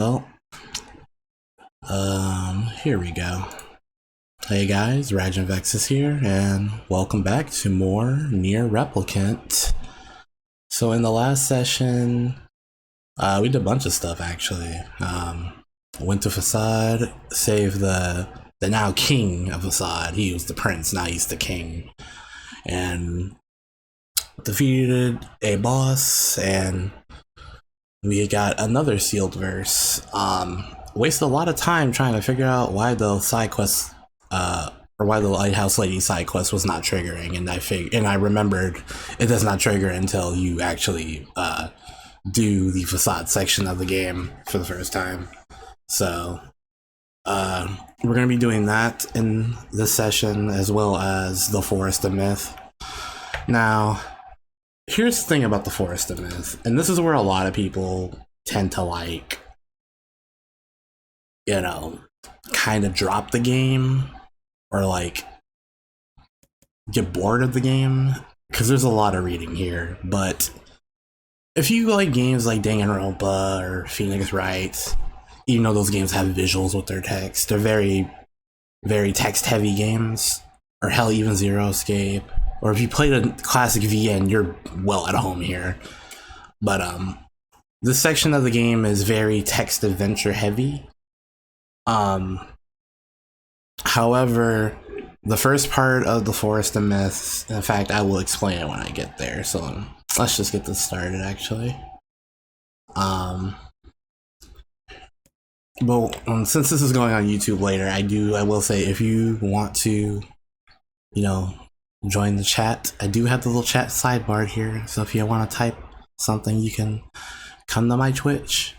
Well, here we go. Hey guys, RaijinVexis here, and welcome back to more NieR Replicant. So in the last session, we did a bunch of stuff actually. Went to Facade, saved the now king of Facade. He was the prince, now he's the king. And defeated a boss, and we got another sealed verse. Wasted a lot of time trying to figure out why the side quest, or why the lighthouse lady side quest was not triggering, and I remembered it does not trigger until you actually do the facade section of the game for the first time. So we're gonna be doing that in this session, as well as the Forest of Myth. Now, here's the thing about the Forest of Myth, and this is where a lot of people tend to, like, you know, kind of drop the game or like get bored of the game, because there's a lot of reading here. But if you like games like Danganronpa or Phoenix Wright, even though those games have visuals with their text, they're very, very text heavy games. Or hell, even Zero Escape. Or if you played a classic VN, you're well at home here. But this section of the game is very text adventure heavy. However, the first part of the Forest of Myths, in fact, I will explain it when I get there. So let's just get this started, actually. But since this is going on YouTube later, I will say, if you want to, you know, join the chat, I do have the little chat sidebar here. So if you want to type something, you can come to my Twitch.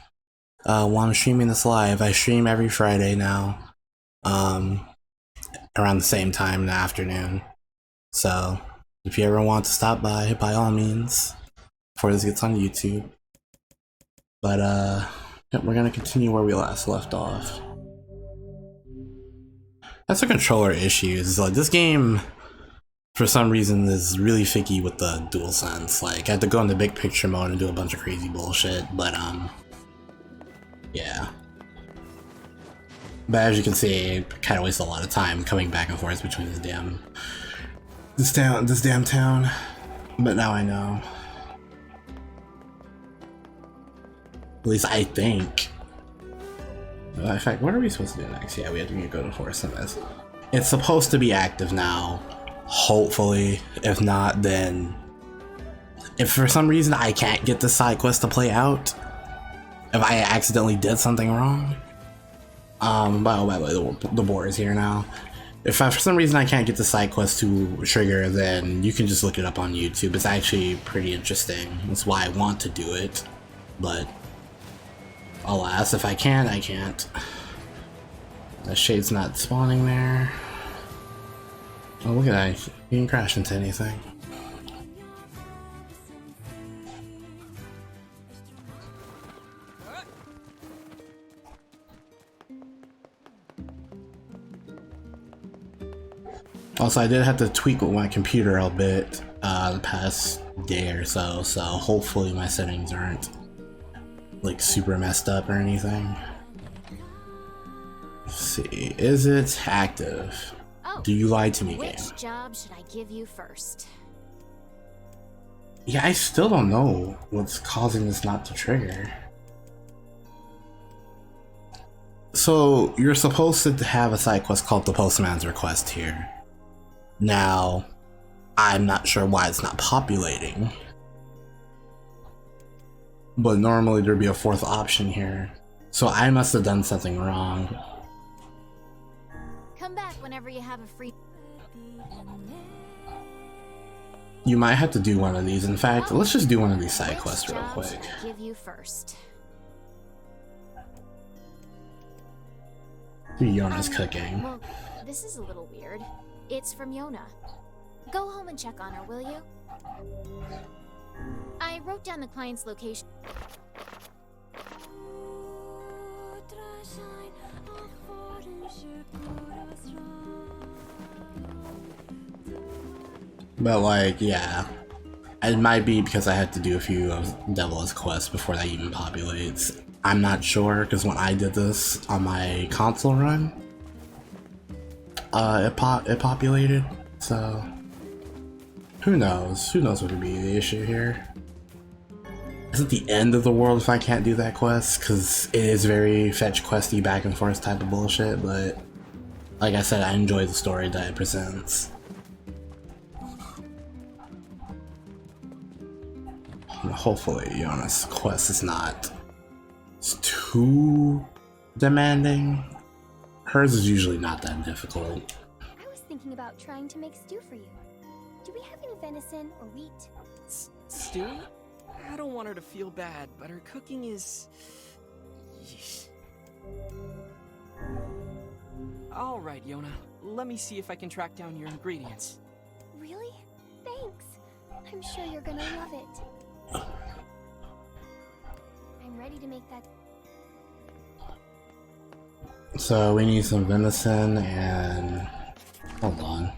While I'm streaming this live, I stream every Friday now, around the same time in the afternoon. So if you ever want to stop by all means, before this gets on YouTube. But yep, we're gonna continue where we last left off. That's the controller issues. Like, this game, for some reason, is really ficky with the DualSense. Like, I have to go into big picture mode and do a bunch of crazy bullshit, but yeah. But as you can see, I kind of waste a lot of time coming back and forth between this damn town. But now I know. At least I think. In fact, what are we supposed to do next? Yeah, we have to go to Forest of Myth. It's supposed to be active now. Hopefully. If not, then if for some reason I can't get the side quest to play out, if I accidentally did something wrong, by the way, the board is here now. If for some reason I can't get the side quest to trigger, then you can just look it up on YouTube. It's actually pretty interesting. That's why I want to do it. But alas, if I can't, I can't. The shade's not spawning there. Oh, look at that. You didn't crash into anything. Also, I did have to tweak with my computer a bit the past day or so, so hopefully my settings aren't like super messed up or anything. Let's see, is it active? Oh, do you lie to me, game? Which job should I give you first? Yeah, I still don't know what's causing this not to trigger. So you're supposed to have a side quest called the Postman's Request here. Now, I'm not sure why it's not populating, but normally there'd be a fourth option here. So I must have done something wrong. Come back whenever you have a free. You might have to do one of these. In fact, let's just do one of these side quests real quick. Give you first. Yona's cooking. Well, this is a little weird. It's from Yona. Go home and check on her, will you? I wrote down the client's location. But like, yeah. It might be because I had to do a few Devil's quests before that even populates. I'm not sure, because when I did this on my console run, it populated, so who knows? Who knows what could be the issue here? Is it the end of the world if I can't do that quest? Because it is very fetch questy back and forth type of bullshit, but like I said, I enjoy the story that it presents. Hopefully, Yona's quest is not too demanding. Hers is usually not that difficult. I was thinking about trying to make stew for you. Do we have any venison or wheat? Stew? I don't want her to feel bad, but her cooking is... Yeesh. Alright, Yona. Let me see if I can track down your ingredients. Really? Thanks. I'm sure you're gonna love it. I'm ready to make that... So we need some venison and... hold on.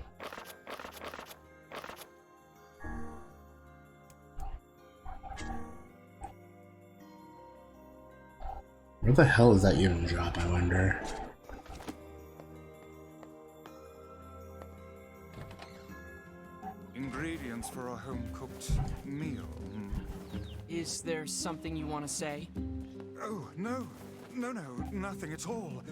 Where the hell is that even drop, I wonder? Ingredients for a home-cooked meal. Is there something you want to say? Oh, no, nothing at all.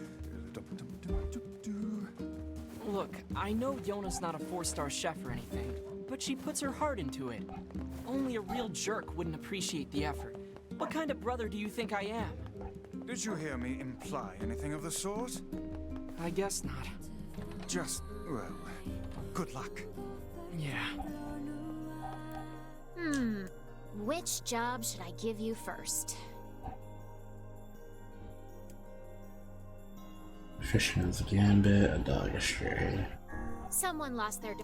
Look, I know Yona's not a 4-star chef or anything, but she puts her heart into it. Only a real jerk wouldn't appreciate the effort. What kind of brother do you think I am? Did you hear me imply anything of the sort? I guess not. Just, well, good luck. Yeah. Which job should I give you first? Fisherman's Gambit, a dog astray. Someone lost their...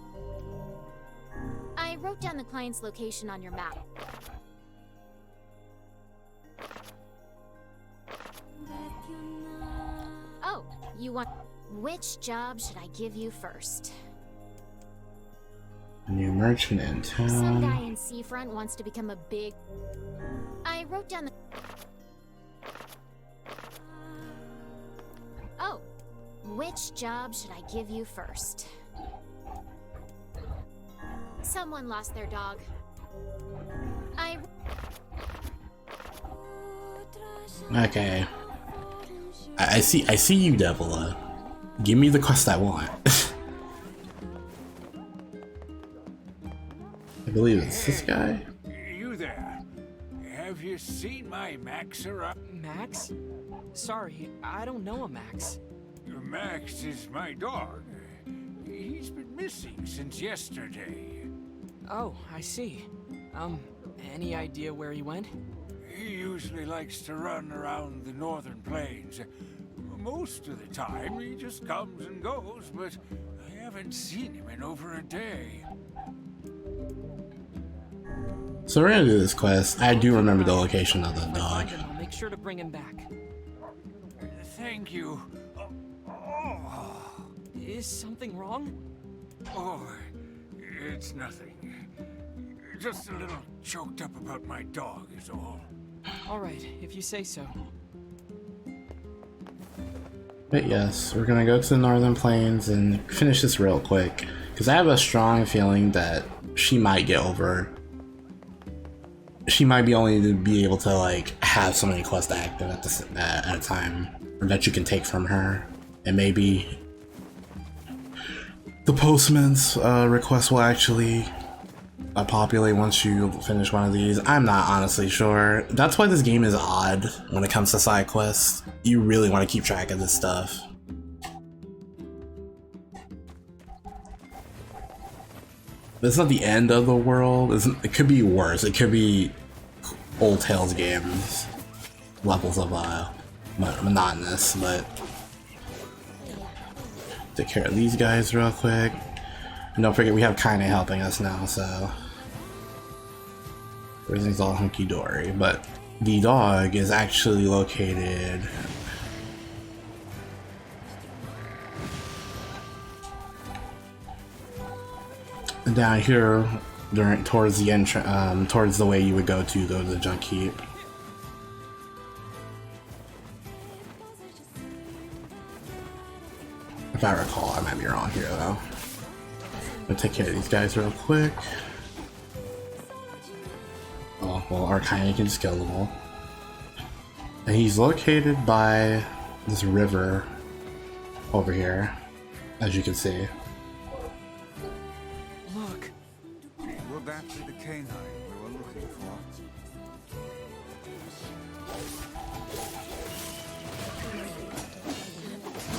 I wrote down the client's location on your map. Oh, you want... Which job should I give you first? A new merchant in Some guy town. in Seafront wants to become a big... I wrote down the... Oh, which job should I give you first? Someone lost their dog. Okay. I see you, Devila. Give me the quest I want. I believe it's this guy. You there? Have you seen my Max around? Max? Sorry, I don't know a Max. Max is my dog. He's been missing since yesterday. Oh, I see. Any idea where he went? He usually likes to run around the northern plains. Most of the time, he just comes and goes, but I haven't seen him in over a day. So we're gonna do this quest. I do remember the location of the If I dog. find him, I'll make sure to bring him back. Thank you. Is something wrong? Oh, it's nothing. Just a little choked up about my dog is all. Alright, if you say so. But yes, we're gonna go to the Northern Plains and finish this real quick. Because I have a strong feeling that she might get over. She might be only to be able to like have so many quests active at a time, or that you can take from her, and maybe the postman's request will actually populate once you finish one of these. I'm not honestly sure. That's why this game is odd when it comes to side quests. You really want to keep track of this stuff. But it's not the end of the world. It could be worse. It could be Old Tales games levels of monotonous, but take care of these guys real quick. And don't forget we have Kaine helping us now, so everything's all hunky-dory. But the dog is actually located down here towards the entrance, towards the way you would go to the junk heap. If I recall, I might be wrong here though. I'll take care of these guys real quick. Oh, well, Arcana can just kill them all. And he's located by this river over here, as you can see. Look. Would that be the canine we were looking for?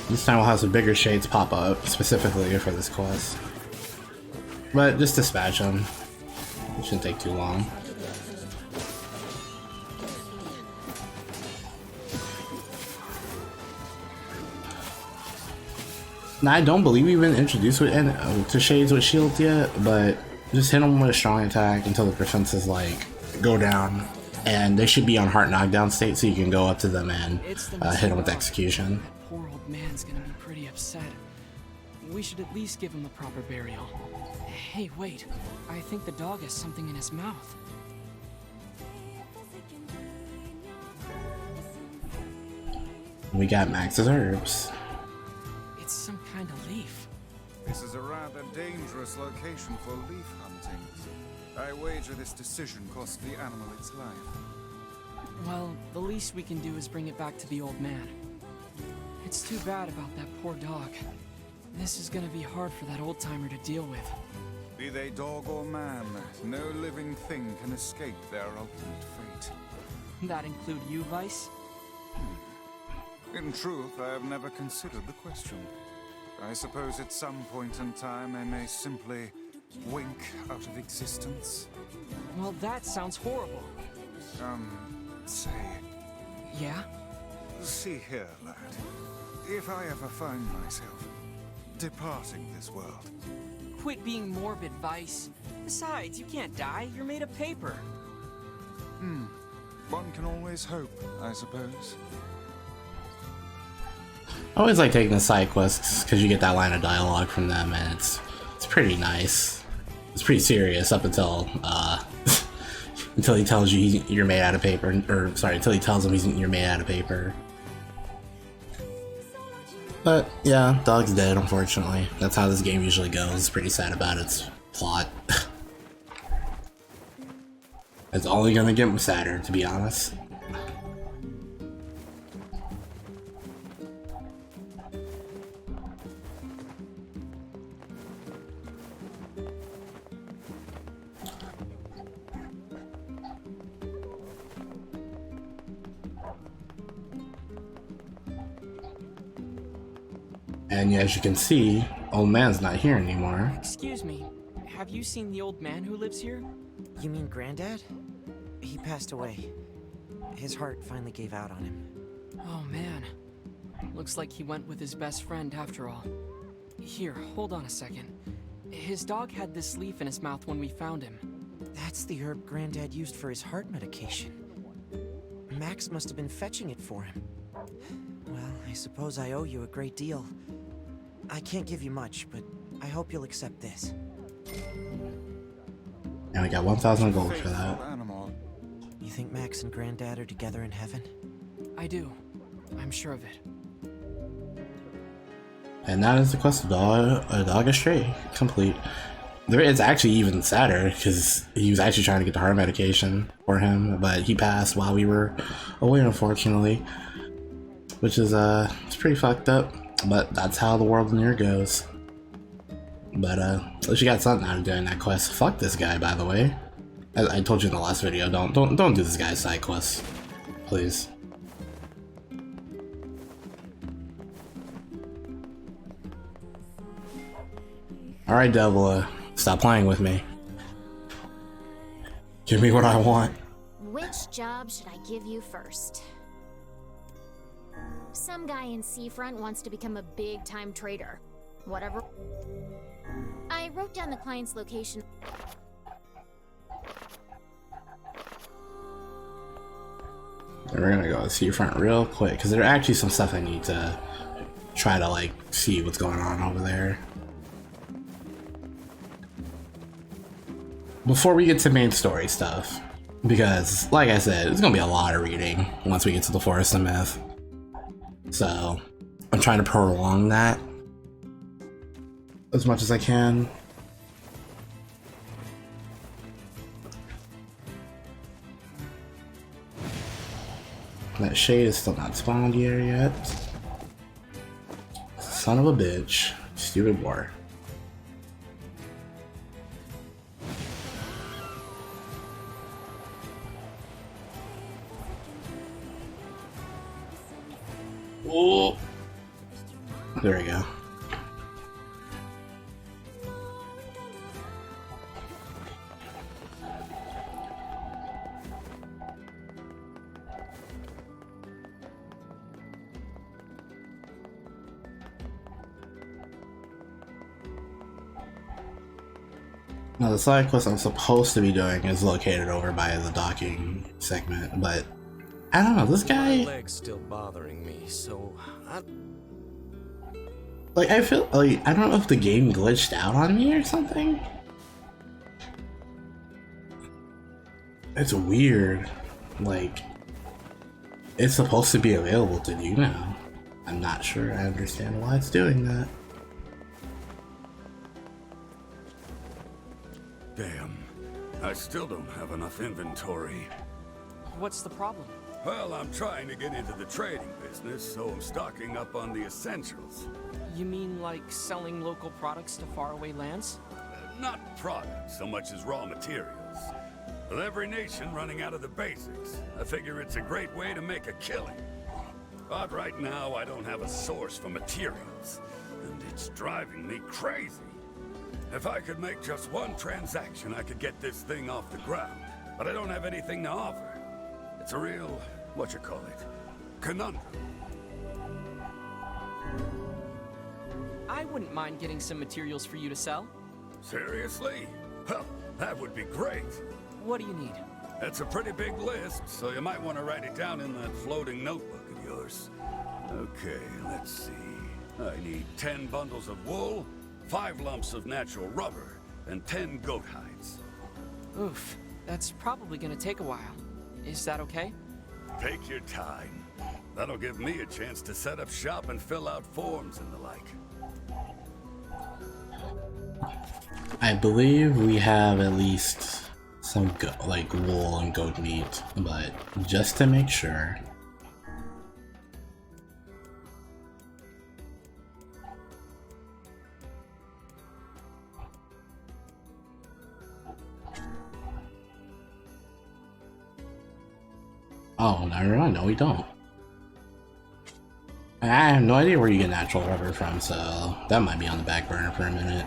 This time we'll have some bigger shades pop up specifically for this quest. But just dispatch them. It shouldn't take too long. Now, I don't believe we've been introduced with, to shades with shields yet, but just hit them with a strong attack until the defenses like go down, and they should be on heart knockdown state, so you can go up to them and hit them with execution. Poor old man's gonna be pretty upset. We should at least give him the proper burial. Hey, wait. I think the dog has something in his mouth. We got Max's herbs. It's some kind of leaf. This is a rather dangerous location for leaf hunting. I wager this decision cost the animal its life. Well, the least we can do is bring it back to the old man. It's too bad about that poor dog. This is gonna be hard for that old-timer to deal with. Be they dog or man, no living thing can escape their ultimate fate. That include you, Vice? In truth, I have never considered the question. I suppose at some point in time I may simply wink out of existence. Well, that sounds horrible. Say, Yeah? see here, lad. If I ever find myself departing this world, Quit being morbid, Vice. Besides, you can't die. You're made of paper. one can always hope, I suppose. I always like taking the side quests because you get that line of dialogue from them, and it's pretty nice. It's pretty serious up until until he tells you you're made out of paper, or sorry, until he tells him you're made out of paper. But yeah, dog's dead, unfortunately. That's how this game usually goes. It's pretty sad about its plot. It's only gonna get sadder, to be honest. And as you can see, old man's not here anymore. Excuse me. Have you seen the old man who lives here? You mean Granddad? He passed away. His heart finally gave out on him. Oh man. Looks like he went with his best friend after all. Here, hold on a second. His dog had this leaf in his mouth when we found him. That's the herb Granddad used for his heart medication. Max must have been fetching it for him. Well, I suppose I owe you a great deal. I can't give you much, but I hope you'll accept this. And we got 1,000 gold for that. Faithful animal. You think Max and Granddad are together in heaven? I do. I'm sure of it. And that is the quest of A Dog Astray complete. It's actually even sadder because he was actually trying to get the heart medication for him, but he passed while we were away, unfortunately. Which is it's pretty fucked up, but that's how the world of NieR goes. But at least you got something out of doing that quest. Fuck this guy, by the way. I told you in the last video, don't do this guy's side quest, please. All right, devil, stop playing with me. Give me what I want. Which job should I give you first? Some guy in Seafront wants to become a big-time trader. Whatever. I wrote down the client's location. We're gonna go to Seafront real quick because there's actually some stuff I need to try to like see what's going on over there. Before we get to main story stuff, because like I said, it's gonna be a lot of reading once we get to the Forest of Myth. So I'm trying to prolong that as much as I can. That shade is still not spawned here yet. Son of a bitch. Stupid war. Oh. There we go. Now the side quest I'm supposed to be doing is located over by the docking segment, but I don't know, this guy... My leg's still bothering me, so like, I feel like, I don't know if the game glitched out on me or something. It's weird. Like, it's supposed to be available to do now. I'm not sure I understand why it's doing that. Damn, I still don't have enough inventory. What's the problem? Well, I'm trying to get into the trading business, so I'm stocking up on the essentials. You mean like selling local products to faraway lands? Not products so much as raw materials. With every nation running out of the basics, I figure it's a great way to make a killing. But right now, I don't have a source for materials, and it's driving me crazy. If I could make just one transaction, I could get this thing off the ground. But I don't have anything to offer. It's a real, conundrum. I wouldn't mind getting some materials for you to sell. Seriously? Well, that would be great. What do you need? It's a pretty big list, so you might want to write it down in that floating notebook of yours. Okay, let's see. I need 10 bundles of wool, 5 lumps of natural rubber, and 10 goat hides. Oof, that's probably gonna take a while. Is that okay? Take your time. That'll give me a chance to set up shop and fill out forms and the like. I believe we have at least some like wool and goat meat, but just to make sure. Oh, never mind. No, we don't. I have no idea where you get natural rubber from, so that might be on the back burner for a minute.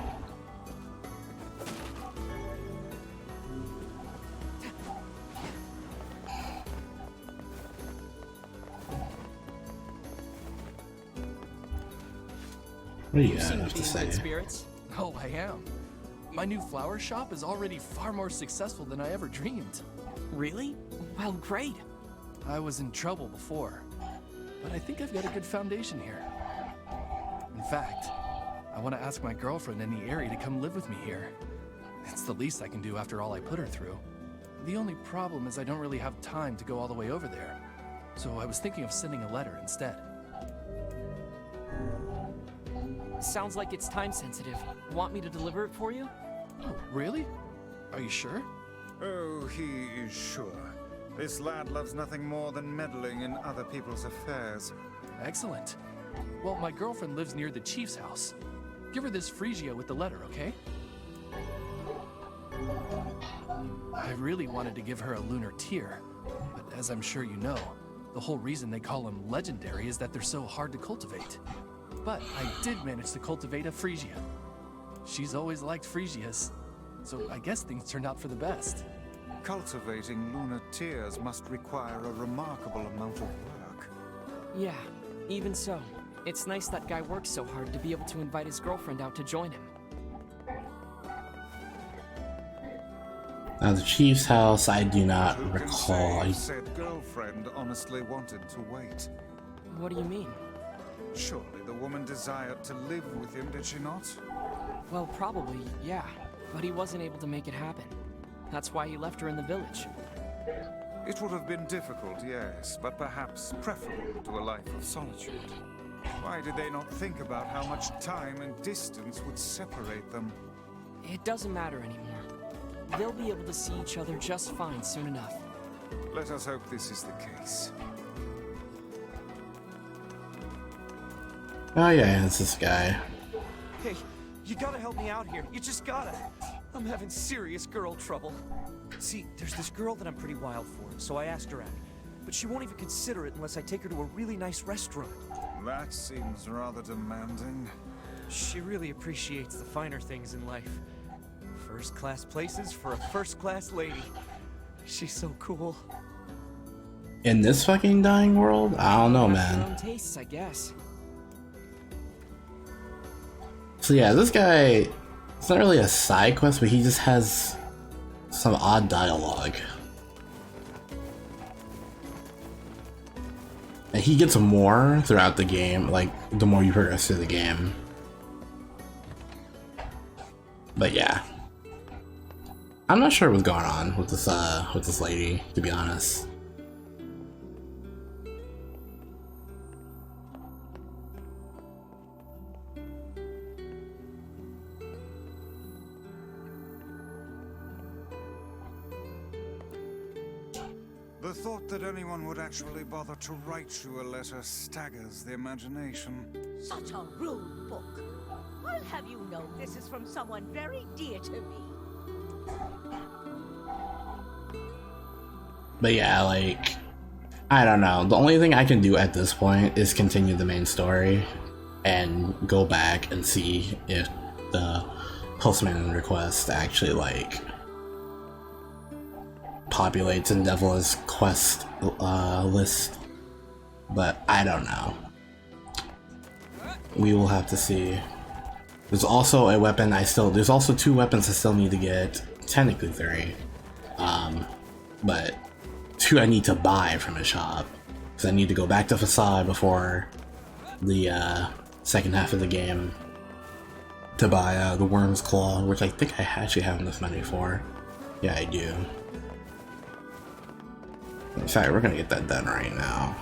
What do you have to say? Spirits? Oh, I am. My new flower shop is already far more successful than I ever dreamed. Really? Well, great. I was in trouble before, but I think I've got a good foundation here. In fact, I want to ask my girlfriend in the area to come live with me here. It's the least I can do after all I put her through. The only problem is I don't really have time to go all the way over there, so I was thinking of sending a letter instead. Sounds like it's time sensitive. Want me to deliver it for you? Oh, really? Are you sure? Oh, he is sure. This lad loves nothing more than meddling in other people's affairs. Excellent. Well, my girlfriend lives near the chief's house. Give her this Phrygia with the letter, okay? I really wanted to give her a lunar tear, but as I'm sure you know, the whole reason they call them legendary is that they're so hard to cultivate. But I did manage to cultivate a Phrygia. She's always liked Phrygias, so I guess things turned out for the best. Cultivating lunar tears must require a remarkable amount of work. Yeah, even so. It's nice that guy works so hard to be able to invite his girlfriend out to join him. Now the chief's house, I do not recall. Said girlfriend honestly wanted to wait. What do you mean? Surely the woman desired to live with him, did she not? Well, probably, yeah. But he wasn't able to make it happen. That's why he left her in the village. It would have been difficult, yes, but perhaps preferable to a life of solitude. Why did they not think about how much time and distance would separate them? It doesn't matter anymore. They'll be able to see each other just fine soon enough. Let us hope this is the case. Oh yeah, it's this guy. Hey, you gotta help me out here. You just gotta. I'm having serious girl trouble. See, there's this girl that I'm pretty wild for, so I asked her out. But she won't even consider it unless I take her to a really nice restaurant. That seems rather demanding. She really appreciates the finer things in life. First-class places for a first-class lady. She's so cool. In this fucking dying world? I don't know, Her man. own tastes, I guess. So yeah, this guy, it's not really a side quest, but he just has some odd dialogue. And he gets more throughout the game, like, the more you progress through the game. But yeah. I'm not sure what's going on with this lady, to be honest. The thought that anyone would actually bother to write you a letter staggers the imagination. Such a rude book. I'll have you know this is from someone very dear to me. But yeah, like, I don't know. The only thing I can do at this point is continue the main story and go back and see if the postman request actually, like, populates in Devil's quest list. But I don't know. We will have to see. There's also a weapon there's also 2 weapons I still need to get. Technically 3. But 2 I need to buy from a shop. Because I need to go back to Facade before the second half of the game to buy the Worm's Claw, which I think I actually have enough money for. Yeah, I do. In fact, we're gonna get that done right now.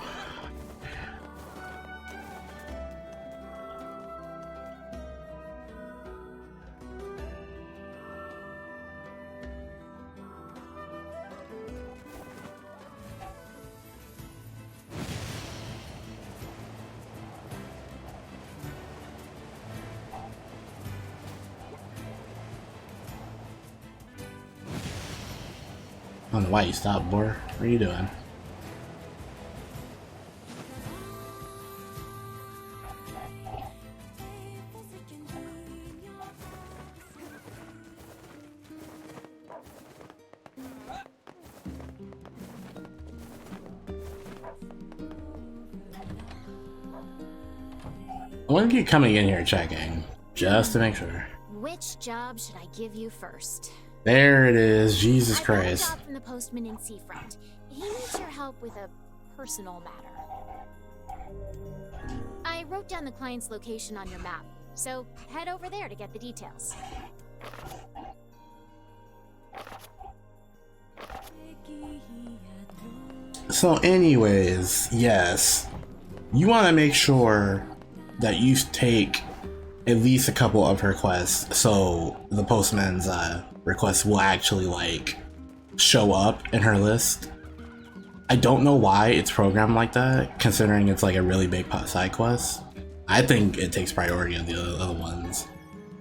I don't know why you stopped, boy. What are you doing? I'm gonna keep coming in here checking, just to make sure. Which job should I give you first? There it is, Jesus I got a Christ. job from the postman in Seafront. He needs your help with a personal matter. I wrote down the client's location on your map, so head over there to get the details. So anyways, yes, you want to make sure that you take at least a couple of her quests so the postman's requests will actually, like, show up in her list. I don't know why it's programmed like that, considering it's like a really big side quest. I think it takes priority on the other ones.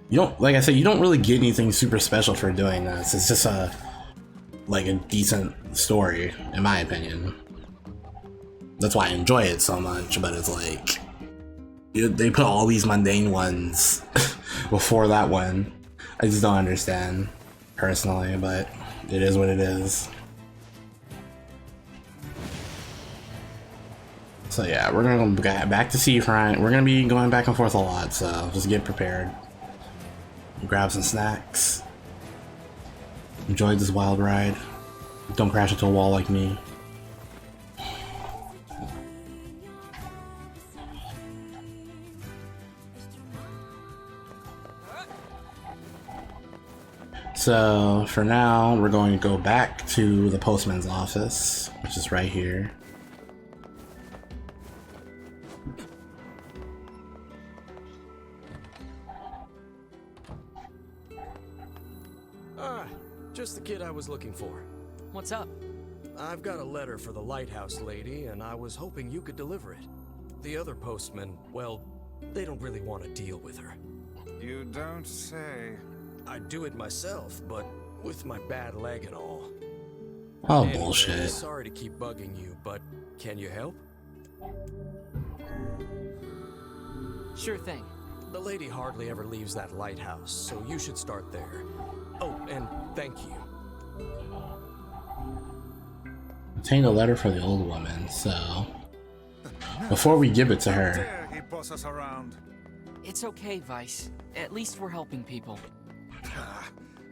You don't, like I said, you don't really get anything super special for doing this. It's just a decent story, in my opinion. That's why I enjoy it so much, but it's like, they put all these mundane ones before that one. I just don't understand, personally, but it is what it is. So yeah, we're gonna go back to Seafront. We're gonna be going back and forth a lot, so just get prepared. Grab some snacks. Enjoy this wild ride. Don't crash into a wall like me. So for now, we're going to go back to the postman's office, which is right here. Ah, just the kid I was looking for. What's up? I've got a letter for the lighthouse lady, and I was hoping you could deliver it. The other postmen, well, they don't really want to deal with her. You don't say. I'd do it myself, but with my bad leg and all. Oh, Anyway, bullshit. Sorry to keep bugging you, but can you help? Sure thing. The lady hardly ever leaves that lighthouse, so you should start there. Oh, and thank you. Obtain a letter for the old woman, so before we give it to her. Dare he boss us around? It's okay, Vice. At least we're helping people.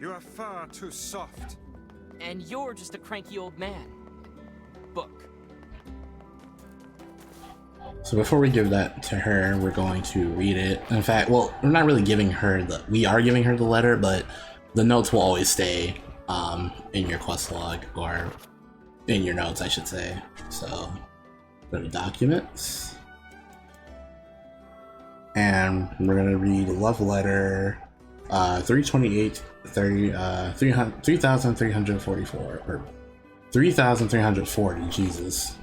You are far too soft. And you're just a cranky old man. Book. So before we give that to her, we're going to read it. In fact, well, we're not really giving her we are giving her the letter, but the notes will always stay in your quest log, or in your notes, I should say. So go to documents, and we're gonna read love letter 328 3344 or 3340. Jesus.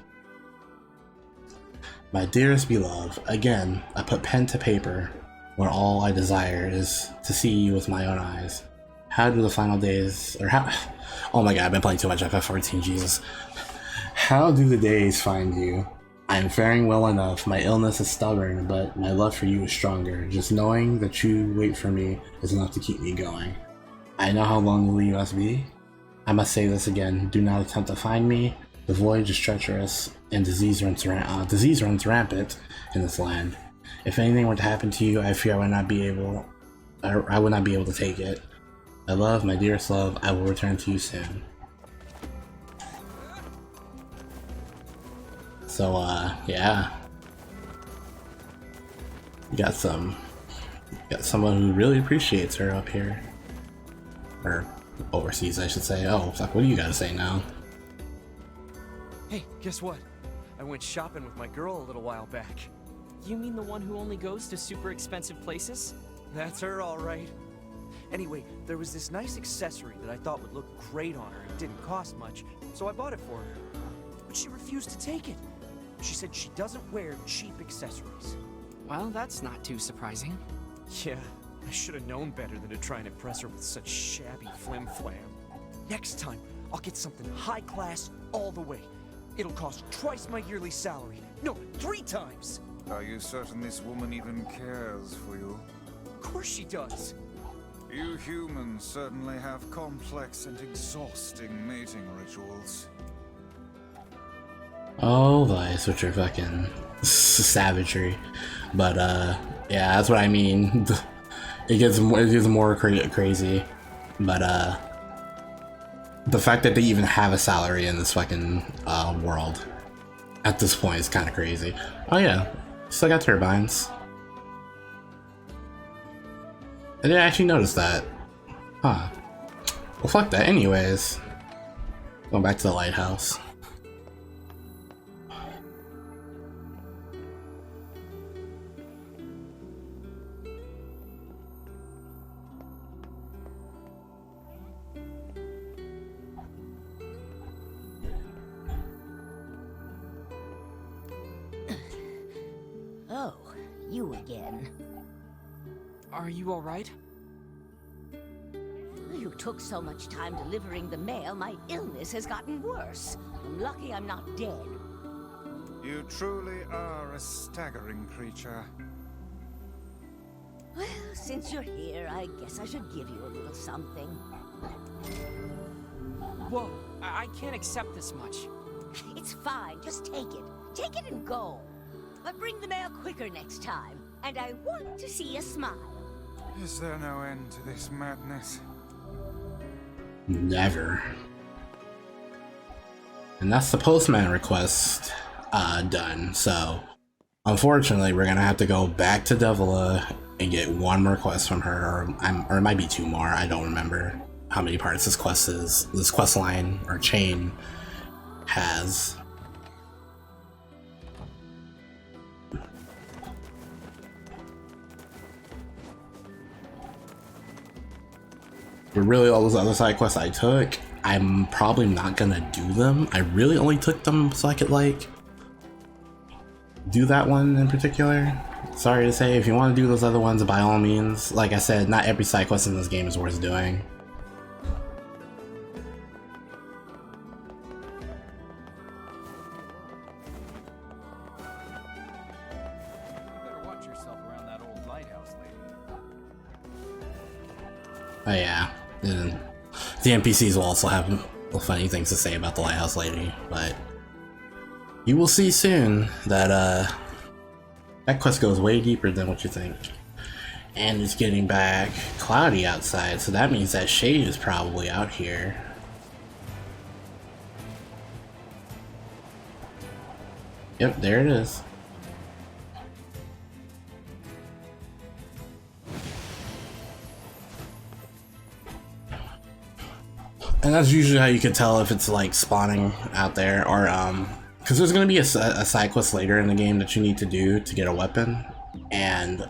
My dearest beloved, again, I put pen to paper when all I desire is to see you with my own eyes. How do the final days, or how, oh my god, I've been playing too much FF14, Jesus. How do the days find you? I am faring well enough, my illness is stubborn, but my love for you is stronger. Just knowing that you wait for me is enough to keep me going. I know how lonely you must be. I must say this again, do not attempt to find me. The voyage is treacherous, and disease runs rampant in this land. If anything were to happen to you, I fear I would not be able to take it. My love, my dearest love, I will return to you soon. So, yeah. You got someone who really appreciates her up here. Or overseas, I should say. Oh, fuck, what do you gotta say now? Hey, guess what? I went shopping with my girl a little while back. You mean the one who only goes to super expensive places? That's her, all right. Anyway, there was this nice accessory that I thought would look great on her and didn't cost much, so I bought it for her. But she refused to take it. She said she doesn't wear cheap accessories. Well, that's not too surprising. Yeah, I should have known better than to try and impress her with such shabby flim-flam. Next time, I'll get something high class all the way. It'll cost twice my yearly salary. No, 3 times! Are you certain this woman even cares for you? Of course she does. You humans certainly have complex and exhausting mating rituals. Oh, Vice, with your fucking savagery. But, yeah, that's what I mean. It gets more crazy. But, the fact that they even have a salary in this fucking world at this point is kind of crazy. Oh yeah, still got turbines. I didn't actually notice that. Huh. Well, fuck that. Anyways, going back to the lighthouse. Oh, you again. Are you alright? You took so much time delivering the mail, my illness has gotten worse. I'm lucky I'm not dead. You truly are a staggering creature. Well, since you're here, I guess I should give you a little something. Whoa, I can't accept this much. It's fine, just take it. Take it and go. But bring the mail quicker next time, and I want to see a smile. Is there no end to this madness? Never. And that's the postman request done. So, unfortunately, we're gonna have to go back to Davila and get one more quest from her, or it might be 2 more. I don't remember how many parts this quest line or chain has. But really, all those other side quests I took, I'm probably not gonna do them. I really only took them so I could, like, do that one in particular. Sorry to say, if you want to do those other ones, by all means. Like I said, not every side quest in this game is worth doing. Oh yeah, and the NPCs will also have funny things to say about the lighthouse lady, but you will see soon that that quest goes way deeper than what you think. And it's getting back cloudy outside, so that means that shade is probably out here. Yep, there it is. And that's usually how you can tell if it's like spawning out there, or because there's gonna be a side quest later in the game that you need to do to get a weapon, and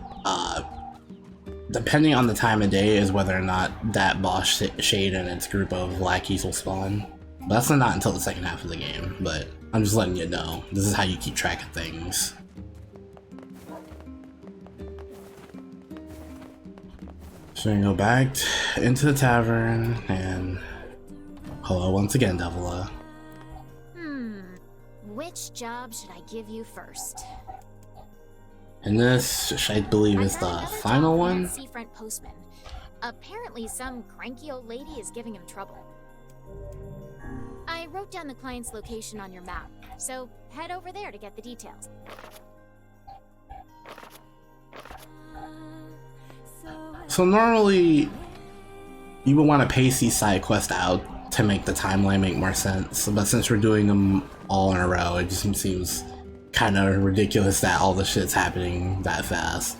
depending on the time of day is whether or not that boss shade and its group of lackeys will spawn. But that's not until the second half of the game, but I'm just letting you know. This is how you keep track of things. So we go back into the tavern, and hello once again, Devila. Which job should I give you first? And this, I believe, is the final one. Seafront postman. Apparently, some cranky old lady is giving him trouble. I wrote down the client's location on your map, so head over there to get the details. So normally, you would want to pace these side quests out to make the timeline make more sense, but since we're doing them all in a row, it just seems kind of ridiculous that all the shit's happening that fast.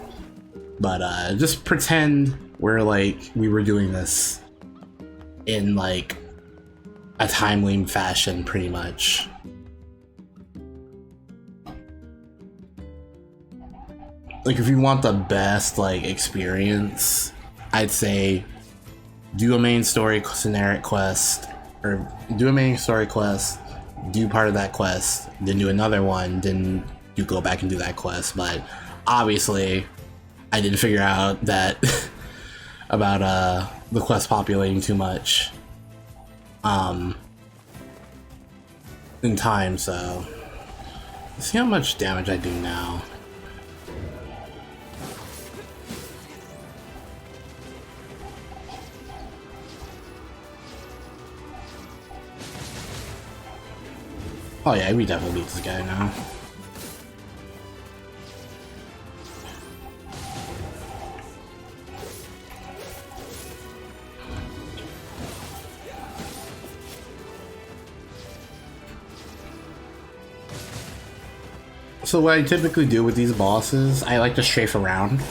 But just pretend we're like we were doing this in like a timely fashion, pretty much. Like if you want the best like experience, I'd say do a main story generic quest, or do a main story quest, do part of that quest, then do another one, then you go back and do that quest. But obviously I didn't figure out that about the quest populating too much in time, so let's see how much damage I do now. Oh yeah, we definitely beat this guy now. So what I typically do with these bosses, I like to strafe around. And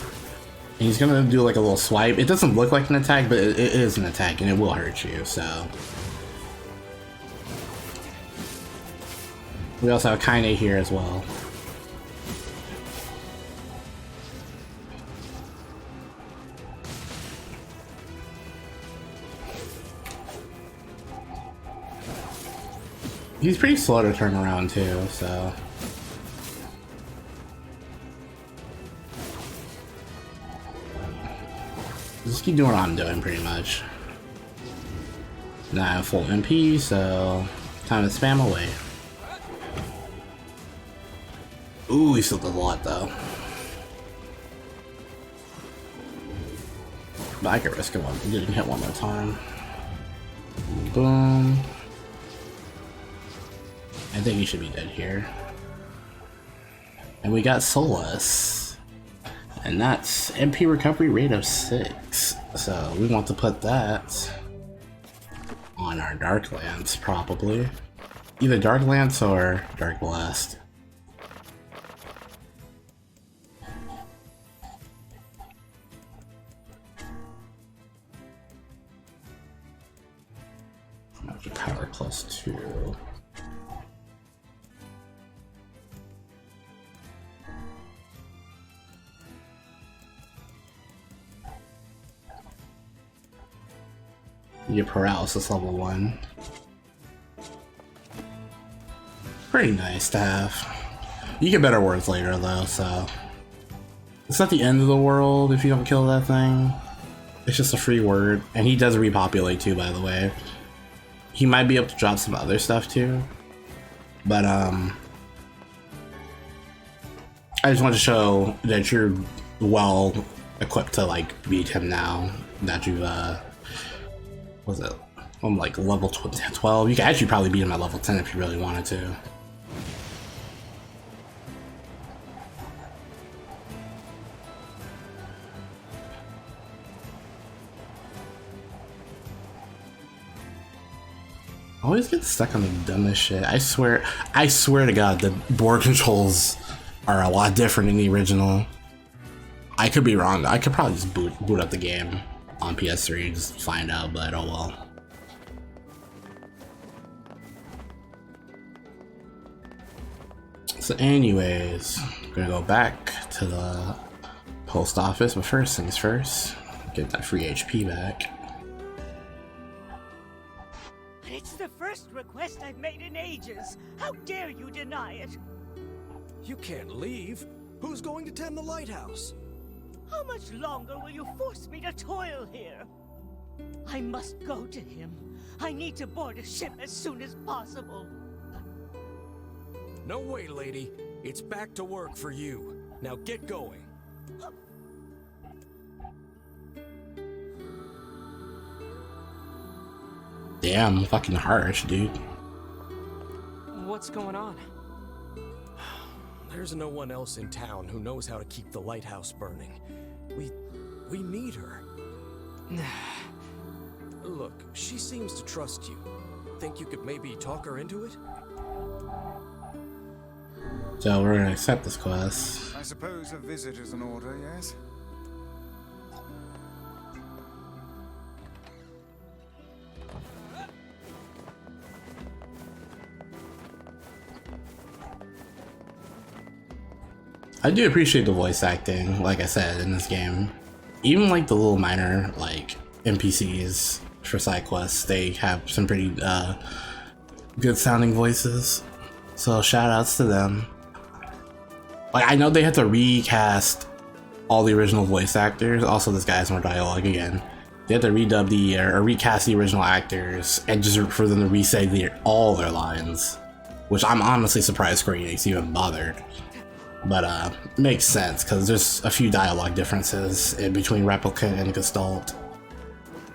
he's gonna do like a little swipe. It doesn't look like an attack, but it is an attack and it will hurt you, so. We also have Kaine here as well. He's pretty slow to turn around too, so. Just keep doing what I'm doing pretty much. Now I have full MP, so time to spam away. Ooh, he still does a lot though. But I could risk him getting hit one more time. Boom. I think he should be dead here. And we got Solace. And that's MP recovery rate of 6. So we want to put that on our Dark Lance, probably. Either Dark Lance or Dark Blast. Power +2. You get paralysis level 1. Pretty nice to have. You get better words later though, so it's not the end of the world if you don't kill that thing. It's just a free word, and he does repopulate too, by the way. He might be able to drop some other stuff too, but I just want to show that you're well equipped to like beat him now that you've was it? I'm like level 12. You can actually probably beat him at level 10 if you really wanted to. I always get stuck on the dumbest shit. I swear to God, the board controls are a lot different in the original. I could be wrong. I could probably just boot up the game on PS3 and just find out, but oh well. So anyways, I'm gonna go back to the post office, but first things first, get that free HP back. It's the first request I've made in ages. How dare you deny it? You can't leave. Who's going to tend the lighthouse? How much longer will you force me to toil here? I must go to him. I need to board a ship as soon as possible. No way, lady. It's back to work for you. Now get going. Damn, fucking harsh, dude. What's going on? There's no one else in town who knows how to keep the lighthouse burning. We need her. Look, she seems to trust you. Think you could maybe talk her into it? So we're gonna accept this quest. I suppose a visit is in order, yes? I do appreciate the voice acting, like I said, in this game. Even like the little minor like NPCs for side quests, they have some pretty good sounding voices. So shout outs to them. Like I know they had to recast all the original voice actors. Also, this guy has more dialogue again. They had to redub the or recast the original actors and just for them to re-say all their lines, which I'm honestly surprised Square Enix even bothered. But makes sense because there's a few dialogue differences in between Replicant and Gestalt.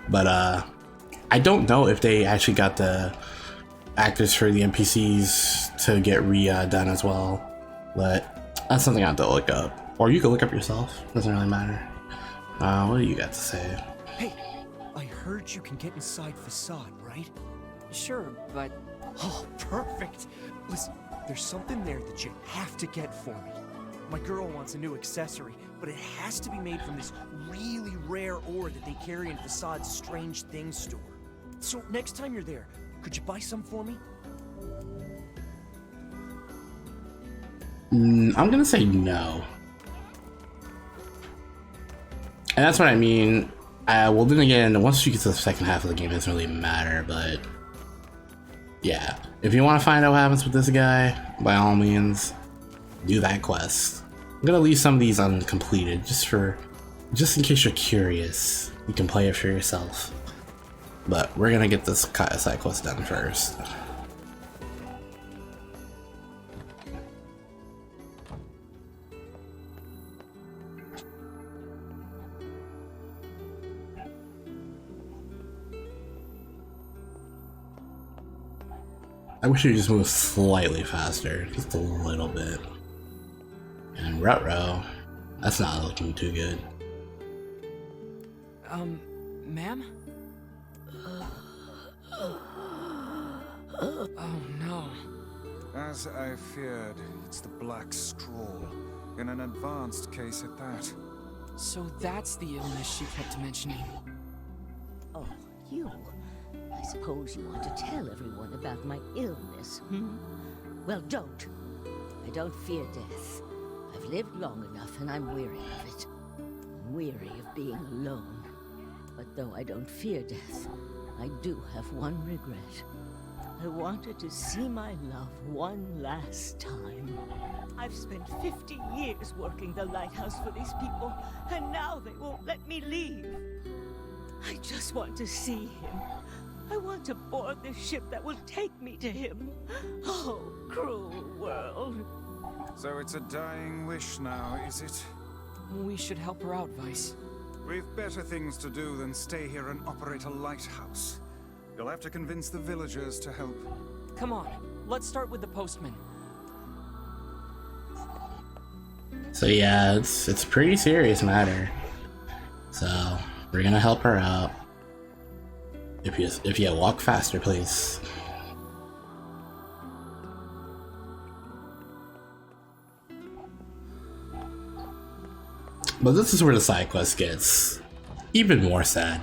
But I don't know if they actually got the actors for the NPCs to get redone as well. But that's something I have to look up, or you can look up yourself. Doesn't really matter. What do you got to say? Hey, I heard you can get inside Facade, right? Sure, but... Oh, perfect! Listen, there's something there that you have to get for me. My girl wants a new accessory, but it has to be made from this really rare ore that they carry in Facade's Strange Things store. So next time you're there, could you buy some for me? I'm gonna say no. And that's what I mean. Well, then again, once you get to the second half of the game, it doesn't really matter, but... yeah, if you want to find out what happens with this guy, by all means, do that quest. I'm gonna leave some of these uncompleted, just in case you're curious. You can play it for yourself. But we're gonna get this side quest done first. I wish you just moved slightly faster, just a little bit. And Rutrow, that's not looking too good. Ma'am? Oh no. As I feared, it's the Black Straw, in an advanced case at that. So that's the illness she kept mentioning. Oh, you. I suppose you want to tell everyone about my illness, hmm? Well, don't. I don't fear death. I've lived long enough and I'm weary of it. I'm weary of being alone. But though I don't fear death, I do have one regret. I wanted to see my love one last time. I've spent 50 years working the lighthouse for these people, and now they won't let me leave. I just want to see him. I want to board the ship that will take me to him. Oh, cruel world. So it's a dying wish now, is it? We should help her out, Vice. We've better things to do than stay here and operate a lighthouse. You'll have to convince the villagers to help. Come on, let's start with the postman. So yeah, it's a pretty serious matter. So we're gonna help her out. If you walk faster, please. But this is where the side quest gets even more sad.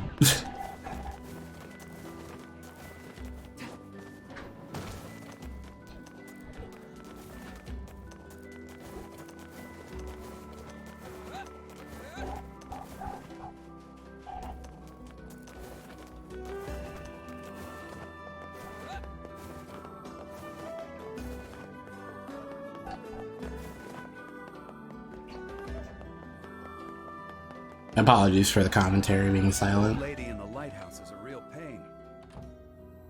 Apologies for the commentary being silent. Lady in the lighthouse is a real pain.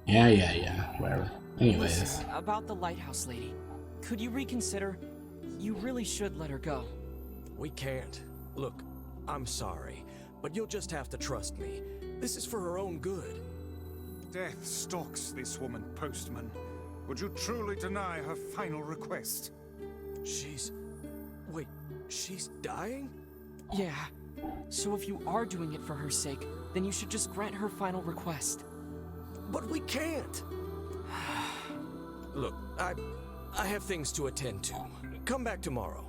Yeah, whatever. Anyways. Listen, about the lighthouse lady, could you reconsider? You really should let her go. We can't. Look, I'm sorry, but you'll just have to trust me. This is for her own good. Death stalks this woman, Postman. Would you truly deny her final request? Wait, she's dying? Yeah. So if you are doing it for her sake, then you should just grant her final request. But we can't! Look, I have things to attend to. Come back tomorrow.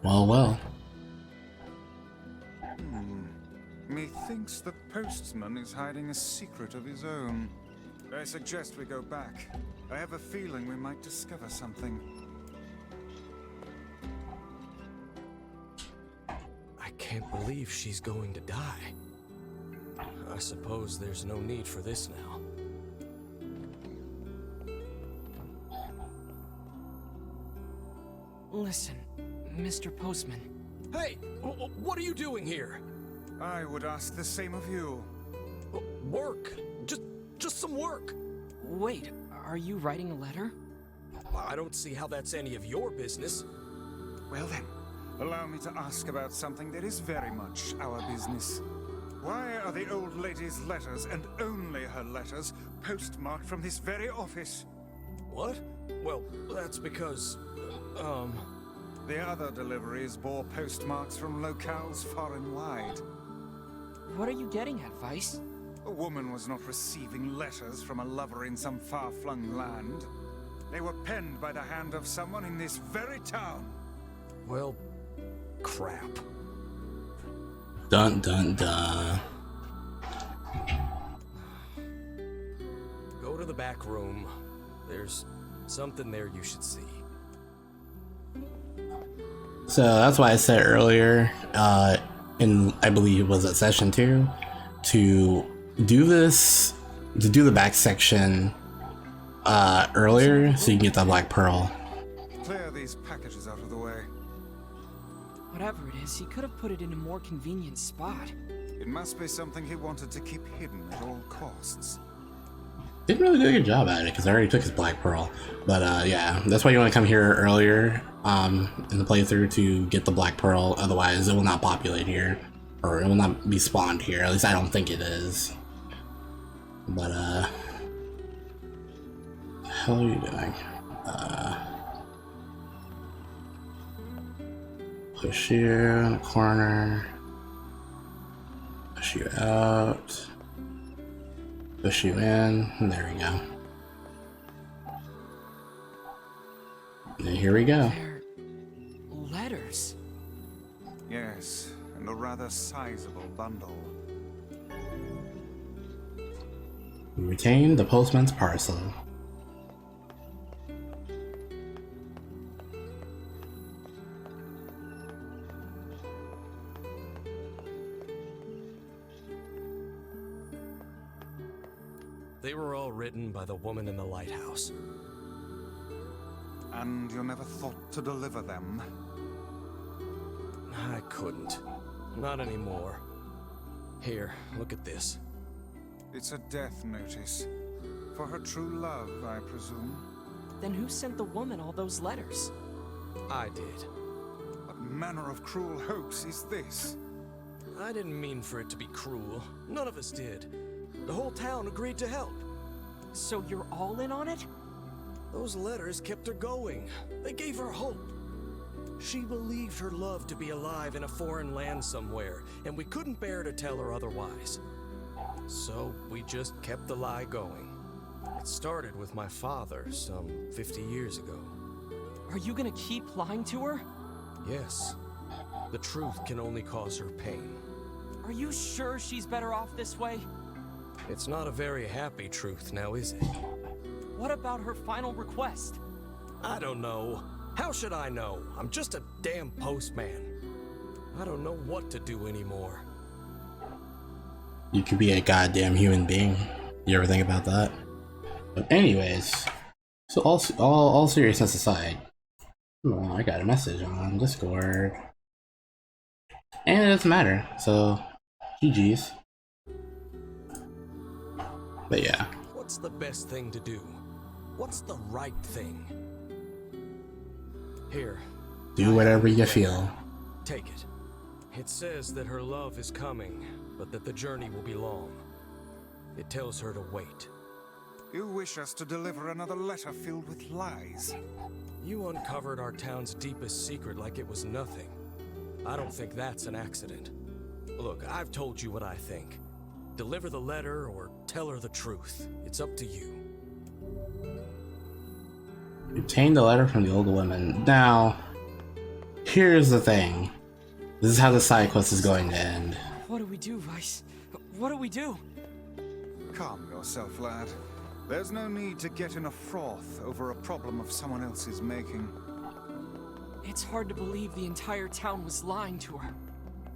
Well. Methinks the postman is hiding a secret of his own. I suggest we go back. I have a feeling we might discover something. I can't believe she's going to die. I suppose there's no need for this now. Listen, Mr. Postman. Hey! What are you doing here? I would ask the same of you. Work. Just some work. Wait, are you writing a letter? I don't see how that's any of your business. Well then, allow me to ask about something that is very much our business. Why are the old lady's letters, and only her letters, postmarked from this very office? What? Well, that's because, The other deliveries bore postmarks from locales far and wide. What are you getting at, Vice? A woman was not receiving letters from a lover in some far-flung land. They were penned by the hand of someone in this very town. well, crap. Dun dun dun. Go to the back room. There's something there you should see. So that's why I said earlier, in I believe it was at session 2, to do the back section earlier so you can get the Black Pearl. Clear these packages out of the way. Whatever it is, he could have put it in a more convenient spot. It must be something he wanted to keep hidden at all costs. Didn't really do a good job at it because I already took his Black Pearl. But yeah, that's why you want to come here earlier in the playthrough to get the Black Pearl. Otherwise, it will not populate here, or it will not be spawned here. At least I don't think it is. But what the hell are you doing? Push here in the corner. Push you out. Push you in. And there we go. And here we go. They're letters. Yes, and a rather sizable bundle. We retain the postman's parcel. They were all written by the woman in the lighthouse. And you never thought to deliver them? I couldn't. Not anymore. Here, look at this. It's a death notice. For her true love, I presume. Then who sent the woman all those letters? I did. What manner of cruel hoax is this? I didn't mean for it to be cruel. None of us did. The whole town agreed to help. So you're all in on it? Those letters kept her going. They gave her hope. She believed her love to be alive in a foreign land somewhere, and we couldn't bear to tell her otherwise. So we just kept the lie going. It started with my father some 50 years ago. Are you gonna keep lying to her? Yes. The truth can only cause her pain. Are you sure she's better off this way? It's not a very happy truth now, is it? What about her final request? I don't know. How should I know? I'm just a damn postman. I don't know what to do anymore. You could be a goddamn human being. You ever think about that? But anyways, so all seriousness aside, oh, I got a message on Discord. And it doesn't matter, so GG's. But yeah. What's the best thing to do? What's the right thing? Here. Do whatever you feel. Take it. It says that her love is coming, but that the journey will be long. It tells her to wait. You wish us to deliver another letter filled with lies? You uncovered our town's deepest secret like it was nothing. I don't think that's an accident. Look, I've told you what I think. Deliver the letter or tell her the truth. It's up to you. Obtain the letter from the old woman. Now, here's the thing. This is how the side quest is going to end. What do we do, Vice? What do we do? Calm yourself, lad. There's no need to get in a froth over a problem of someone else's making. It's hard to believe the entire town was lying to her.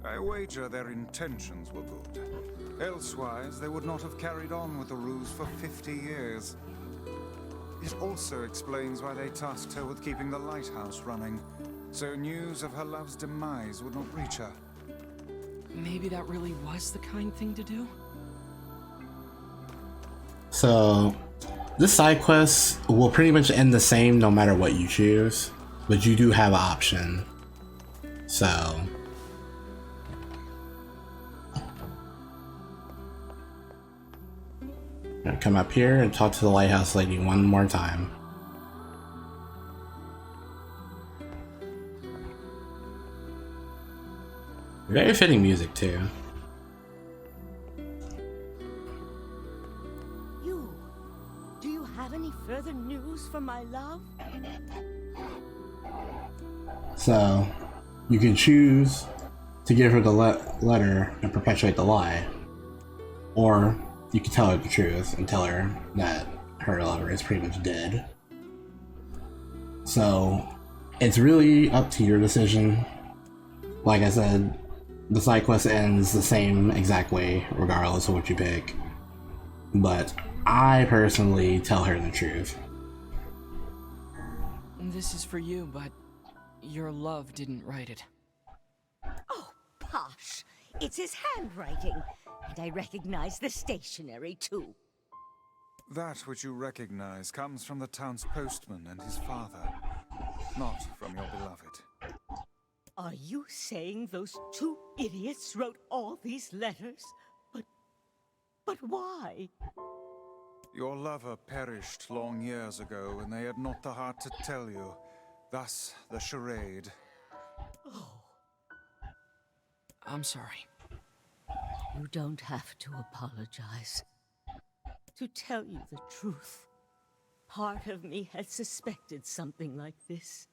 I wager their intentions were good. Elsewise, they would not have carried on with the ruse for 50 years. It also explains why they tasked her with keeping the lighthouse running, so news of her love's demise would not reach her. Maybe that really was the kind thing to do? So, this side quest will pretty much end the same no matter what you choose, but you do have an option. So, I'm gonna come up here and talk to the lighthouse lady one more time. Very fitting music too. Do you have any further news for my love? So, you can choose to give her the letter and perpetuate the lie, or you can tell her the truth and tell her that her lover is pretty much dead. So, it's really up to your decision. Like I said, the side quest ends the same exact way regardless of what you pick, but I personally tell her the truth. This is for you, but your love didn't write it. Oh, posh! It's his handwriting, and I recognize the stationery too. That which you recognize comes from the town's postman and his father, not from your beloved. Are you saying those two idiots wrote all these letters? But why? Your lover perished long years ago, and they had not the heart to tell you. Thus, the charade. Oh. I'm sorry. You don't have to apologize. To tell you the truth, part of me had suspected something like this.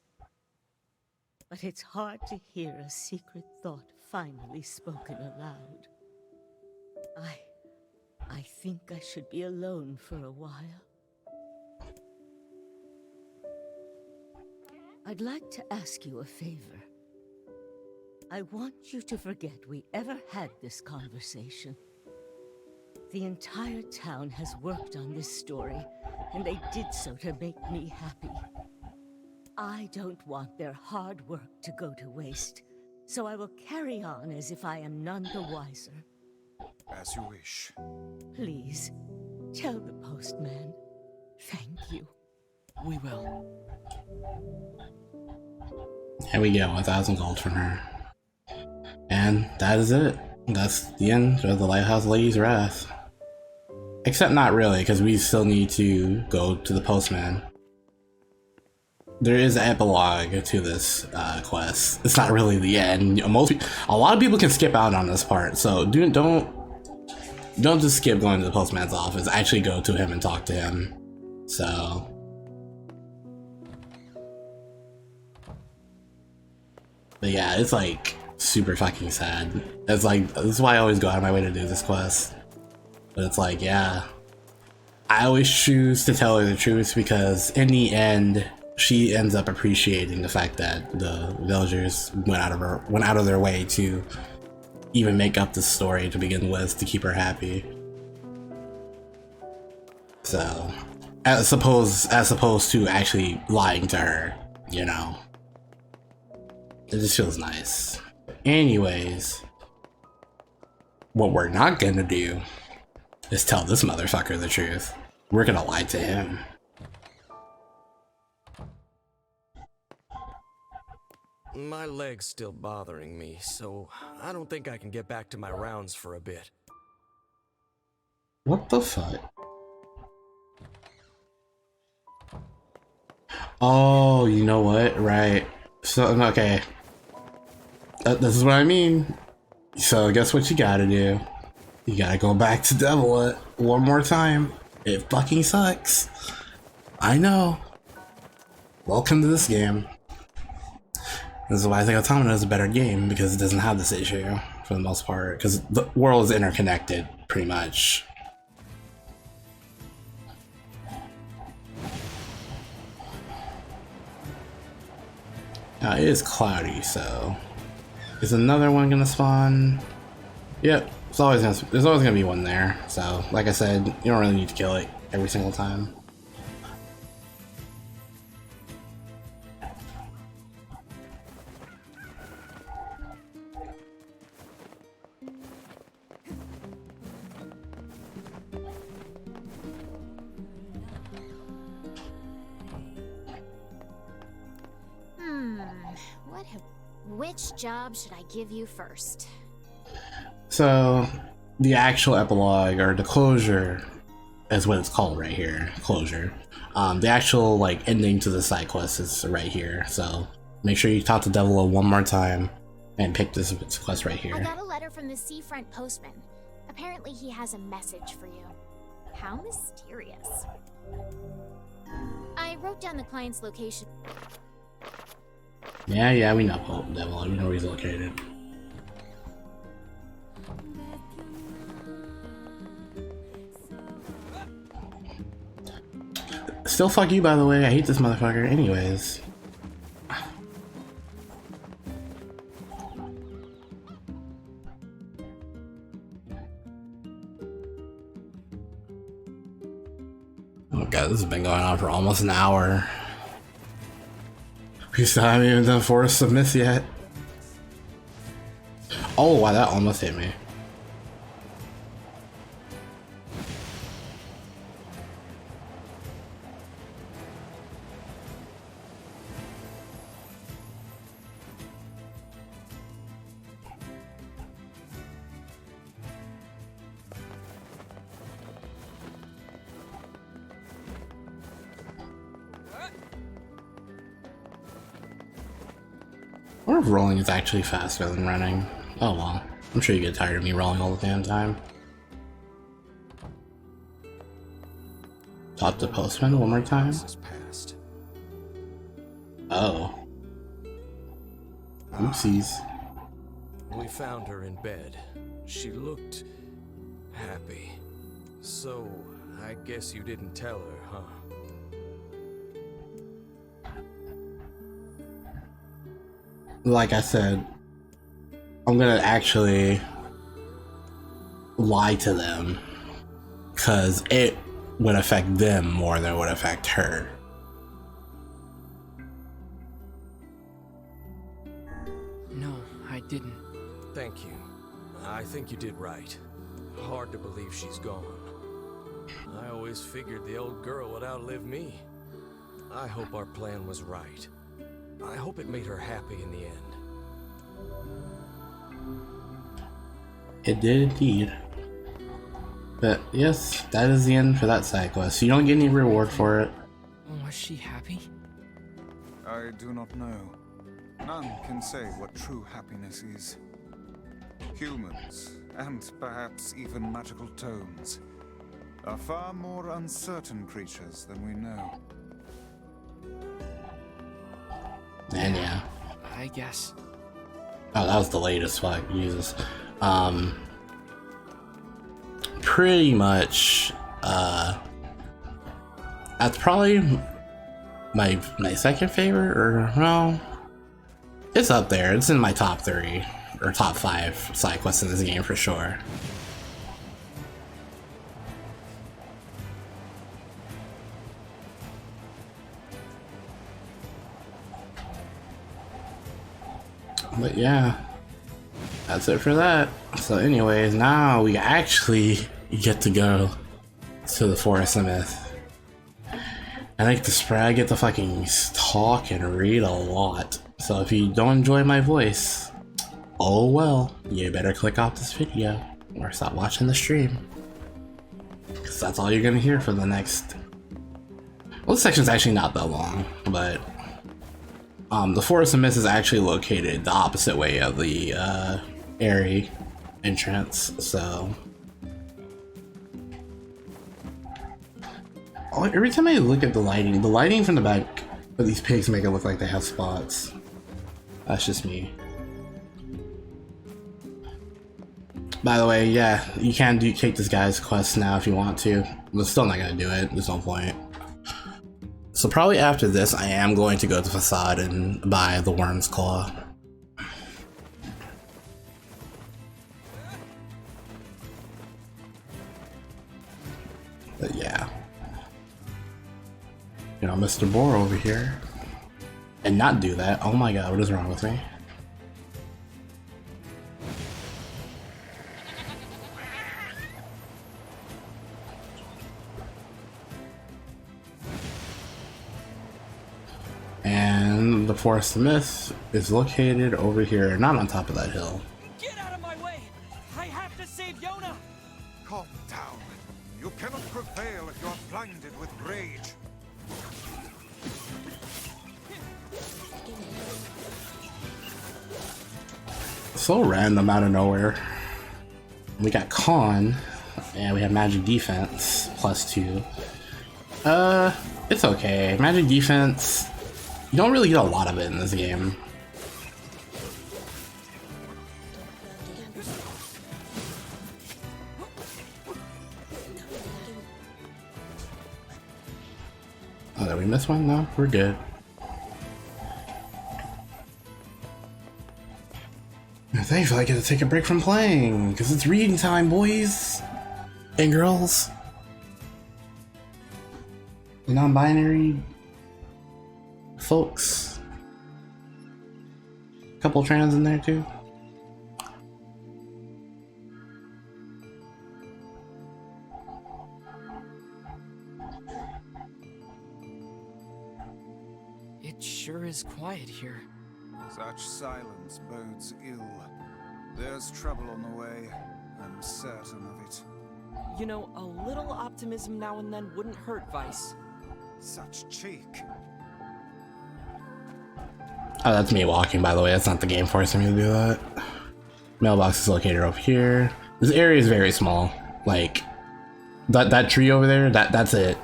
But it's hard to hear a secret thought finally spoken aloud. I think I should be alone for a while. I'd like to ask you a favor. I want you to forget we ever had this conversation. The entire town has worked on this story, and they did so to make me happy. I don't want their hard work to go to waste, so I will carry on as if I am none the wiser. As you wish. Please, tell the postman. Thank you. We will. Here we go, 1,000 gold from her. And that is it. That's the end of the Lighthouse Lady's Wrath. Except not really, because we still need to go to the postman. There is an epilogue to this quest. It's not really the end. A lot of people can skip out on this part, so don't just skip going to the postman's office. Actually go to him and talk to him. So but yeah, it's like super fucking sad. It's like, this is why I always go out of my way to do this quest. But it's like, yeah, I always choose to tell her the truth because in the end, she ends up appreciating the fact that the villagers went out of their way to even make up this story to begin with to keep her happy. So, as opposed to actually lying to her, you know. It just feels nice. Anyways, what we're not gonna do is tell this motherfucker the truth. We're gonna lie to him. My leg's still bothering me, so I don't think I can get back to my rounds for a bit. What the fuck? Oh, you know what? Right. So, okay. This is what I mean. So, guess what you gotta do? You gotta go back to Devil It one more time. It fucking sucks. I know. Welcome to this game. This is why I think Automata is a better game, because it doesn't have this issue, for the most part. Because the world is interconnected, pretty much. Now, it is cloudy, so... Is another one gonna spawn? Yep, there's always gonna be one there. So, like I said, you don't really need to kill it every single time. Which job should I give you first? So, the actual epilogue, or the closure, is what it's called right here. Closure. The actual, like, ending to the side quest is right here. So, make sure you talk to Devil one more time and pick this quest right here. I got a letter from the seafront postman. Apparently he has a message for you. How mysterious. I wrote down the client's location. Yeah, we know Devil. We know where he's located. Still fuck you, by the way. I hate this motherfucker. Anyways. Oh god, this has been going on for almost an hour. We still haven't even done Forest of Myth yet. Oh wow, that almost hit me. I wonder if rolling is actually faster than running. Oh well, I'm sure you get tired of me rolling all the damn time. Talk to Postman one more time. Oh. Oopsies. We found her in bed. She looked happy. So, I guess you didn't tell her, huh? Like I said, I'm gonna actually lie to them because it would affect them more than it would affect her. No, I didn't. Thank you. I think you did right. Hard to believe she's gone. I always figured the old girl would outlive me. I hope our plan was right. I hope it made her happy in the end. It did indeed. But yes, that is the end for that side quest. You don't get any reward for it. Was she happy? I do not know. None can say what true happiness is. Humans, and perhaps even magical tomes, are far more uncertain creatures than we know. And yeah. I guess. Oh, that was the latest. Fuck, Jesus. Pretty much, that's probably my second favorite, or no, it's up there. It's in my top 3 or top 5 side quests in this game for sure. But yeah, that's it for that. So anyways, now we actually get to go to the Forest of Myth. I get to fucking talk and read a lot. So if you don't enjoy my voice, oh well, you better click off this video or stop watching the stream. Because that's all you're gonna hear for the next... Well, this section's actually not that long, but... the Forest of Mist is actually located the opposite way of the area entrance, so every time I look at the lighting from the back of these pigs make it look like they have spots. That's just me. By the way, yeah, you can take this guy's quest now if you want to, but still not gonna do it. There's no point. So probably after this, I am going to go to Facade and buy the Worm's Claw. But yeah. You know, Mr. Boar over here. And not do that. Oh my god, what is wrong with me? And the Forest of Myth is located over here, not on top of that hill. Get out of my way! I have to save Yona! Calm down. You cannot prevail if you are blinded with rage. So random out of nowhere. We got Con, and we have Magic Defense, +2. It's okay. Magic Defense, you don't really get a lot of it in this game. Oh, did we miss one? No, we're good. Thankfully, I get to take a break from playing, because it's reading time, boys and girls. Non-binary folks. Couple trans in there, too. It sure is quiet here. Such silence bodes ill. There's trouble on the way. I'm certain of it. You know, a little optimism now and then wouldn't hurt, Vice. Such cheek. Oh, that's me walking, by the way. That's not the game forcing me to do that. Mailbox is located over here. This area is very small. Like, that tree over there, that's it.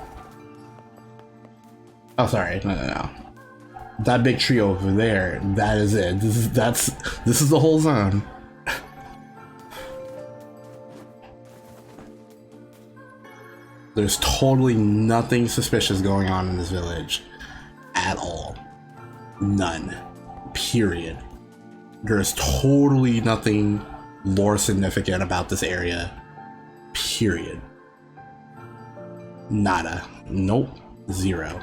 Oh, sorry. No. That big tree over there, that is it. This is the whole zone. There's totally nothing suspicious going on in this village at all. None. Period. There's totally nothing lore significant about this area. Period. Nada. Nope. Zero.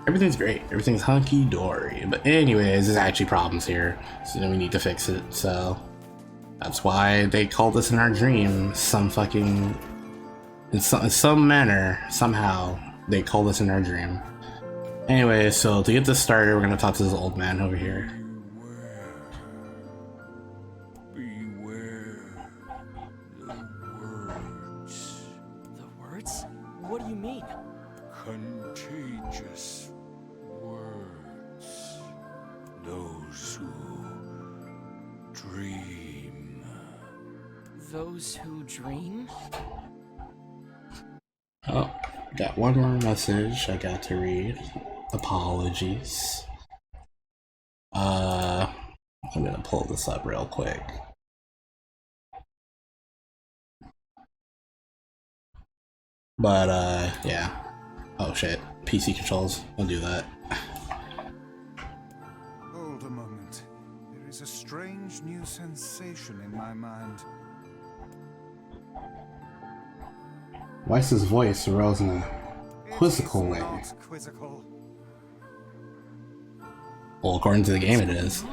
Everything's great. Everything's hunky-dory. But anyways, there's actually problems here. So then we need to fix it. So that's why they called us in our dream. Some fucking... In some manner, somehow, they called us in our dream. Anyway, so to get this started, we're gonna talk to this old man over here. Beware the words. The words? What do you mean? Contagious words. Those who dream. Those who dream? Oh, got one more message I got to read. Apologies. I'm gonna pull this up real quick. But yeah. Oh shit. PC controls. Don't do that. Hold a moment. There is a strange new sensation in my mind. Weiss's voice arose in a quizzical way. Quizzical. Well, according to the game, it is.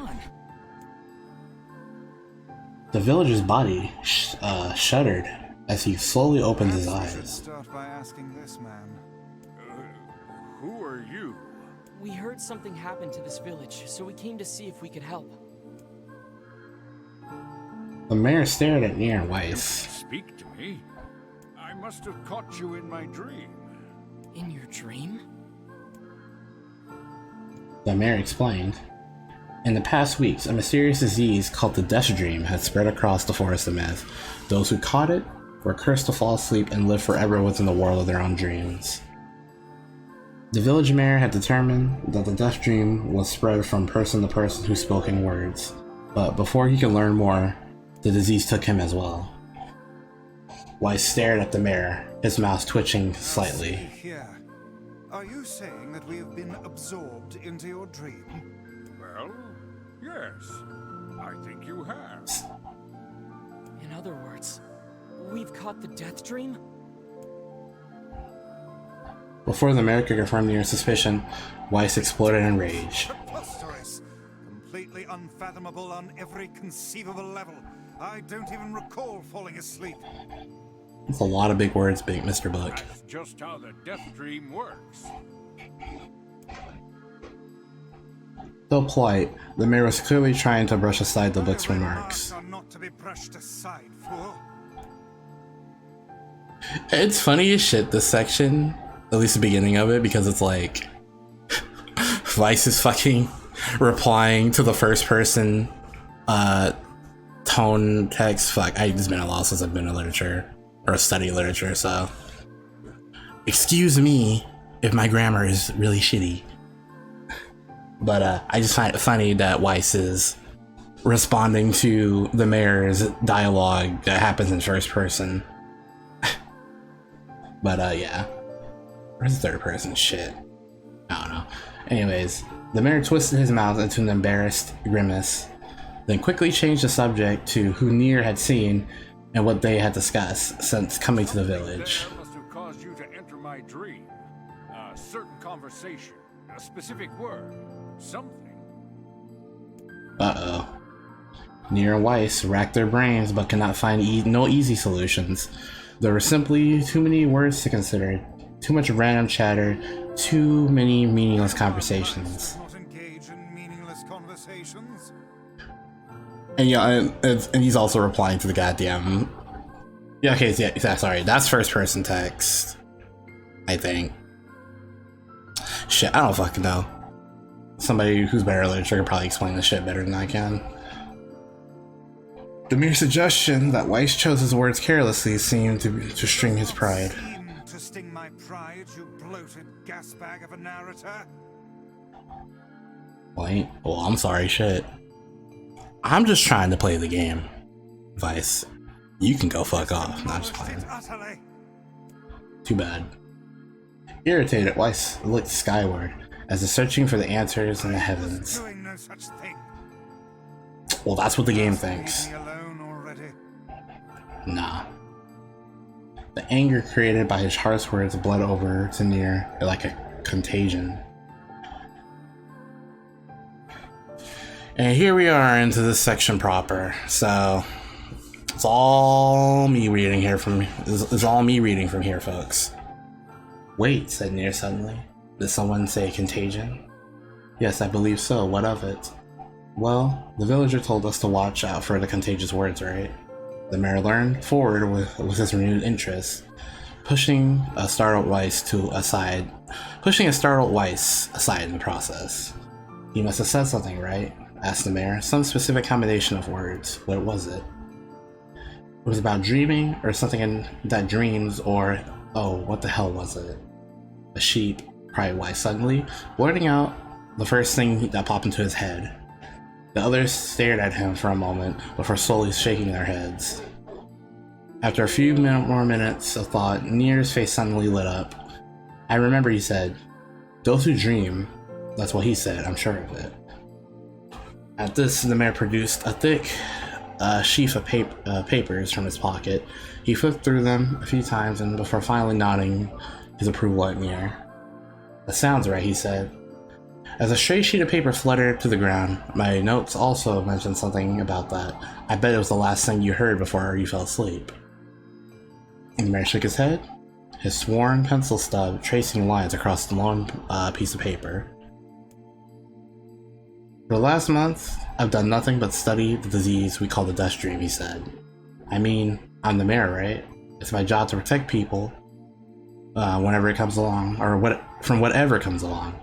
The villager's body shuddered as he slowly opened his eyes. Start by asking this man. Who are you? We heard something happened to this village, so we came to see if we could help. The mayor stared at NieR and Weiss. Speak to me. I must have caught you in my dream. In your dream? The mayor explained. In the past weeks, a mysterious disease called the Death Dream had spread across the Forest of Myth. Those who caught it were cursed to fall asleep and live forever within the world of their own dreams. The village mayor had determined that the Death Dream was spread from person to person who spoke in words, but before he could learn more, the disease took him as well. Weiss stared at the mayor, his mouth twitching slightly. Here. Are you saying that we have been absorbed into your dream? Well, yes. I think you have. In other words, we've caught the Death Dream? Before the mayor could confirm NieR's suspicion, Weiss exploded in rage. Preposterous. Completely unfathomable on every conceivable level. I don't even recall falling asleep. That's a lot of big words, big Mr. Book. That's just how the Death Dream works. Though polite, the mayor was clearly trying to brush aside the book's remarks. Are not to be brushed aside, fool. It's funny as shit, this section, at least the beginning of it, because it's like Weiss is fucking replying to the first person tone text. Fuck, it's been a while since I've been in literature or studying literature, so excuse me if my grammar is really shitty. But I just find it funny that Weiss is responding to the mayor's dialogue that happens in first person. But yeah. Where's the third person shit? I don't know. Anyways, the mayor twisted his mouth into an embarrassed grimace, then quickly changed the subject to who NieR had seen and what they had discussed since coming to the village. There must have caused you to enter my dream. A certain conversation, a specific word, something. Uh-oh. NieR and Weiss racked their brains but could not find no easy solutions. There were simply too many words to consider, too much random chatter, too many meaningless conversations. Not engage in meaningless conversations. And yeah, and he's also replying to the goddamn... Yeah, okay, yeah, sorry, that's first person text, I think. Shit, I don't fucking know. Somebody who's better at literature could probably explain this shit better than I can. The mere suggestion that Weiss chose his words carelessly seemed to sting his pride. To sting my pride, you bloated gasbag of a narrator. Wait, well, I'm sorry, shit. I'm just trying to play the game. Weiss, you can go fuck off. Not just playing. Too bad. Irritated, Weiss looked skyward as if searching for the answers in the heavens. Doing no such thing. Well, that's what the game thinks. Nah. The anger created by his harsh words bled over to NieR like a contagion. And here we are into this section proper. So it's all me reading here from it's all me reading from here, folks. Wait, said NieR suddenly. Did someone say contagion? Yes, I believe so. What of it? Well, the villager told us to watch out for the contagious words, right? The mayor leaned forward with his renewed interest, pushing a startled Weiss aside in the process. He must have said something, right? Asked the mayor. Some specific combination of words. What was it? It was about dreaming, or something that dreams, or oh, what the hell was it? A sheep, cried Weiss suddenly, blurting out the first thing that popped into his head. The others stared at him for a moment before slowly shaking their heads. After a few more minutes of thought, NieR's face suddenly lit up. I remember, he said. Those who dream. That's what he said, I'm sure of it. At this, the mayor produced a thick sheaf of papers from his pocket. He flipped through them a few times and before finally nodding his approval at NieR. That sounds right, he said. As a stray sheet of paper fluttered to the ground, my notes also mentioned something about that. I bet it was the last thing you heard before you fell asleep. And the mayor shook his head, his sworn pencil stub tracing lines across the long piece of paper. For the last month, I've done nothing but study the disease we call the dust dream, he said. I mean, I'm the mayor, right? It's my job to protect people whenever it comes along, or from whatever comes along.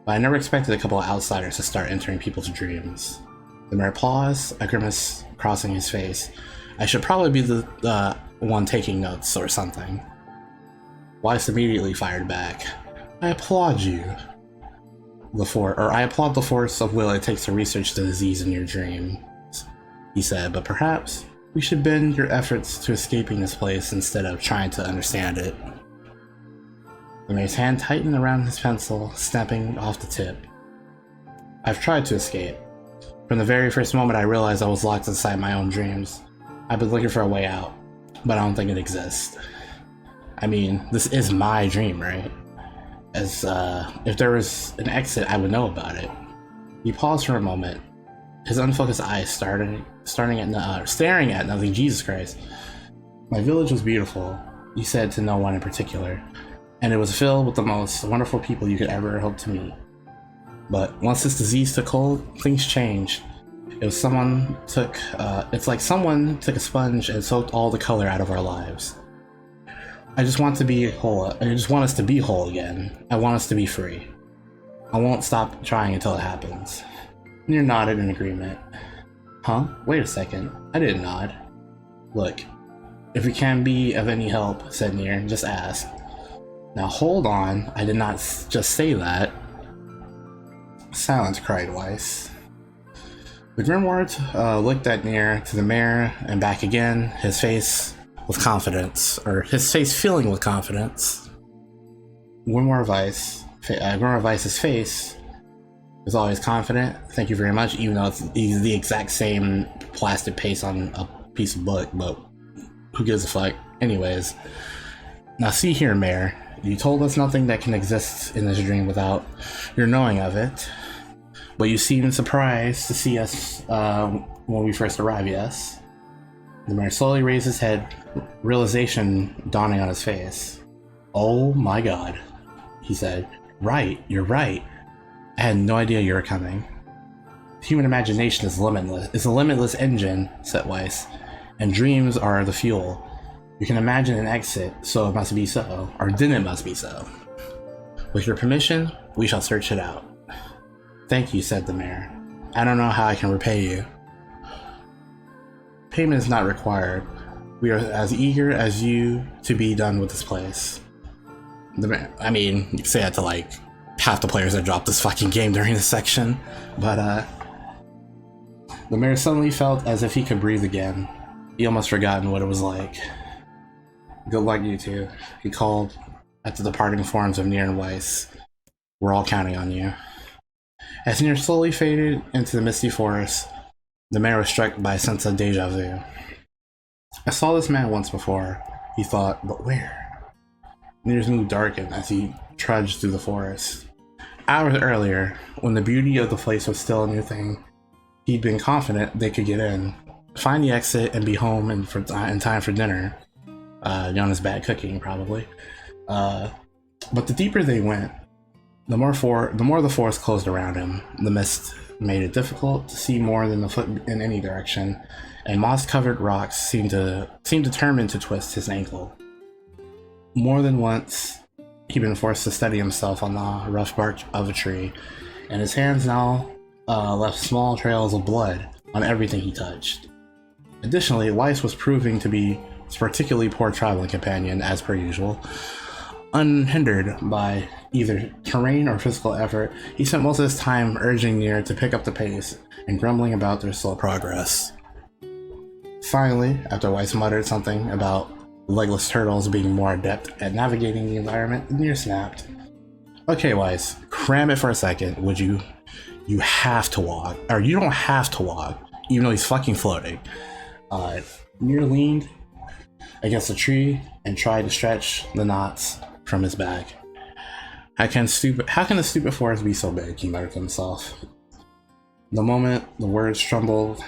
But I never expected a couple of outsiders to start entering people's dreams. The mayor paused, a grimace crossing his face. I should probably be the one taking notes or something. Weiss immediately fired back. I applaud you. I applaud the force of will it takes to research the disease in your dreams, he said, but perhaps we should bend your efforts to escaping this place instead of trying to understand it. The mayor's hand tightened around his pencil, snapping off the tip. I've tried to escape. From the very first moment I realized I was locked inside my own dreams. I've been looking for a way out, but I don't think it exists. I mean, this is my dream, right? As if there was an exit, I would know about it. He paused for a moment, his unfocused eyes staring at nothing. Jesus Christ. My village was beautiful, he said to no one in particular, and it was filled with the most wonderful people you could ever hope to meet. But once this disease took hold, things changed. It's like someone took a sponge and soaked all the color out of our lives. I just want to be whole. I just want us to be whole again. I want us to be free. I won't stop trying until it happens. NieR nodded in agreement. Huh? Wait a second. I didn't nod. Look, if we can be of any help, said NieR, just ask. Now hold on, I did not just say that. Silence, cried Weiss. The Grimoire looked at NieR, to the mayor, and back again, his face with confidence, or his face filling with confidence. Grimoire Weiss's face is always confident, thank you very much, even though it's the exact same plastic paste on a piece of book, but who gives a fuck? Anyways, now see here, Mayor, you told us nothing that can exist in this dream without your knowing of it, but you seemed surprised to see us when we first arrived, yes? The mayor slowly raised his head, realization dawning on his face. Oh my god, he said. Right, you're right. I had no idea you were coming. Human imagination is limitless. It's a limitless engine, said Weiss, and dreams are the fuel. You can imagine an exit, so it must be so, or then it must be so. With your permission, we shall search it out. Thank you, said the mayor. I don't know how I can repay you. Payment is not required. We are as eager as you to be done with this place. I mean, you can say that to like half the players that dropped this fucking game during this section, but the mayor suddenly felt as if he could breathe again. He almost forgotten what it was like. Good luck, you two, he called at the departing forms of NieR and Weiss. We're all counting on you. As NieR slowly faded into the misty forest, the mayor was struck by a sense of deja vu. I saw this man once before, he thought, but where? NieR's mood darkened as he trudged through the forest. Hours earlier, when the beauty of the place was still a new thing, he'd been confident they could get in, find the exit, and be home in time for dinner. Yona's bad cooking, probably. But the deeper they went, the more the forest closed around him. The mist made it difficult to see more than a foot in any direction, and moss-covered rocks seemed determined to twist his ankle. More than once, he'd been forced to steady himself on the rough bark of a tree, and his hands now left small trails of blood on everything he touched. Additionally, Weiss was proving to be a particularly poor traveling companion, as per usual. Unhindered by either terrain or physical effort, he spent most of his time urging NieR to pick up the pace and grumbling about their slow progress. Finally, after Weiss muttered something about legless turtles being more adept at navigating the environment, NieR snapped. Okay, Weiss, cram it for a second, would you? You have to walk. Or you don't have to walk, even though he's fucking floating. NieR leaned against a tree and tried to stretch the knots from his back. How can the stupid forest be so big? He muttered to himself. The moment the words tumbled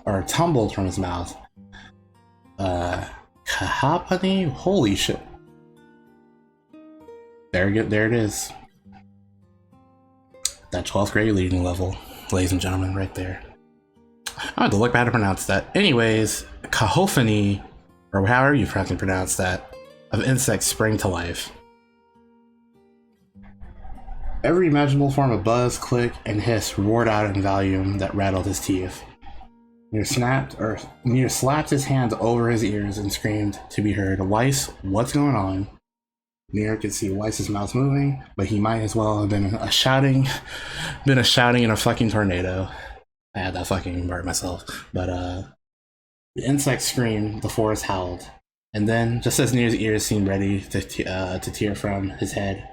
from his mouth. Kahapani? Holy shit. There it is. That 12th grade leading level, ladies and gentlemen, right there. I had to look how to pronounce that. Anyways, cacophony, or however you fucking pronounce that, of insects sprang to life. Every imaginable form of buzz, click, and hiss roared out in volume that rattled his teeth. NieR slapped his hands over his ears and screamed to be heard, Weiss, what's going on? NieR could see Weiss's mouth moving, but he might as well have been a shouting in a fucking tornado. I had that fucking part myself. But the insect screamed, the forest howled. And then, just as NieR's ears seemed ready to tear from his head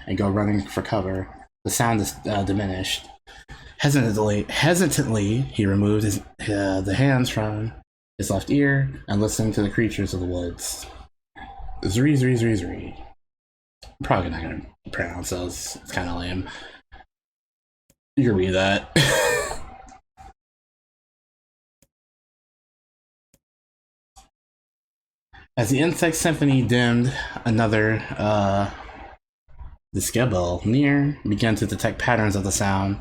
and go running for cover, the sound diminished. Hesitantly, he removed the hands from his left ear and listened to the creatures of the woods. Zree, zree, zree, zree. I'm probably not gonna pronounce those. It's kind of lame. You can read that. As the insect symphony dimmed another the skibble, NieR began to detect patterns of the sound.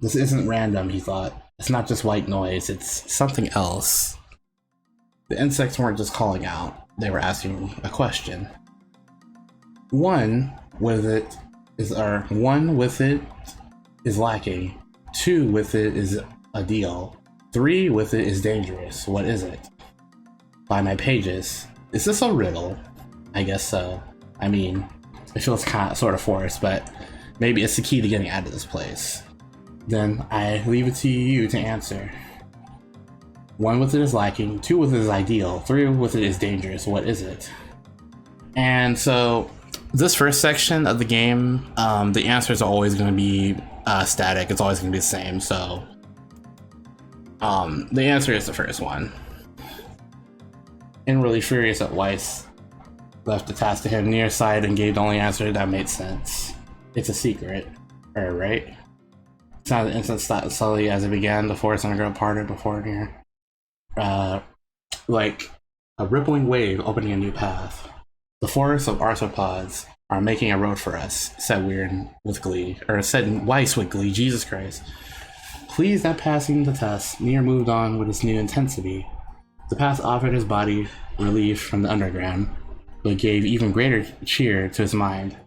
This isn't random, he thought. It's not just white noise, it's something else. The insects weren't just calling out, they were asking a question. One with it is lacking. 2 with it is a deal. 3 with it is dangerous. What is it? By my pages. Is this a riddle? I guess so. I mean, it feels sort of forced, but maybe it's the key to getting out of this place. Then I leave it to you to answer. 1 with it is lacking, 2 with it is ideal, 3 with it is dangerous. What is it? And so this first section of the game, the answers are always going to be static. It's always going to be the same. So the answer is the first one. And really furious that Weiss left the task to him, NieR sighed and gave the only answer that made sense. It's a secret, right? Sounded instant slowly as it began. The forest undergrowth parted before NieR. Like a rippling wave opening a new path. The forests of arthropods are making a road for us, said Weiss with glee. Jesus Christ. Pleased at passing the test, NieR moved on with his new intensity. The path offered his body relief from the underground, but gave even greater cheer to his mind.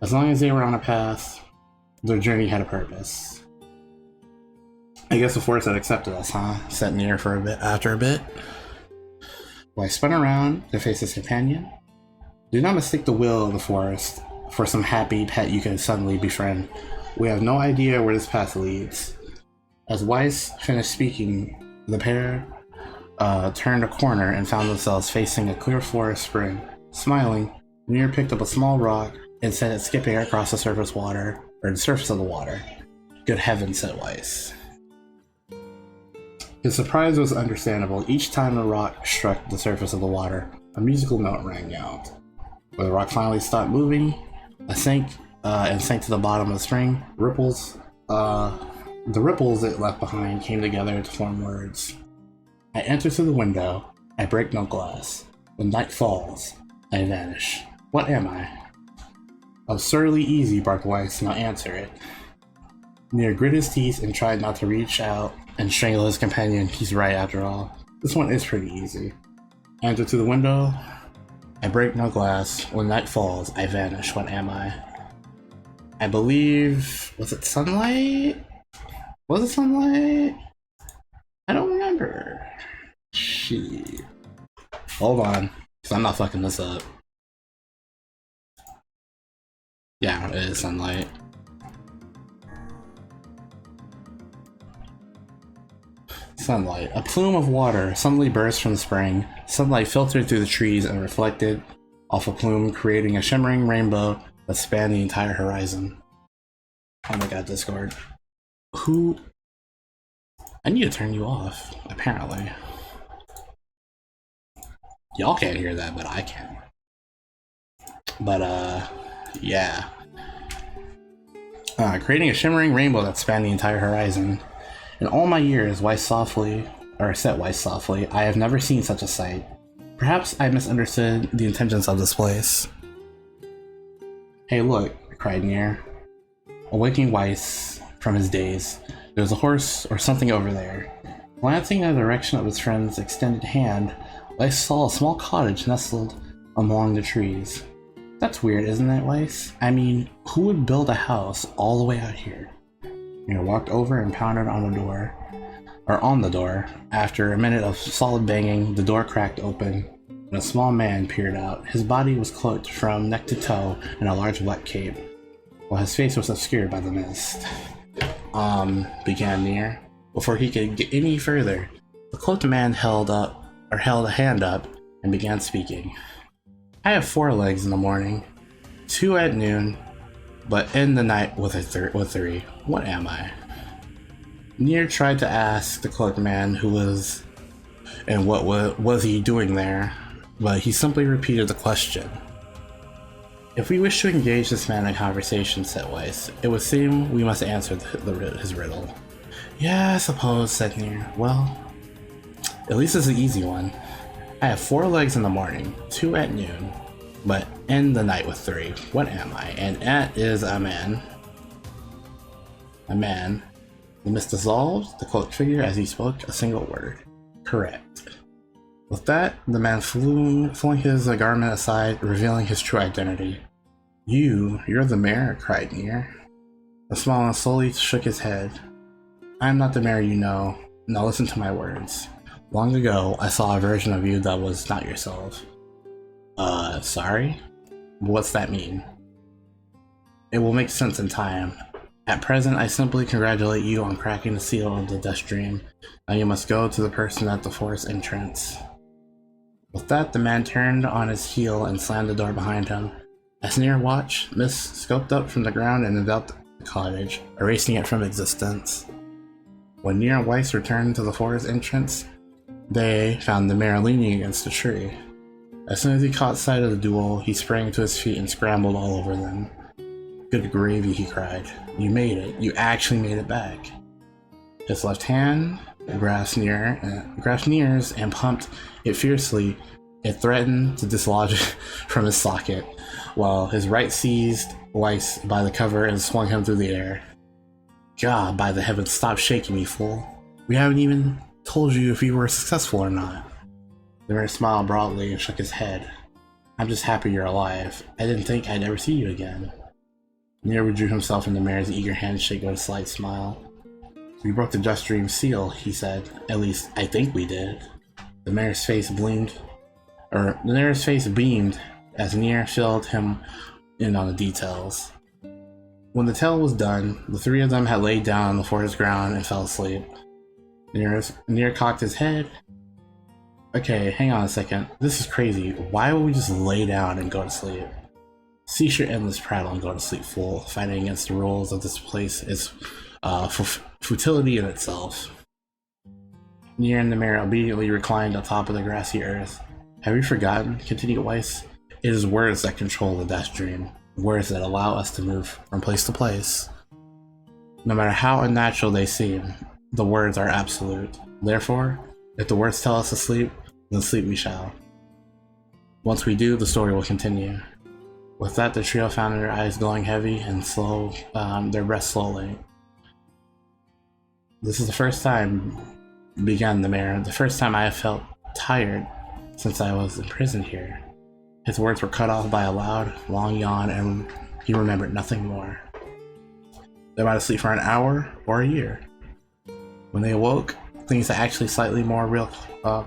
As long as they were on a path, their journey had a purpose. I guess the forest had accepted us, huh? Said NieR for a bit. After a bit, Weiss spun around to face his companion. Do not mistake the will of the forest for some happy pet you can suddenly befriend. We have no idea where this path leads. As Weiss finished speaking, the pair turned a corner and found themselves facing a clear forest spring. Smiling, NieR picked up a small rock and sent it skipping across the surface of the water. Good heavens, said Weiss. His surprise was understandable. Each time a rock struck the surface of the water, a musical note rang out. When the rock finally stopped moving, and sank to the bottom of the spring, the ripples it left behind came together to form words. I enter through the window, I break no glass. When night falls, I vanish. What am I? Absurdly easy, barked Weiss. Now answer it. NieR grit his teeth and tried not to reach out and strangle his companion. He's right after all. This one is pretty easy. I enter through the window, I break no glass. When night falls, I vanish. What am I? I believe... was it sunlight? Was it sunlight? I don't remember. Shit. Hold on, because I'm not fucking this up. Yeah, it is sunlight. Sunlight. A plume of water suddenly burst from the spring. Sunlight filtered through the trees and reflected off a plume, creating a shimmering rainbow that spanned the entire horizon. Oh my god, Discord. Who? I need to turn you off, apparently. Y'all can't hear that, but I can. But, yeah. Creating a shimmering rainbow that spanned the entire horizon. In all my years, said Weiss softly, I have never seen such a sight. Perhaps I misunderstood the intentions of this place. Hey look, cried NieR, awaking Weiss from his daze. There's a horse or something over there. Glancing in the direction of his friend's extended hand, Weiss saw a small cottage nestled among the trees. That's weird, isn't it, Weiss? I mean, who would build a house all the way out here? NieR walked over and pounded on the door. After a minute of solid banging, the door cracked open, and a small man peered out. His body was cloaked from neck to toe in a large black cape, while his face was obscured by the mist. Began NieR. Before he could get any further, the cloaked man held a hand up and began speaking. I have 4 legs in the morning, 2 at noon, but in the night with 3. What am I? NieR tried to ask the cloaked man who was and what was he doing there, but he simply repeated the question. If we wish to engage this man in conversation, said Weiss, it would seem we must answer his riddle. Yeah, I suppose, said NieR. Well, at least it's an easy one. I have 4 legs in the morning, 2 at noon, but in the night with 3. What am I? And at is a man. A man. The mist dissolved, the cloaked figure as he spoke a single word. Correct. With that, the man flung his garment aside, revealing his true identity. You're the mayor, cried NieR. The small one slowly shook his head. I am not the mayor you know. Now listen to my words. Long ago, I saw a version of you that was not yourself. Sorry? What's that mean? It will make sense in time. At present, I simply congratulate you on cracking the seal of the Dust Dream. Now you must go to the person at the forest entrance. With that, the man turned on his heel and slammed the door behind him. As NieR watched, mist scoped up from the ground and enveloped the cottage, erasing it from existence. When NieR and Weiss returned to the forest entrance, they found the mayor leaning against a tree. As soon as he caught sight of the duel, he sprang to his feet and scrambled all over them. Good gravy, he cried. You made it. You actually made it back. His left hand grasped NieR's and pumped it fiercely. It threatened to dislodge it from his socket, while his right seized Weiss by the cover and swung him through the air. God, by the heavens, stop shaking me, fool. We haven't even told you if you were successful or not. The mayor smiled broadly and shook his head. I'm just happy you're alive. I didn't think I'd ever see you again. NieR withdrew himself from the mayor's eager handshake with a slight smile. We broke the Dust Dream seal, he said. At least, I think we did. The mayor's face beamed as NieR filled him in on the details. When the tale was done, the 3 of them had laid down on the forest ground and fell asleep. NieR cocked his head. Okay, hang on a second. This is crazy. Why would we just lay down and go to sleep? Cease your endless prattle and go to sleep, fool. Fighting against the rules of this place is futility in itself. NieR and the mayor obediently reclined on top of the grassy earth. Have you forgotten? Continued Weiss. It is words that control the Death Dream. Words that allow us to move from place to place. No matter how unnatural they seem, the words are absolute. Therefore, if the words tell us to sleep, then sleep we shall. Once we do, the story will continue. With that, the trio found their eyes glowing heavy and slow, their breaths slowly. This is the first time, began the mayor, the first time I have felt tired since I was imprisoned here. His words were cut off by a loud, long yawn, and he remembered nothing more. They might have slept for an hour or a year. When they awoke, things had actually slightly more real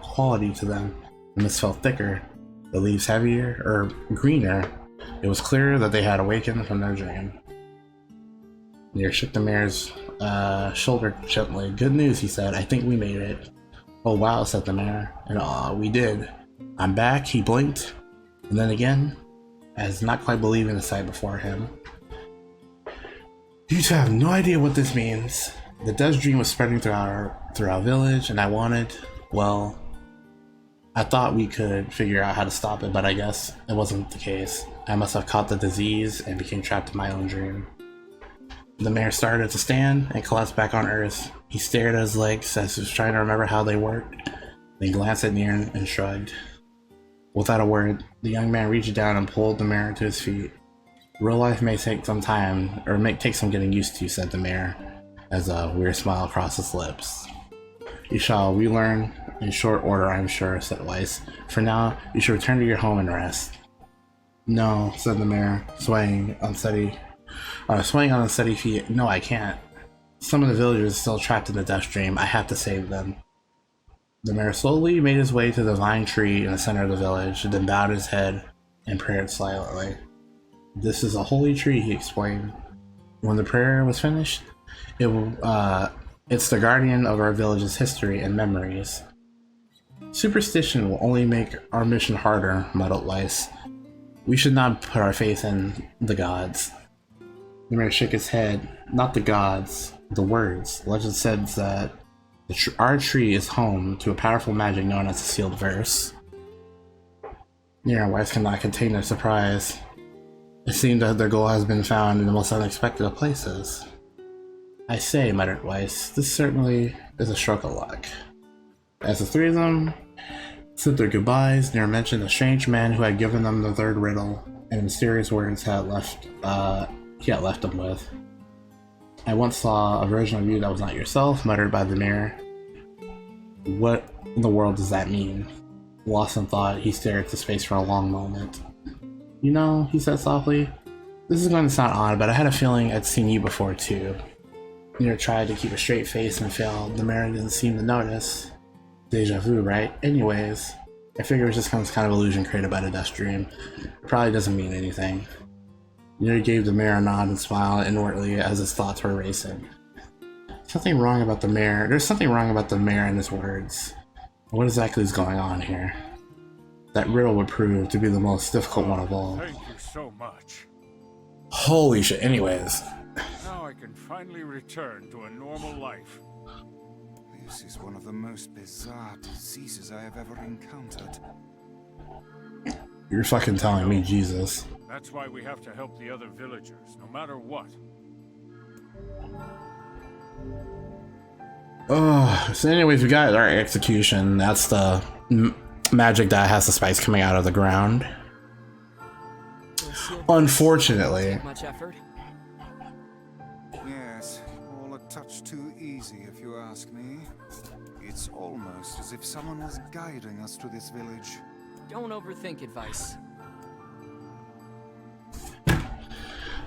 quality to them. The mist felt thicker, the leaves heavier, or greener. It was clear that they had awakened from their dream. NieR shook the mayor's shoulder gently. Good news, he said. I think we made it. Oh wow, said the mayor. And we did. I'm back, he blinked. And then again, as not quite believing the sight before him. You two have no idea what this means. The Death Dream was spreading through our village, and I wanted, well, I thought we could figure out how to stop it, but I guess it wasn't the case. I must have caught the disease and became trapped in my own dream. The mayor started to stand and collapsed back on Earth. He stared at his legs as he was trying to remember how they worked, then glanced at NieR and shrugged. Without a word, the young man reached down and pulled the mayor to his feet. Real life may take some time, or may take some getting used to, said the mayor, as a weird smile crossed his lips. You shall relearn in short order, I'm sure, said Weiss. For now, you should return to your home and rest. No, said the mayor, swaying on unsteady feet. No, I can't. Some of the villagers are still trapped in the Death Dream. I have to save them. The mayor slowly made his way to the vine tree in the center of the village, then bowed his head and prayed silently. This is a holy tree, he explained. When the prayer was finished, it's the guardian of our village's history and memories. Superstition will only make our mission harder, muddled Weiss. We should not put our faith in the gods. The mayor shook his head. Not the gods, the words. Legend says that our tree is home to a powerful magic known as the sealed verse. NieR and Weiss cannot contain their surprise. It seemed that their goal has been found in the most unexpected of places. I say, muttered Weiss, this certainly is a stroke of luck. As the three of them said their goodbyes, NieR mentioned a strange man who had given them the third riddle, and mysterious words he had left them with. I once saw a version of you that was not yourself, muttered by the mayor. What in the world does that mean? Lost in thought, he stared into space for a long moment. You know, he said softly, this is going to sound odd, but I had a feeling I'd seen you before too. NieR tried to keep a straight face and failed. The mayor didn't seem to notice. Deja vu, right? Anyways, I figure it's just some kind of illusion created by the Death Dream. It probably doesn't mean anything. NieR gave the mayor a nod and smiled inwardly as his thoughts were racing. Something wrong about the mayor. There's something wrong about the mayor and his words. What exactly is going on here? That riddle would prove to be the most difficult one of all. Thank you so much. Holy shit, anyways. Now I can finally return to a normal life. This is one of the most bizarre diseases I have ever encountered. You're fucking telling me, Jesus. That's why we have to help the other villagers, no matter what. So anyways, we got our execution. That's the magic that has the spikes coming out of the ground. Unfortunately. Much effort. Yes, all a touch too easy if you ask me. It's almost as if someone was guiding us to this village. Don't overthink advice.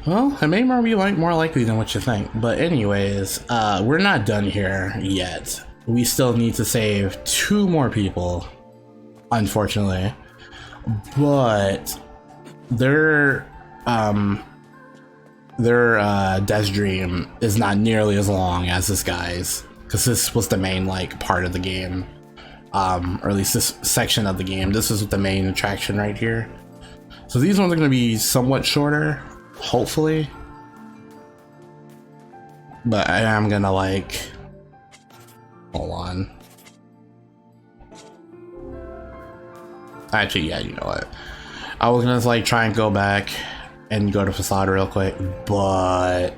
Well, it may be more likely than what you think. But anyways, we're not done here yet. We still need to save 2 more people, unfortunately. But their Death Dream is not nearly as long as this guy's, because this was the main part of the game, or at least this section of the game. This is the main attraction right here. So these ones are going to be somewhat shorter, hopefully. But I am gonna hold on. Actually, yeah, you know what? I was gonna like try and go back and go to Facade real quick, but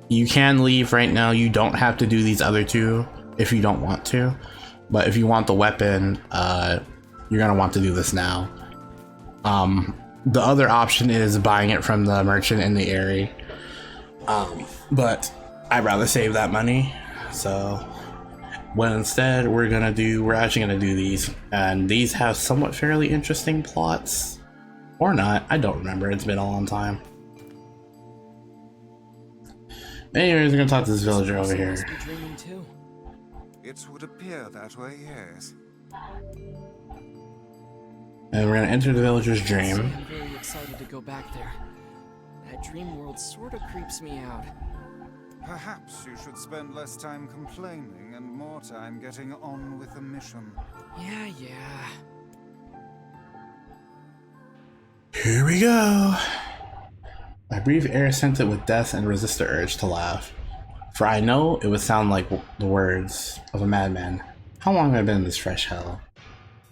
you can leave right now. You don't have to do these other two if you don't want to. But if you want the weapon, you're gonna want to do this now. The other option is buying it from the merchant in the area. But I'd rather save that money. So what instead we're actually gonna do these, and these have somewhat fairly interesting plots. Or not, I don't remember, it's been a long time. Anyways, we're gonna talk to this villager over here. It would appear that way, yes. And we're gonna enter the villager's dream. I'm very excited to go back there. That dream world sort of creeps me out. Perhaps you should spend less time complaining and more time getting on with the mission. Yeah. Here we go. I breathe air scented with death and resist the urge to laugh. For I know it would sound like the words of a madman. How long have I been in this fresh hell?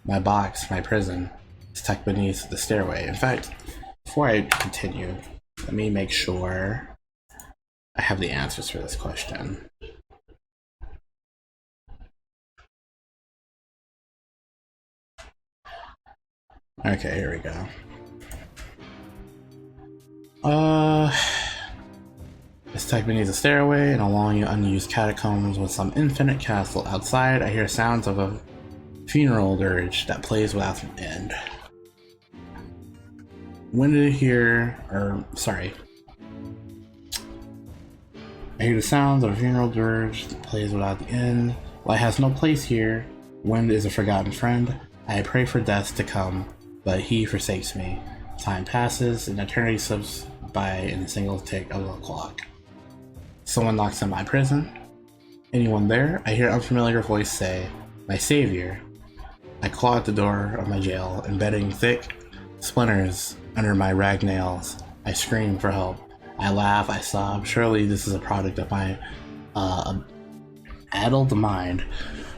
My box, my prison, is tucked beneath the stairway. In fact, before I continue, let me make sure I have the answers for this question. Okay, here we go. It's tucked beneath the stairway and along unused catacombs with some infinite castle. Outside, I hear sounds of a funeral dirge that plays without an end. When did I hear, I hear the sounds of a funeral dirge that plays without the end. Light has no place here. Wind is a forgotten friend. I pray for death to come, but he forsakes me. Time passes, and eternity slips by in a single tick of the clock. Someone knocks on my prison. Anyone there? I hear an unfamiliar voice say, "My savior." I claw at the door of my jail, embedding thick splinters under my rag nails. I scream for help. I laugh, I sob. Surely this is a product of my addled mind.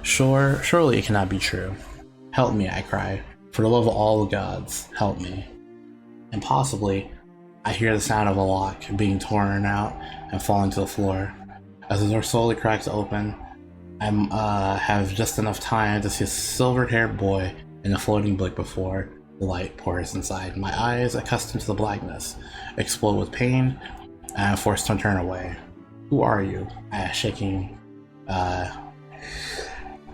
Surely it cannot be true. Help me, I cry. For the love of all the gods, help me. And possibly, I hear the sound of a lock being torn out and falling to the floor. As the door slowly cracks open, I have just enough time to see a silver-haired boy in a floating blick before the light pours inside. My eyes, accustomed to the blackness, explode with pain, and I'm forced to turn away. Who are you? I ask, shaking,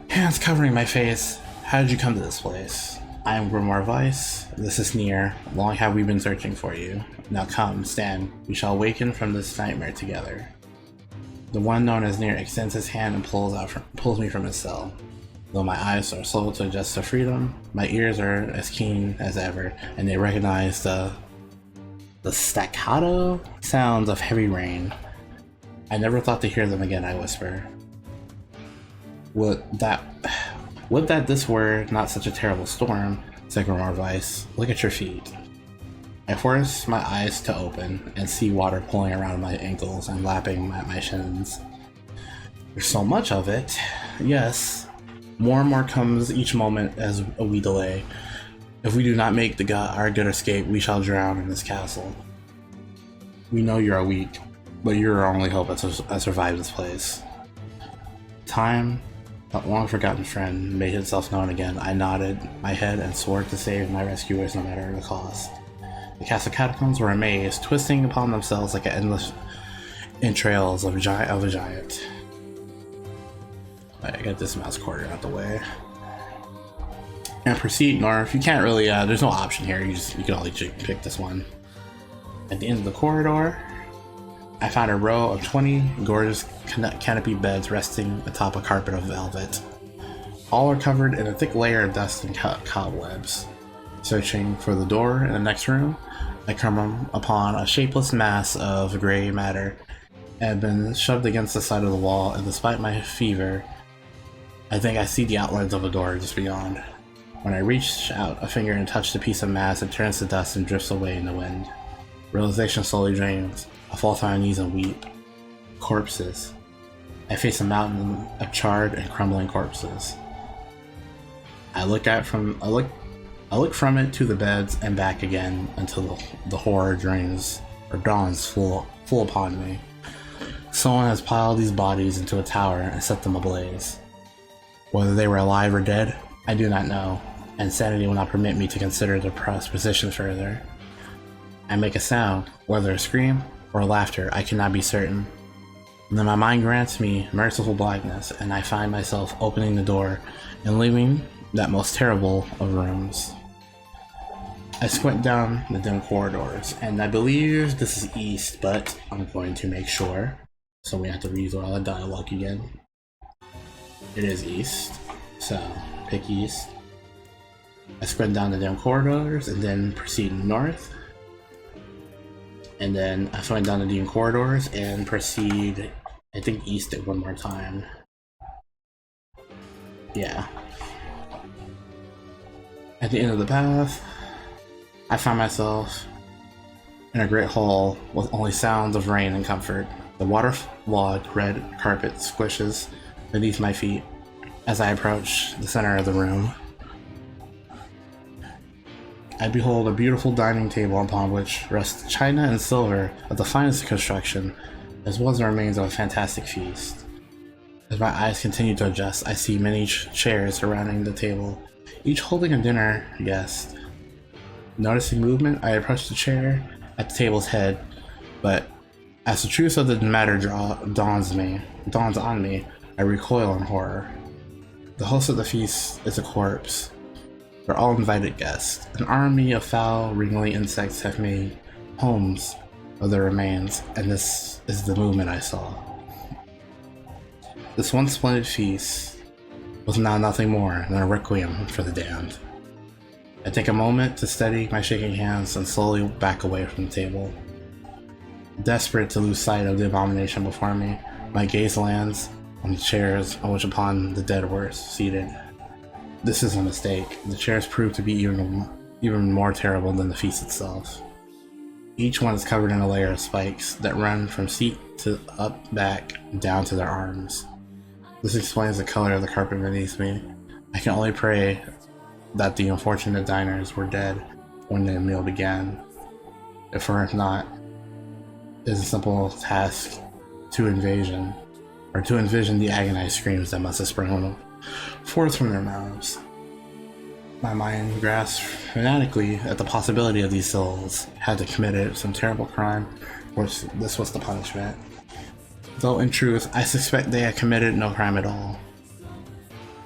hands covering my face. How did you come to this place? I am Grimoire Weiss. This is NieR. Long have we been searching for you. Now come, stand. We shall awaken from this nightmare together. The one known as NieR extends his hand and pulls me from his cell. Though my eyes are slow to adjust to freedom, my ears are as keen as ever, and they recognize the staccato sounds of heavy rain. I never thought to hear them again, I whisper. Would that this were not such a terrible storm, said Grimoire Weiss. Look at your feet. I force my eyes to open and see water pulling around my ankles and lapping at my shins. There's so much of it. Yes. More and more comes each moment as we delay. If we do not make our good escape, we shall drown in this castle. We know you are weak, but you are our only hope to survive this place. Time, that long-forgotten friend, made itself known again. I nodded my head and swore to save my rescuers no matter the cost. The castle catacombs were a maze, twisting upon themselves like endless entrails of a giant. I got this mouse quarter out the way. And proceed north. You can't really, there's no option here. You can only pick this one. At the end of the corridor, I found a row of 20 gorgeous canopy beds resting atop a carpet of velvet. All are covered in a thick layer of dust and cobwebs. Searching for the door in the next room, I come upon a shapeless mass of gray matter. It had been shoved against the side of the wall, and despite my fever, I think I see the outlines of a door just beyond. When I reach out a finger and touch the piece of mass, it turns to dust and drifts away in the wind. Realization slowly drains. I fall to my knees and weep. Corpses. I face a mountain of charred and crumbling corpses. I look I look from it to the beds and back again until the horror dawns full upon me. Someone has piled these bodies into a tower and set them ablaze. Whether they were alive or dead, I do not know, and sanity will not permit me to consider their position further. I make a sound, whether a scream or laughter, I cannot be certain. And then my mind grants me merciful blackness, and I find myself opening the door and leaving that most terrible of rooms. I squint down the dim corridors, and I believe this is east, but I'm going to make sure. So we have to read all the dialogue again. It is east, so pick east. I squint down the dim corridors and then proceed north. And then I squint down the dim corridors and proceed, I think, east one more time. Yeah. At the end of the path, I find myself in a great hall with only sounds of rain and comfort. The waterlogged red carpet squishes beneath my feet as I approach the center of the room. I behold a beautiful dining table upon which rests china and silver of the finest construction, as well as the remains of a fantastic feast. As my eyes continue to adjust, I see many chairs surrounding the table, each holding a dinner guest. Noticing movement, I approach the chair at the table's head, but as the truth of the matter dawns on me, I recoil in horror. The host of the feast is a corpse. They're all invited guests. An army of foul, wriggling insects have made homes of their remains, and this is the movement I saw. This once splendid feast was now nothing more than a requiem for the damned. I take a moment to steady my shaking hands and slowly back away from the table. Desperate to lose sight of the abomination before me, my gaze lands on the chairs on which upon the dead were seated. This is a mistake. The chairs prove to be even more terrible than the feast itself. Each one is covered in a layer of spikes that run from seat to up, back, down to their arms. This explains the color of the carpet beneath me. I can only pray that the unfortunate diners were dead when the meal began. If not, it is a simple task to envision the agonized screams that must have sprung forth from their mouths. My mind grasps fanatically at the possibility of these souls had to committed some terrible crime, which this was the punishment. Though in truth, I suspect they had committed no crime at all.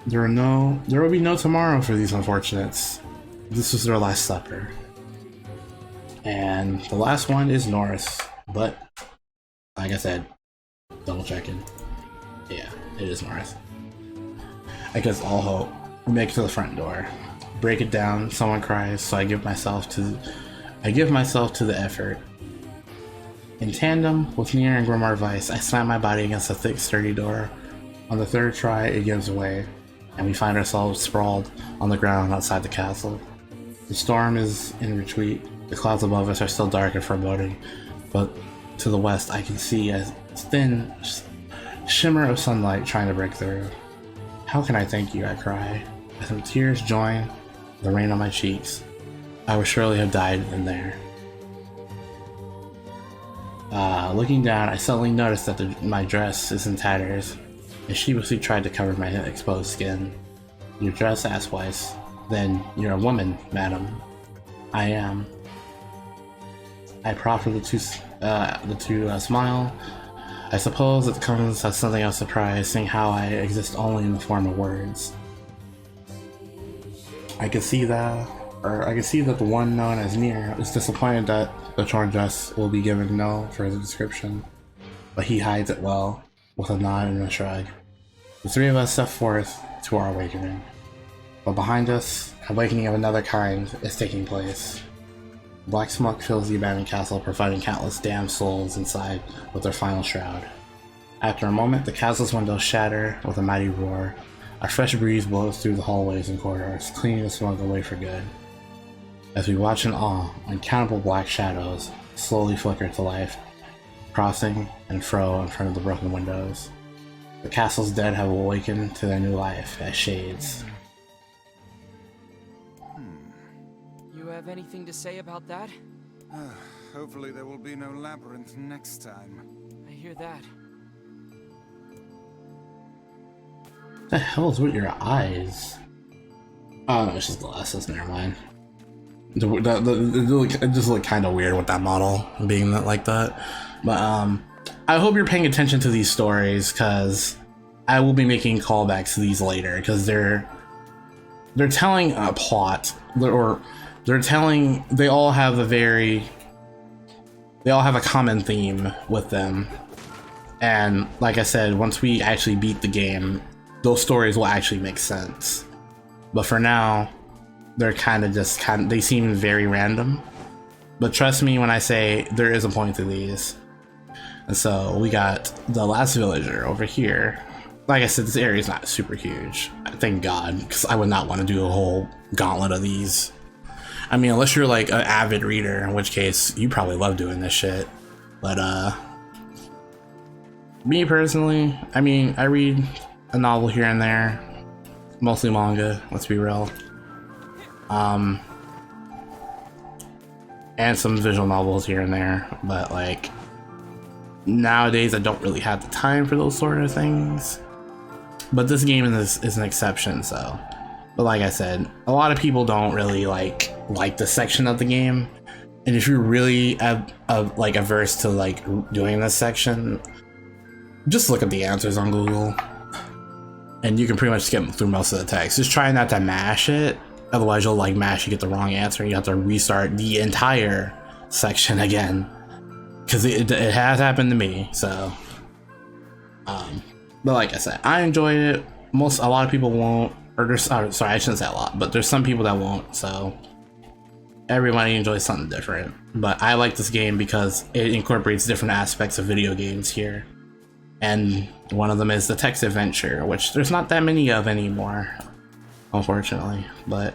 There will be no tomorrow for these unfortunates. This was their last supper. And the last one is north, but like I said, double checking. Yeah, it is north. I guess all hope. We make it to the front door. Break it down, someone cries, so I give myself to the effort. In tandem with NieR and Grimoire Vice, I slam my body against a thick, sturdy door. On the third try, it gives way, and we find ourselves sprawled on the ground outside the castle. The storm is in retreat. The clouds above us are still dark and foreboding, but to the west I can see a thin shimmer of sunlight trying to break through. How can I thank you? I cry, as some tears join the rain on my cheeks. I would surely have died in there. Looking down, I suddenly noticed that my dress is in tatters. I sheepishly tried to cover my exposed skin. Your dress? Asked Weiss. Then, you're a woman, madam. I am. I proffer the two smile. I suppose it comes as something of surprise, seeing how I exist only in the form of words. I can see that the one known as NieR is disappointed that the torn dress will be given no further description, but he hides it well, with a nod and a shrug. The three of us step forth to our awakening, but behind us, an awakening of another kind is taking place. Black smoke fills the abandoned castle, providing countless damned souls inside with their final shroud. After a moment, the castle's windows shatter with a mighty roar. A fresh breeze blows through the hallways and corridors, cleaning the smoke away for good. As we watch in awe, uncountable black shadows slowly flicker to life, crossing and fro in front of the broken windows. The castle's dead have awakened to their new life as shades. have anything to say about that? Hopefully there will be no labyrinth next time. I hear that. What the hell is with your eyes? Oh no, it's just glasses, never mind. It just looked kind of weird with that model being like that. But I hope you're paying attention to these stories, because I will be making callbacks to these later, because they're telling a plot, or they all have a common theme with them. And like I said, once we actually beat the game, those stories will actually make sense. But for now, they're they seem very random. But trust me when I say there is a point to these. And so we got the last villager over here. Like I said, this area is not super huge. Thank God, because I would not want to do a whole gauntlet of these. I mean, unless you're like an avid reader, in which case you probably love doing this shit. But me personally, I mean, I read a novel here and there, mostly manga, let's be real. And some visual novels here and there, but like nowadays I don't really have the time for those sort of things. But this game is an exception, so. But like I said, a lot of people don't really like this section of the game, and if you're really averse to like doing this section, just look at the answers on Google, and you can pretty much skip through most of the text. Just try not to mash it, otherwise you'll like mash, you get the wrong answer, and you have to restart the entire section again, because it has happened to me. So, but like I said, I enjoyed it. A lot of people won't. Or sorry, I shouldn't say a lot, but there's some people that won't, so everybody enjoys something different. But I like this game because it incorporates different aspects of video games here. And one of them is the text adventure, which there's not that many of anymore, unfortunately. But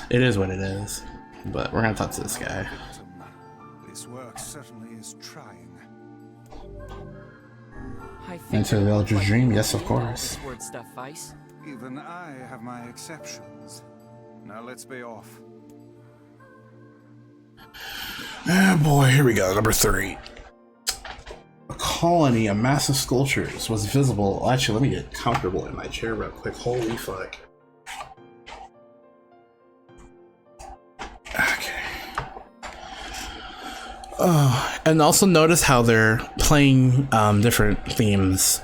it is what it is. But we're gonna talk to this guy. This work certainly is trying. Enter the villager's dream, yes, of course. Word stuff, Vice. Even I have my exceptions. Now let's be off. Oh boy, here we go, number 3. A colony of massive sculptures was visible. Actually, let me get comfortable in my chair real quick. Holy fuck. Okay. And also notice how they're playing different themes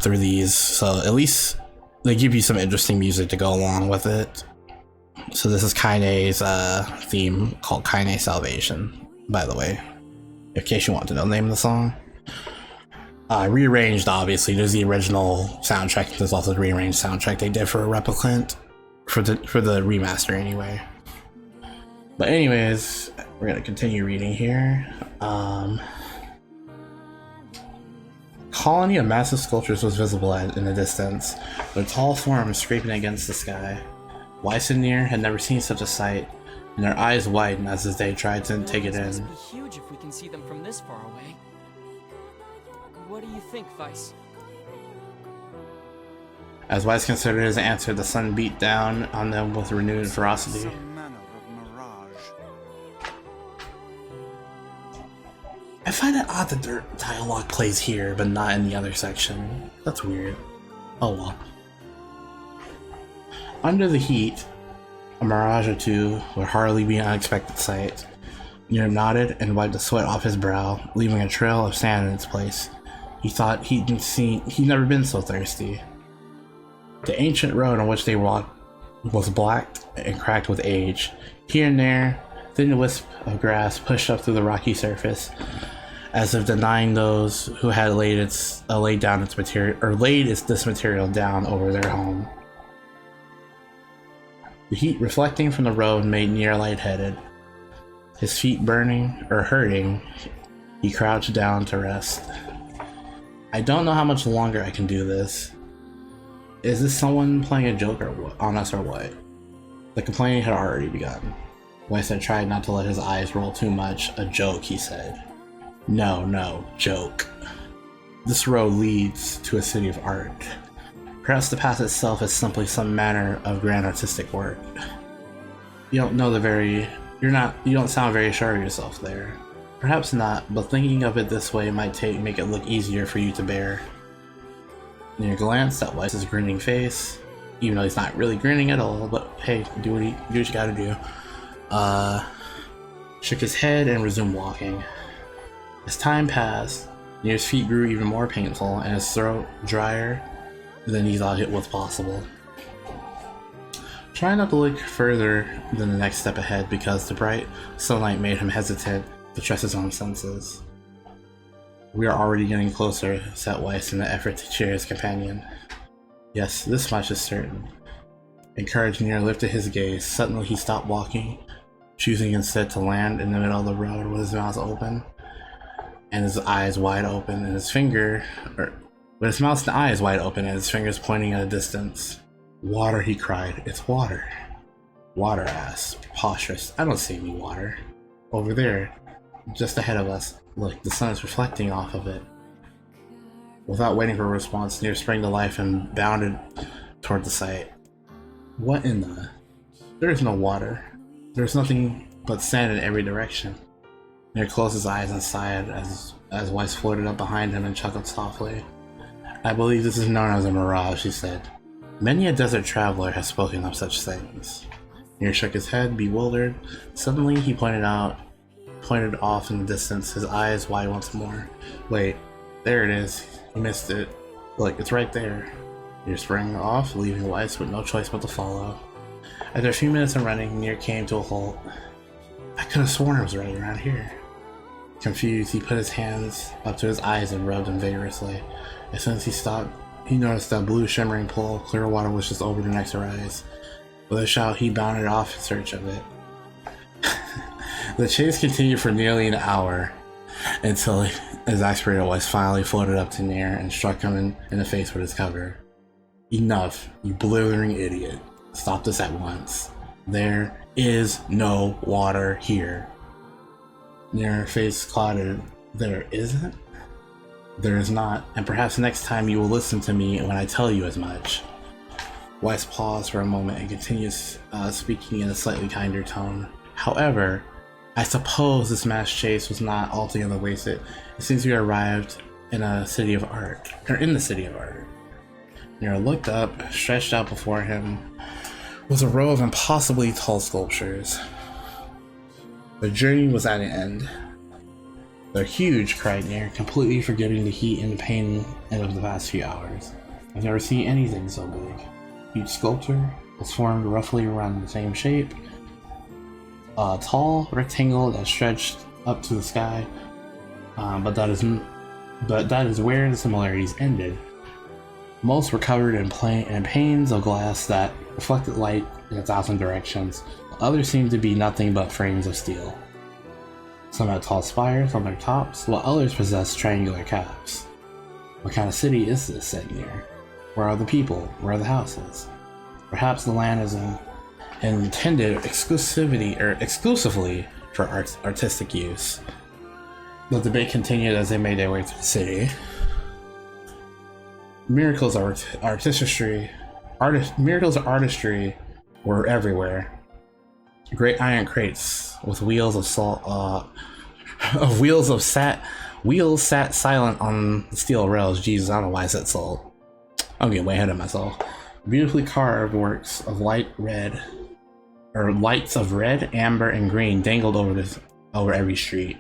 through these, so at least they give you some interesting music to go along with it. So this is Kaine's theme called Kaine Salvation, by the way, in case you want to know the name of the song. Rearranged, obviously. There's the original soundtrack. There's also the rearranged soundtrack they did for Replicant, for the remaster anyway. But anyways, we're gonna continue reading here. Colony of massive sculptures was visible in the distance, their tall forms scraping against the sky. Weiss and NieR had never seen such a sight, and their eyes widened as they tried to take it in. Must be huge if we can see them from this far away. What do you think, Vice? As Weiss considered his answer, the sun beat down on them with renewed ferocity. Some manner of mirage. I find it odd that their dialogue plays here, but not in the other section. That's weird. Oh well. Under the heat, a mirage or two would hardly be an unexpected sight. NieR nodded and wiped the sweat off his brow, leaving a trail of sand in its place. He thought he'd never been so thirsty. The ancient road on which they walked was black and cracked with age. Here and there, thin wisp of grass pushed up through the rocky surface, as if denying those who had laid this material down over their home. The heat reflecting from the road made NieR lightheaded. His feet hurting, he crouched down to rest. I don't know how much longer I can do this. Is this someone playing a joke on us or what? The complaining had already begun. Weiss had tried not to let his eyes roll too much. A joke, he said. No, joke. This road leads to a city of art. Perhaps the path itself is simply some manner of grand artistic work. You don't know the very You don't sound very sure of yourself there. Perhaps not, but thinking of it this way might make it look easier for you to bear. NieR glanced at Weiss's grinning face, even though he's not really grinning at all, but hey, do what you gotta do. Shook his head and resumed walking. As time passed, NieR's feet grew even more painful and his throat drier than he thought it was possible. Trying not to look further than the next step ahead because the bright sunlight made him hesitant to trust his own senses. We are already getting closer, said Weiss in an effort to cheer his companion. Yes, this much is certain. Encouraged, NieR lifted his gaze. Suddenly he stopped walking, choosing instead to land in the middle of the road with his mouth open and his eyes wide open and with his mouth and eyes wide open and his fingers pointing at a distance. Water, he cried. It's water. Water, ass. Preposterous. I don't see any water. Over there, just ahead of us. Look, the sun is reflecting off of it. Without waiting for a response, NieR sprang to life and bounded toward the sight. What in the... There is no water. There is nothing but sand in every direction. NieR closed his eyes and sighed as Weiss floated up behind him and chuckled softly. I believe this is known as a mirage, he said. Many a desert traveler has spoken of such things. NieR shook his head, bewildered. Suddenly he pointed off in the distance, his eyes wide once more. Wait, there it is. You missed it. Look, it's right there. NieR sprang off, leaving Weiss with no choice but to follow. After a few minutes of running, NieR came to a halt. I could have sworn it was right around here. Confused, he put his hands up to his eyes and rubbed them vigorously. As soon as he stopped, he noticed that blue shimmering pool of clear water was just over the next rise. With a shout, he bounded off in search of it. The chase continued for nearly an hour, until exasperated Weiss finally floated up to NieR and struck him in the face with his cover. Enough, you blithering idiot. Stop this at once. There is no water here. NieR face clouded. There isn't? There is not, and perhaps next time you will listen to me when I tell you as much. Weiss paused for a moment and continued speaking in a slightly kinder tone. However, I suppose this mass chase was not altogether wasted. It seems we arrived in the city of art. NieR looked up. Stretched out before him was a row of impossibly tall sculptures. The journey was at an end. They're huge, cried NieR, completely forgetting the heat and the pain of the past few hours. I've never seen anything so big. Each sculpture is formed roughly around the same shape. A tall rectangle that stretched up to the sky, but that is where the similarities ended. Most were covered in panes of glass that reflected light in 1,000 directions. Others seemed to be nothing but frames of steel. Some had tall spires on their tops, while others possessed triangular caps. What kind of city is this, said NieR? Where are the people? Where are the houses? Perhaps the land is intended exclusively for artistic use. The debate continued as they made their way through the city. Miracles of artistry were everywhere. Great iron crates with wheels sat silent on the steel rails. Jesus, I don't know why I said salt. I'm getting way ahead of myself. Beautifully carved works of lights of red, amber, and green dangled over every street.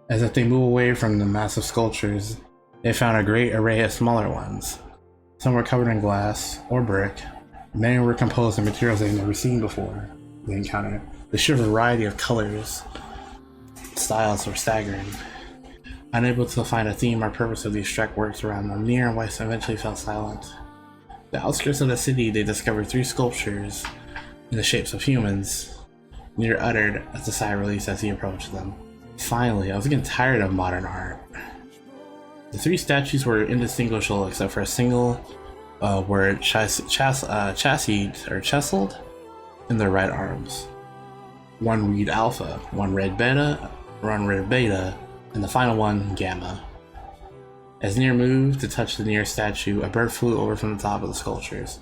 As if they moved away from the massive sculptures, they found a great array of smaller ones. Some were covered in glass or brick. Many were composed of materials they've never seen before. They encountered the sheer variety of colors, styles were staggering. Unable to find a theme or purpose of these struck works around them, NieR and Weiss eventually fell silent. The outskirts of the city, they discovered 3 sculptures in the shapes of humans. NieR uttered as a sigh of release as he approached them. Finally, I was getting tired of modern art. The 3 statues were indistinguishable except for a single word chiseled in their right arms. One read Alpha, one read Beta, and the final one Gamma. As NieR moved to touch the nearest statue, a bird flew over from the top of the sculptures.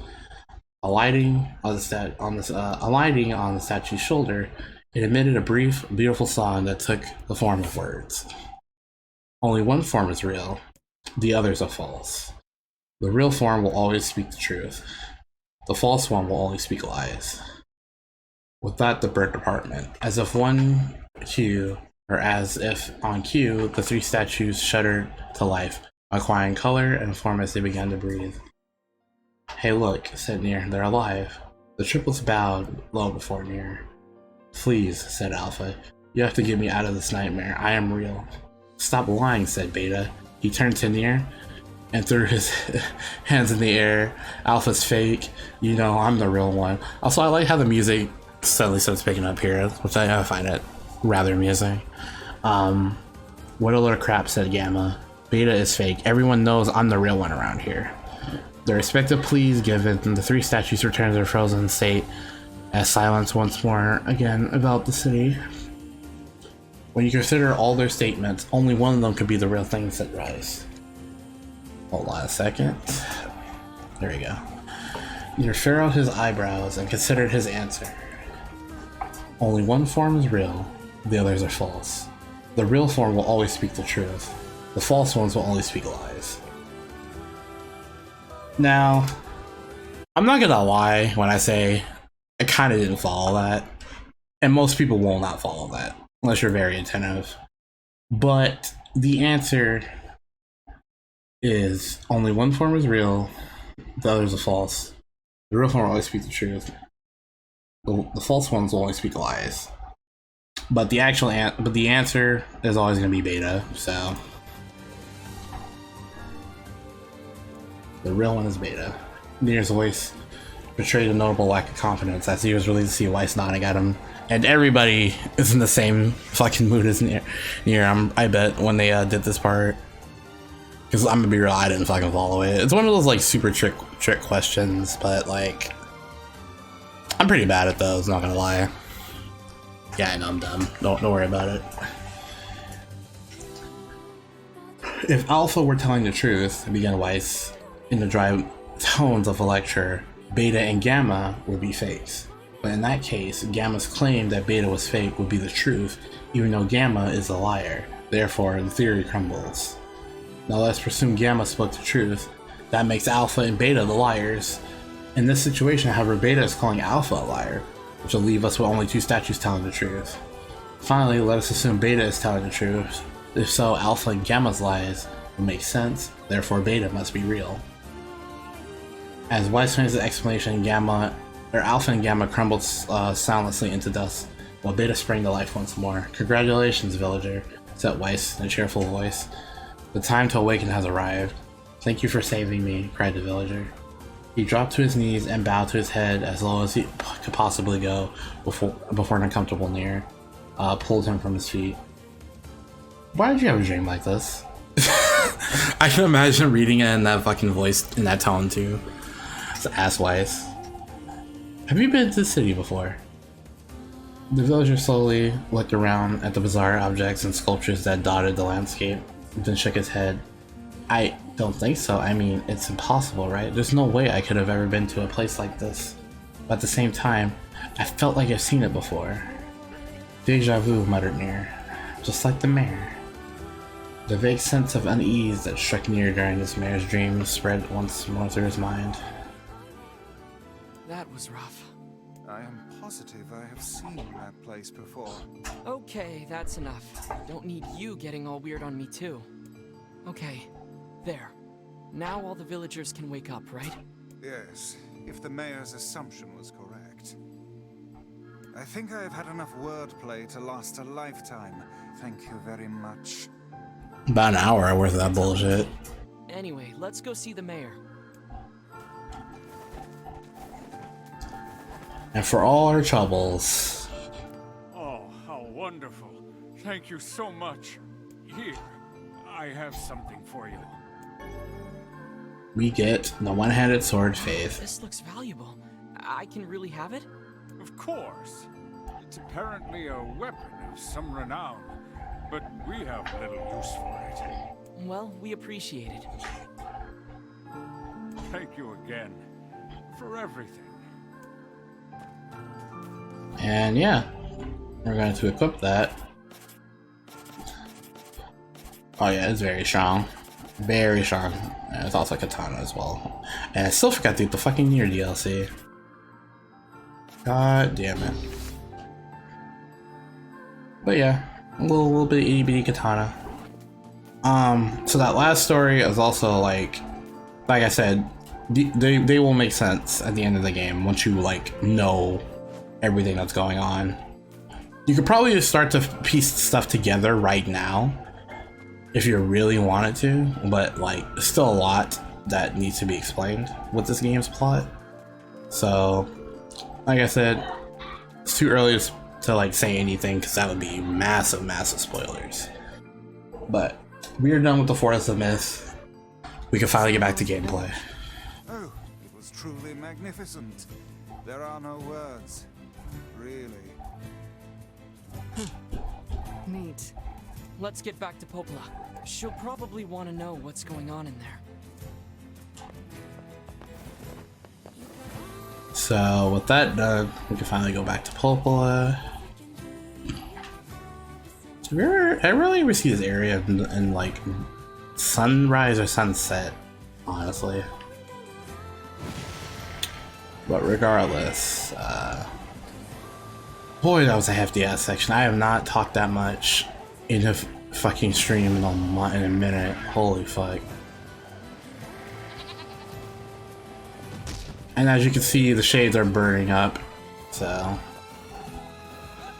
Alighting on the statue's shoulder, It emitted a brief, beautiful song that took the form of words. Only one form is real, the others are false. The real form will always speak the truth. The false one will always speak lies. With that, the bird department. As if on cue, the three statues shuddered to life, acquiring color and form as they began to breathe. Hey look, said NieR, they're alive. The triplets bowed low before NieR. Please, said Alpha, you have to get me out of this nightmare. I am real. Stop lying, said Beta. He turned to NieR and threw his hands in the air. Alpha's fake. You know, I'm the real one. Also, I like how the music suddenly starts picking up here, which I find it rather amusing. What a little crap, said Gamma. Beta is fake. Everyone knows I'm the real one around here. The respective pleas given, and the three statues return to their frozen state as silence once more again enveloped the city. When you consider all their statements, only one of them could be the real thing, said Rise. Hold on a second. There we go. NieR furrowed his eyebrows and considered his answer. Only one form is real, the others are false. The real form will always speak the truth. The false ones will only speak lies. Now, I'm not gonna lie when I say I kind of didn't follow that, and most people will not follow that unless you're very attentive. But the answer is only one form is real, the others are false. The real form will always speak the truth. The false ones will always speak lies. But the answer is always going to be Beta. So the real one is Beta. NieR's voice betrayed a notable lack of confidence as he was relieved to see Weiss nodding at him. And everybody is in the same fucking mood as NieR. I bet when they did this part, because I'm gonna be real, I didn't fucking follow it. It's one of those like super trick questions, but like I'm pretty bad at those. Not gonna lie. Yeah, I know I'm dumb. Don't worry about it. If Alpha were telling the truth, began Weiss in the dry tones of a lecture, Beta and Gamma would be fakes. But in that case, Gamma's claim that Beta was fake would be the truth, even though Gamma is a liar. Therefore, the theory crumbles. Now let's presume Gamma spoke the truth. That makes Alpha and Beta the liars. In this situation, however, Beta is calling Alpha a liar, which will leave us with only two statues telling the truth. Finally, let us assume Beta is telling the truth. If so, Alpha and Gamma's lies will make sense, therefore Beta must be real. As Weiss finished the explanation, Alpha and Gamma crumbled soundlessly into dust, while Beta sprang to life once more. Congratulations, villager, said Weiss in a cheerful voice. The time to awaken has arrived. Thank you for saving me, cried the villager. He dropped to his knees and bowed to his head as low as he could possibly go before an uncomfortable NieR pulled him from his feet. Why did you have a dream like this? I can imagine reading it in that fucking voice, in that tone too. It's ass Weiss. Have you been to the city before? The villager slowly looked around at the bizarre objects and sculptures that dotted the landscape, then shook his head. I don't think so. I mean, it's impossible, right? There's no way I could have ever been to a place like this. But at the same time, I felt like I've seen it before. Deja vu, muttered NieR. Just like the mayor. The vague sense of unease that struck NieR during this mayor's dream spread once more through his mind. That was rough. I am positive I have seen that place before. Okay, that's enough. Don't need you getting all weird on me too. Okay, there. Now all the villagers can wake up, right? Yes, if the mayor's assumption was correct. I think I have had enough wordplay to last a lifetime. Thank you very much. About an hour worth of that bullshit. Anyway, let's go see the mayor. And for all our troubles. Oh, how wonderful. Thank you so much. Here, I have something for you. We get the one-handed sword Faith. This looks valuable. I can really have it? Of course. It's apparently a weapon of some renown, but we have little use for it. Well, we appreciate it. Thank you again for everything. And yeah, We're going to equip that. Oh yeah, it's very strong. Very strong. And it's also a katana as well. And I still forgot to get the fucking NieR DLC. God damn it. But yeah, a little bit of itty bitty katana. So that last story is also like I said, they will make sense at the end of the game once you like know everything that's going on. You could probably just start to piece stuff together right now if you really wanted to, but like still a lot that needs to be explained with this game's plot. So like I said, it's too early to like say anything because that would be massive spoilers. But we are done with the Forest of Myth. We can finally get back to gameplay. Oh, it was truly magnificent. There are no words, really. Neat. Let's get back to Popola. She'll probably want to know what's going on in there. So with that done, we can finally go back to Popola. I really ever see this area in like sunrise or sunset, honestly. But regardless, boy, that was a hefty ass section. I have not talked that much in a fucking stream in a minute. Holy fuck. And as you can see, the shades are burning up, so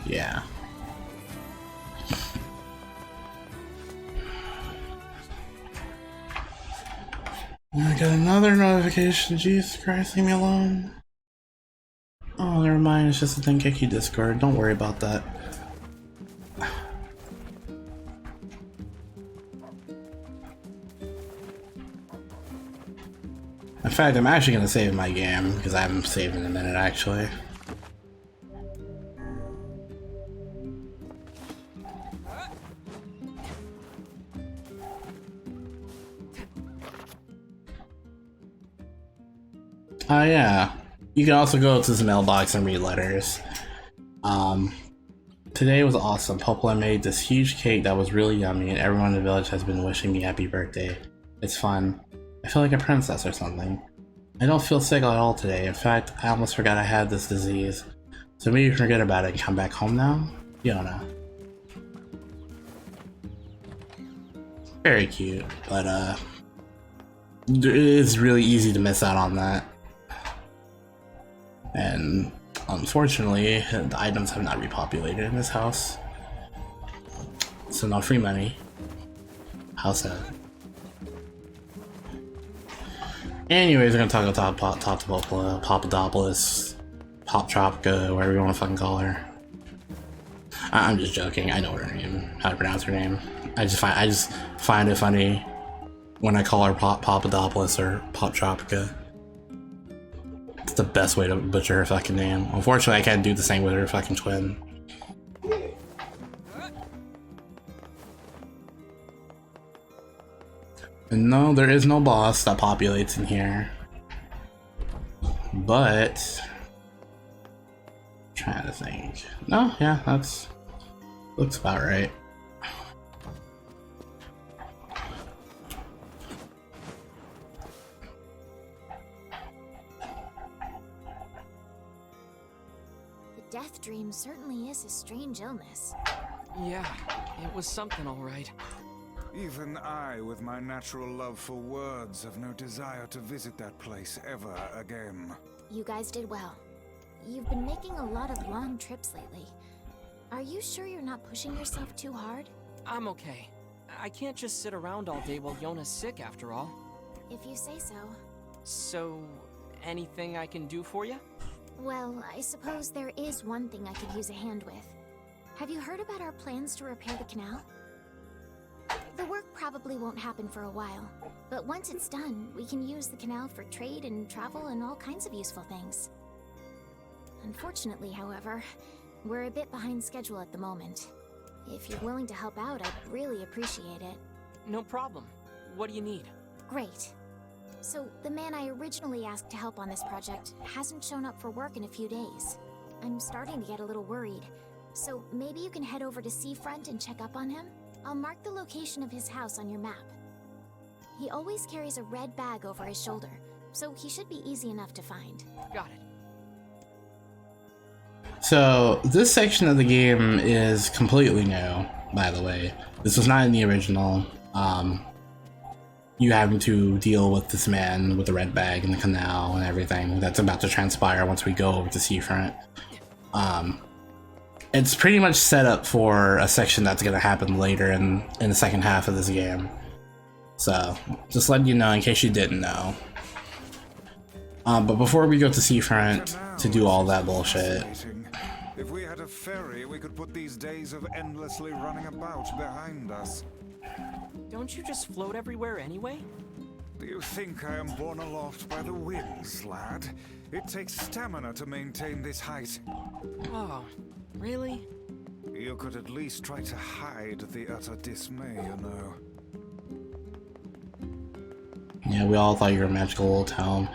yeah. I got another notification. Jesus Christ, leave me alone. Oh, never mind. It's just a Dengeki Discord. Don't worry about that. In fact, I'm actually going to save my game because I haven't saved in a minute, actually. Oh yeah, you can also go to the mailbox and read letters. Today was awesome. Popola made this huge cake that was really yummy, and everyone in the village has been wishing me happy birthday. It's fun. I feel like a princess or something. I don't feel sick at all today. In fact, I almost forgot I had this disease. So maybe forget about it and come back home now? You don't know. Very cute, but it is really easy to miss out on that. And unfortunately, the items have not repopulated in this house. So no free money. How sad. Anyways, we're gonna talk about top to Popola, Papadopoulos, Pop Tropica, whatever you want to fucking call her. I'm just joking. I know her name, how to pronounce her name. I just find it funny when I call her Papadopoulos or Pop Tropica. It's the best way to butcher her fucking name. Unfortunately, I can't do the same with her fucking twin. And no, there is no boss that populates in here. But I'm trying to think. No, yeah, looks about right. The death dream certainly is a strange illness. Yeah, it was something all right. Even I, with my natural love for words, have no desire to visit that place ever again. You guys did well. You've been making a lot of long trips lately. Are you sure you're not pushing yourself too hard? I'm okay. I can't just sit around all day while Yona's sick after all. If you say so. So, anything I can do for you? Well, I suppose there is one thing I could use a hand with. Have you heard about our plans to repair the canal? The work probably won't happen for a while, but once it's done, we can use the canal for trade and travel and all kinds of useful things. Unfortunately, however, we're a bit behind schedule at the moment. If you're willing to help out, I'd really appreciate it. No problem. What do you need? Great. So, the man I originally asked to help on this project hasn't shown up for work in a few days. I'm starting to get a little worried. So maybe you can head over to Seafront and check up on him? I'll mark the location of his house on your map. He always carries a red bag over his shoulder, so he should be easy enough to find. Got it. So this section of the game is completely new, by the way. This was not in the original. You having to deal with this man with the red bag in the canal and everything that's about to transpire once we go over to Seafront. It's pretty much set up for a section that's going to happen later in the second half of this game. So, just letting you know in case you didn't know. But before we go to Seafront to do all that bullshit. If we had a ferry, we could put these days of endlessly running about behind us. Don't you just float everywhere anyway? Do you think I am borne aloft by the winds, lad? It takes stamina to maintain this height. Oh, really? You could at least try to hide the utter dismay, you know. Yeah, we all thought you were a magical little town.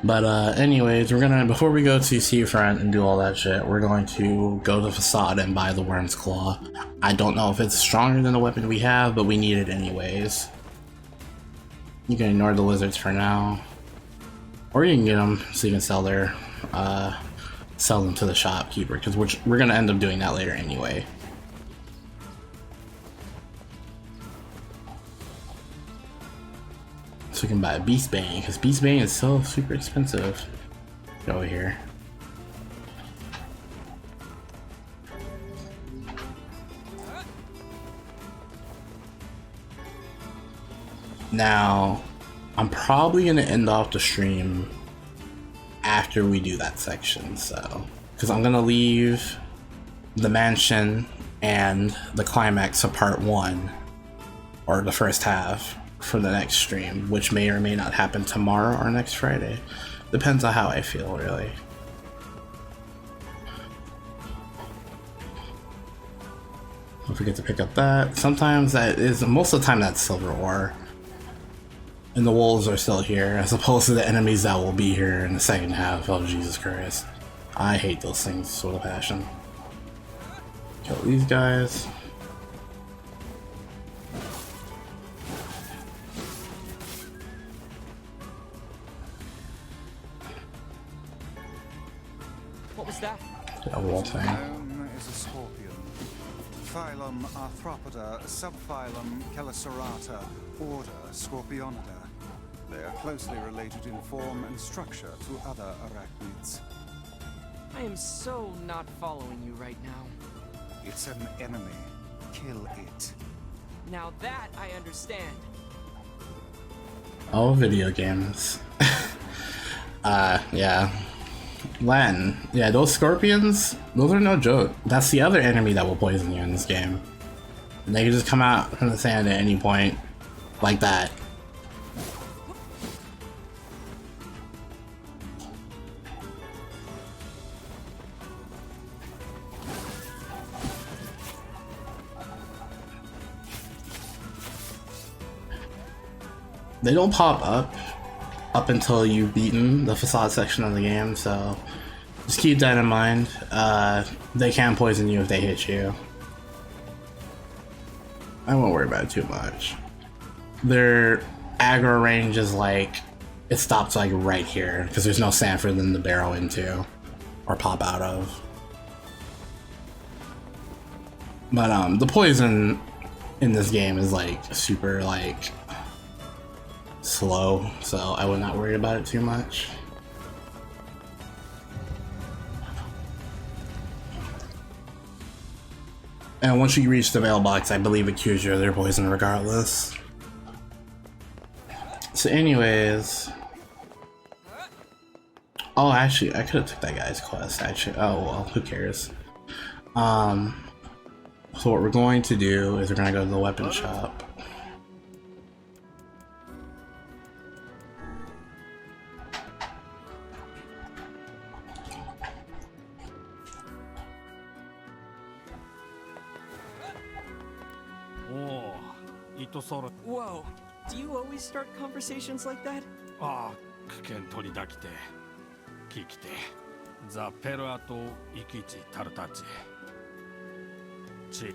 But anyways, before we go to Seafront and do all that shit, we're going to go to the facade and buy the Worm's Claw. I don't know if it's stronger than the weapon we have, but we need it anyways. You can ignore the lizards for now. Or you can get them so you can sell them to the shopkeeper, because we're gonna end up doing that later anyway. So we can buy a Beast Bane, because Beast Bane is so super expensive. Get over here. Now, I'm probably gonna end off the stream after we do that section, so because I'm gonna leave the mansion and the climax of part 1, or the first half, for the next stream, which may or may not happen tomorrow or next Friday. Depends on how I feel, really. Don't forget to pick up that. Sometimes most of the time that's silver ore. And the wolves are still here, as opposed to the enemies that will be here in the second half. Oh, Jesus Christ. I hate those things with a passion. Kill these guys. What was that? A wall thing. Known as a scorpion. Phylum Arthropoda, subphylum Chelicerata, order Scorpionidae. They are closely related in form and structure to other arachnids. I am so not following you right now. It's an enemy. Kill it. Now that I understand. Oh, video games. Yeah. Latin. Yeah, those scorpions, those are no joke. That's the other enemy that will poison you in this game. And they can just come out from the sand at any point, like that. They don't pop up until you've beaten the facade section of the game, so just keep that in mind. They can poison you if they hit you. I won't worry about it too much. Their aggro range is like, it stops like right here, because there's no sand for them to barrel into or pop out of. But the poison in this game is like super like slow, so I would not worry about it too much. And once you reach the mailbox, I believe it cures you of their poison regardless. So anyways, oh actually I could have took that guy's quest actually. Oh well, who cares. So what we're going to do is we're gonna go to the weapon shop. Whoa, do you always start conversations like that?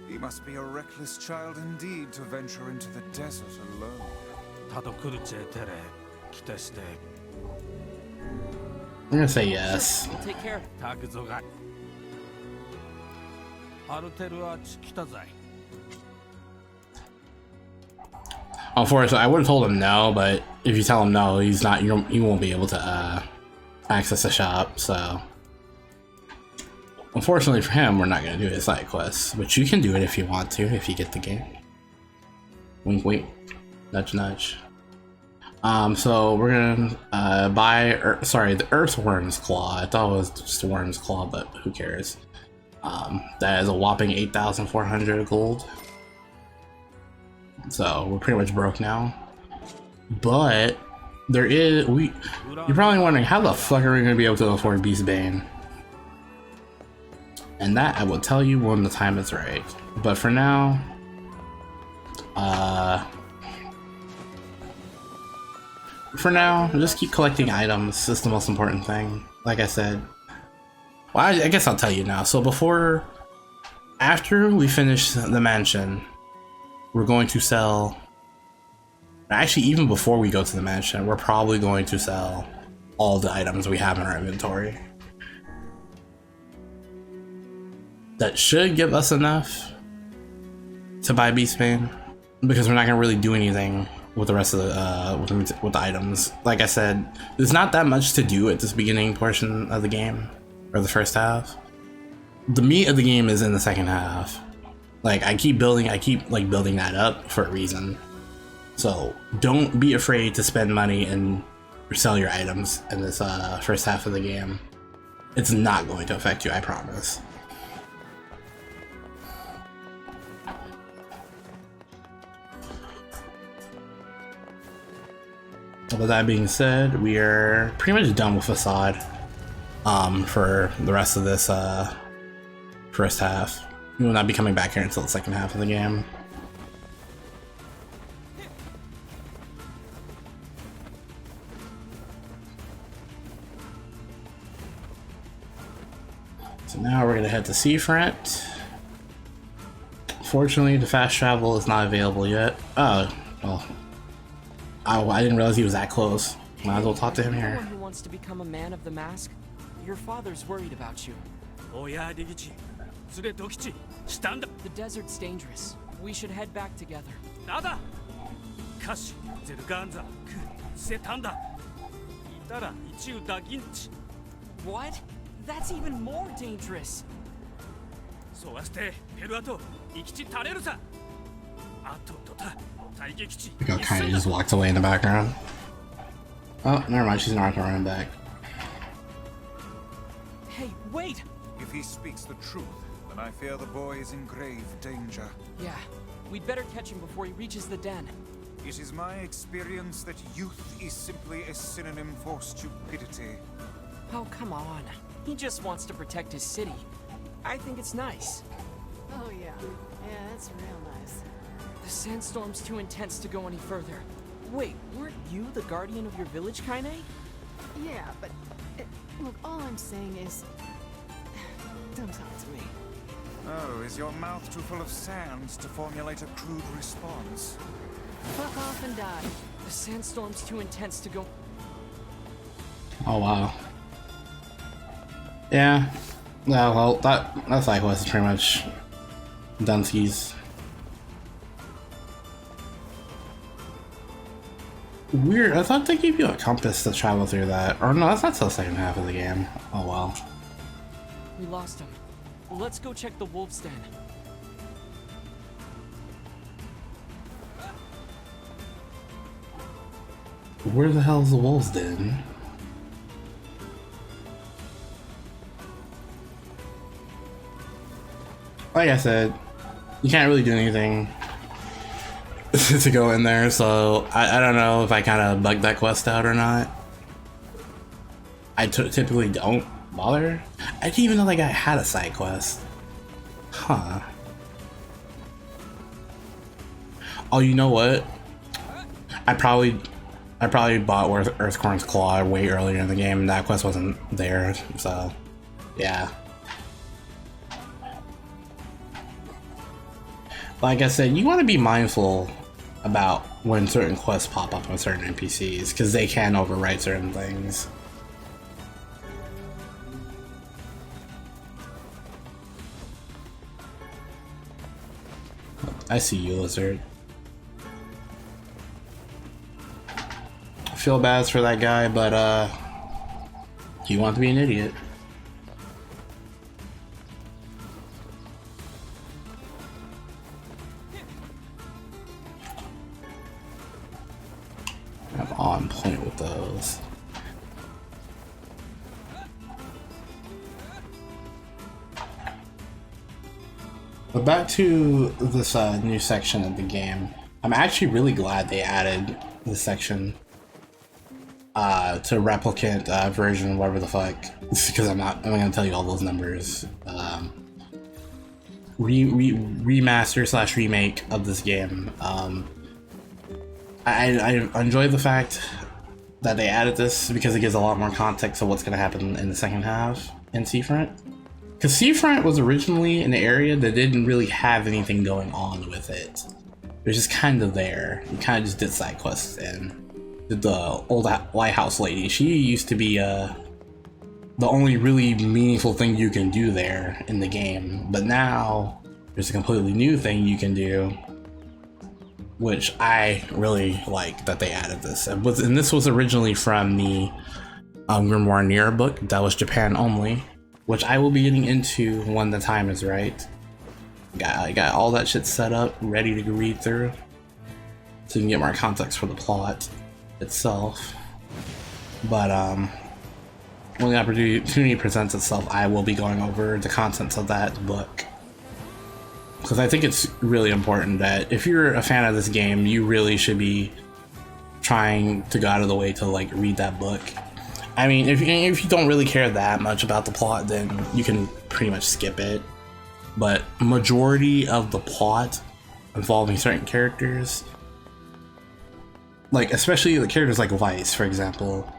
He must be a reckless child indeed to venture into the desert alone. I'm gonna say yes. We'll take care. Unfortunately, I would have told him no, but if you tell him no, he's not. He won't be able to access the shop. So, unfortunately for him, we're not gonna do his side quests. But you can do it if you want to, if you get the game. Wink, wink, nudge, nudge. So we're gonna buy. The Earthworm's Claw. I thought it was just a Worm's Claw, but who cares? That is a whopping 8,400 gold. So we're pretty much broke now. But there is you're probably wondering how the fuck are we gonna be able to afford Beastbane? And that I will tell you when the time is right. But for now, just keep collecting items. It's the most important thing. Like I said. Well, I guess I'll tell you now. So after we finish the mansion, we're going to sell. Actually, even before we go to the mansion, we're probably going to sell all the items we have in our inventory. That should give us enough to buy Beastbane, because we're not gonna really do anything with the rest of the with the items. Like I said, there's not that much to do at this beginning portion of the game, or the first half. The meat of the game is in the second half. Like I keep building that up for a reason. So don't be afraid to spend money and sell your items in this first half of the game. It's not going to affect you, I promise. With that being said, we are pretty much done with Facade for the rest of this first half. We will not be coming back here until the second half of the game. So now we're gonna head to Seafront. Fortunately, the fast travel is not available yet. Oh, well. I didn't realize he was that close. Might as well talk to him here. Anyone who wants to become a man of the mask, your father's worried about you. The desert's dangerous. We should head back together. What? That's even more dangerous. Miko kind of just walked away in the background. Oh, never mind. She's not running back. Hey, wait! If he speaks the truth, then I fear the boy is in grave danger. Yeah, we'd better catch him before he reaches the den. It is my experience that youth is simply a synonym for stupidity. Oh, come on. He just wants to protect his city. I think it's nice. Oh, yeah. Yeah, that's real nice. The sandstorm's too intense to go any further. Wait, weren't you the guardian of your village, Kaine? Yeah, but... look, all I'm saying is... don't talk to me. Oh, is your mouth too full of sand to formulate a crude response? Fuck off and die. The sandstorm's too intense to go... Oh, wow. Yeah. Yeah, well, that side quest is pretty much Dunsky's. Weird, I thought they gave you a compass to travel through that. Or no, that's not till the second half of the game. Oh well. We lost him. Let's go check the wolf's den. Where the hell is the wolf's den? Like I said, you can't really do anything to go in there, so I don't know if I kind of bugged that quest out or not. I typically don't bother. I didn't even know that guy had a side quest. Huh. Oh, you know what? I probably bought Earthworm's Claw way earlier in the game, and that quest wasn't there, so yeah. like I said, you want to be mindful about when certain quests pop up on certain NPCs, because they can overwrite certain things. I see you, lizard. I feel bad for that guy, but you want to be an idiot. I'm on point with those. But back to this new section of the game. I'm actually really glad they added this section to Replicant version, whatever the fuck. Because I'm gonna tell you all those numbers. Remaster slash remake of this game. I enjoy the fact that they added this because it gives a lot more context of what's gonna happen in the second half in Seafront. Because Seafront was originally an area that didn't really have anything going on with it. It was just kind of there. You kind of just did side quests and the old lighthouse lady. She used to be the only really meaningful thing you can do there in the game. But now there's a completely new thing you can do, which I really like that they added this. And this was originally from the Grimoire NieR book that was Japan only, which I will be getting into when the time is right. I got all that shit set up, ready to read through, so you can get more context for the plot itself. But when the opportunity presents itself, I will be going over the contents of that book. Because I think it's really important that if you're a fan of this game, you really should be trying to go out of the way to like read that book. I mean, if you don't really care that much about the plot, then you can pretty much skip it. But majority of the plot involving certain characters, like especially the characters like Weiss, for example,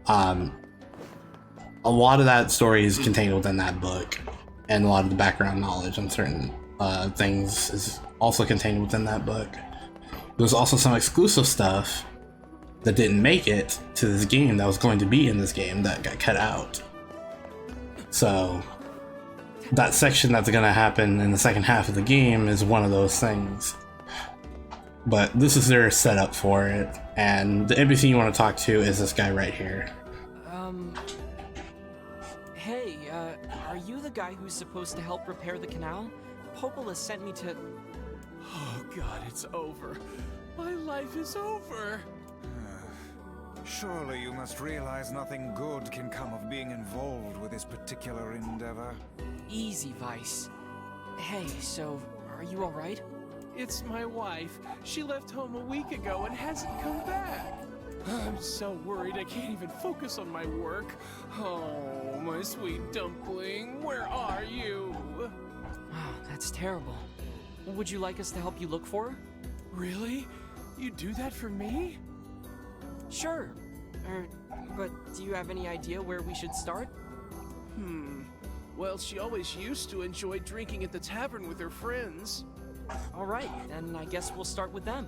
a lot of that story is contained within that book, and a lot of the background knowledge on certain things is also contained within that book. There's also some exclusive stuff that didn't make it to this game that was going to be in this game that got cut out. So that section that's gonna happen in the second half of the game is one of those things. But this is their setup for it, and the NPC you want to talk to is this guy right here. Hey, are you the guy who's supposed to help repair the canal? Popola sent me to... Oh god, it's over. My life is over. Surely you must realize nothing good can come of being involved with this particular endeavor. Easy, Weiss. Hey, so, are you alright? It's my wife. She left home a week ago and hasn't come back. I'm so worried I can't even focus on my work. Oh, my sweet dumpling, where are you? Wow, that's terrible. Would you like us to help you look for her? Really? You do that for me? Sure. But do you have any idea where we should start? Well, she always used to enjoy drinking at the tavern with her friends. Alright, then I guess we'll start with them.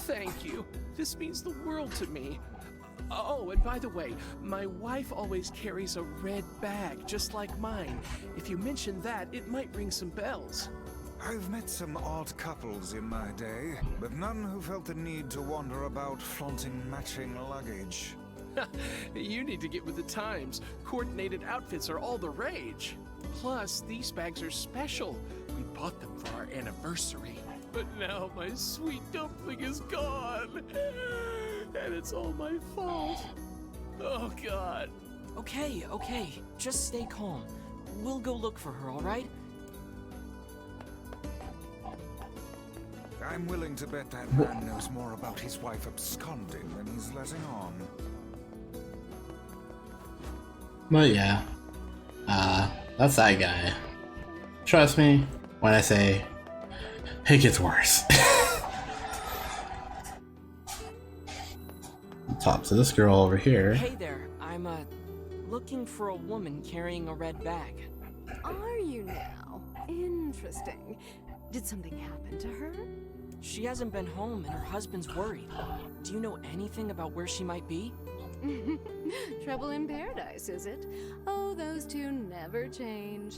Thank you. This means the world to me. Oh, and by the way, my wife always carries a red bag, just like mine. If you mention that, it might ring some bells. I've met some odd couples in my day, but none who felt the need to wander about flaunting matching luggage. You need to get with the times. Coordinated outfits are all the rage. Plus, these bags are special. We bought them for our anniversary. But now my sweet dumpling is gone. And it's all my fault. Oh, God. Okay. Just stay calm. We'll go look for her, alright? I'm willing to bet that man knows more about his wife absconding than he's letting on. But yeah, that's that guy. Trust me when I say it gets worse. Talk to this girl over here. Hey there, I'm looking for a woman carrying a red bag. Are you now? Interesting. Did something happen to her? She hasn't been home and her husband's worried. Do you know anything about where she might be? Trouble in paradise, is it? Oh, those two never change.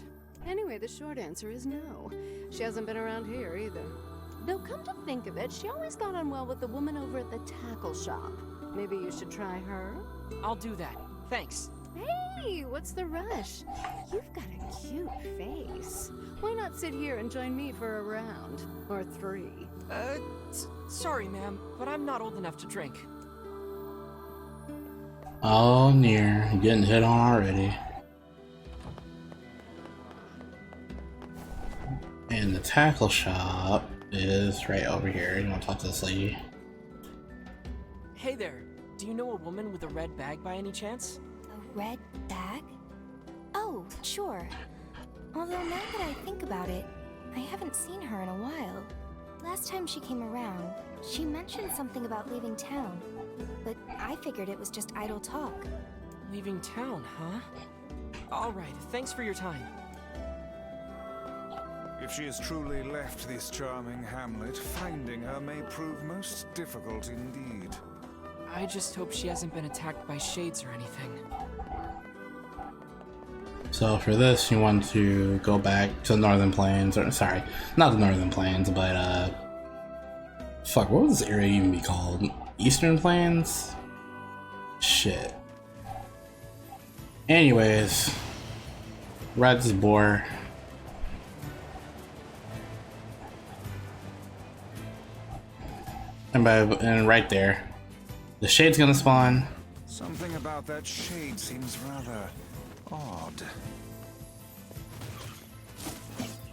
Anyway, the short answer is no. She hasn't been around here either. Though come to think of it, she always got on well with the woman over at the tackle shop. Maybe you should try her? I'll do that. Thanks. Hey, what's the rush? You've got a cute face. Why not sit here and join me for a round? Or 3? Sorry, ma'am, but I'm not old enough to drink. Oh, NieR, getting hit on already. And the tackle shop is right over here. You want to talk to this lady? Hey there, do you know a woman with a red bag by any chance? A red bag? Oh, sure. Although now that I think about it, I haven't seen her in a while. Last time she came around, she mentioned something about leaving town, but I figured it was just idle talk. Leaving town, huh? Alright, thanks for your time. If she has truly left this charming hamlet, finding her may prove most difficult indeed. I just hope she hasn't been attacked by shades or anything. So for this, you want to go back to the Northern Plains, or sorry, not the Northern Plains, but fuck, what would this area even be called? Eastern Plains? Shit. Anyways, ride this boar. And right there, the shade's gonna spawn. Something about that shade seems rather odd.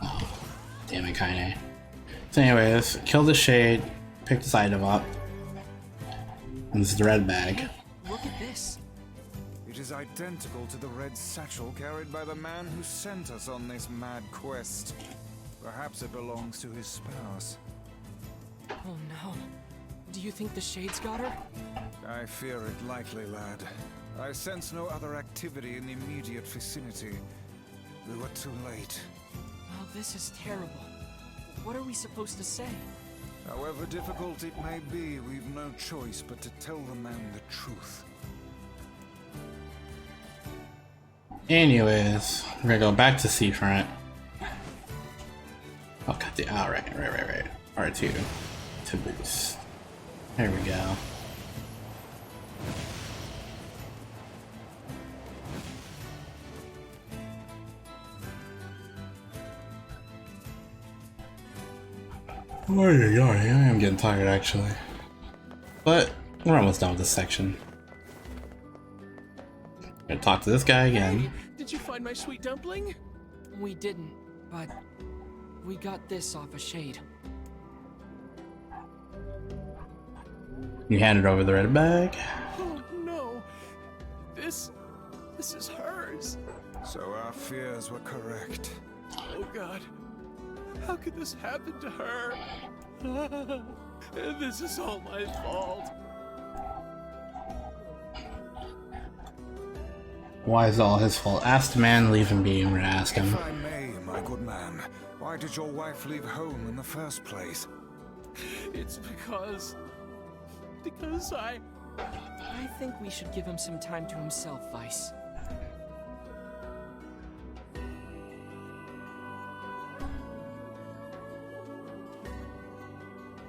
Oh, damn it, Kaine. So anyways, kill the shade, pick this item up. And this is the red bag. Hey, look at this. It is identical to the red satchel carried by the man who sent us on this mad quest. Perhaps it belongs to his spouse. Oh no. Do you think the shades got her? I fear it likely, lad. I sense no other activity in the immediate vicinity. We were too late. Well, this is terrible. What are we supposed to say? However difficult it may be, we've no choice but to tell the man the truth. Anyways, we're gonna go back to Seafront. Oh, got the right. R2 to boost. There we go. Oh yeah, I am getting tired actually. But we're almost done with this section. Gonna talk to this guy again. Hey, did you find my sweet dumpling? We didn't, but we got this off a shade. You handed over the red bag. Oh no. This is hers. So our fears were correct. Oh god. How could this happen to her? This is all my fault. Why is it all his fault? Ask the man, leave him be. We're gonna ask him. If I may, my good man, why did your wife leave home in the first place? It's because I think we should give him some time to himself, Vice.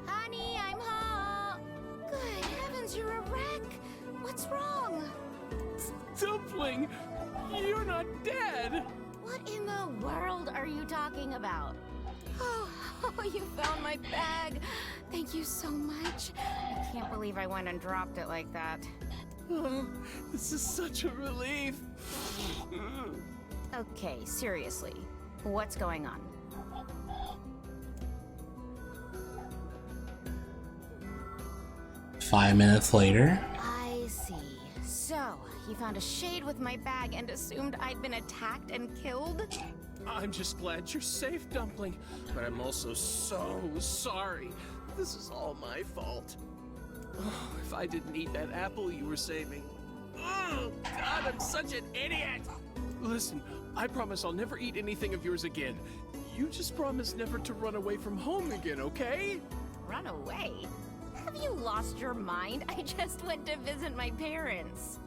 Honey, I'm home. Good heavens, you're a wreck. What's wrong? Dumpling, you're not dead. What in the world are you talking about? Oh, you found my bag. Thank you so much. I can't believe I went and dropped it like that. Oh, this is such a relief. Okay, seriously. What's going on? Five minutes later. I see. So, you found a shade with my bag and assumed I'd been attacked and killed? I'm just glad you're safe, Dumpling, but I'm also so sorry. This is all my fault. Oh, if I didn't eat that apple you were saving. Oh, God, I'm such an idiot! Listen, I promise I'll never eat anything of yours again. You just promise never to run away from home again, okay? Run away? Have you lost your mind? I just went to visit my parents.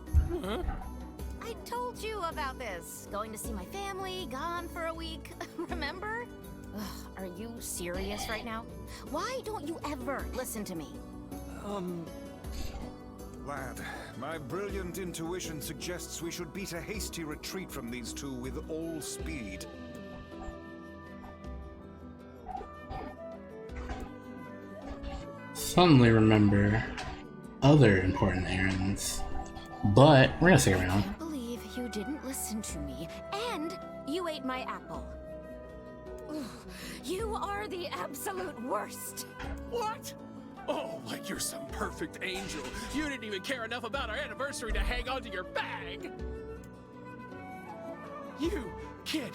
Huh? I told you about this. Going to see my family, gone for a week. Remember? Ugh, are you serious right now? Why don't you ever listen to me? Lad, my brilliant intuition suggests we should beat a hasty retreat from these two with all speed. Suddenly remember other important errands. But we're gonna stick I around. can't believe you didn't listen to me, and you ate my apple. Ugh, you are the absolute worst. What? Oh, like you're some perfect angel. You didn't even care enough about our anniversary to hang on to your bag. You, kid,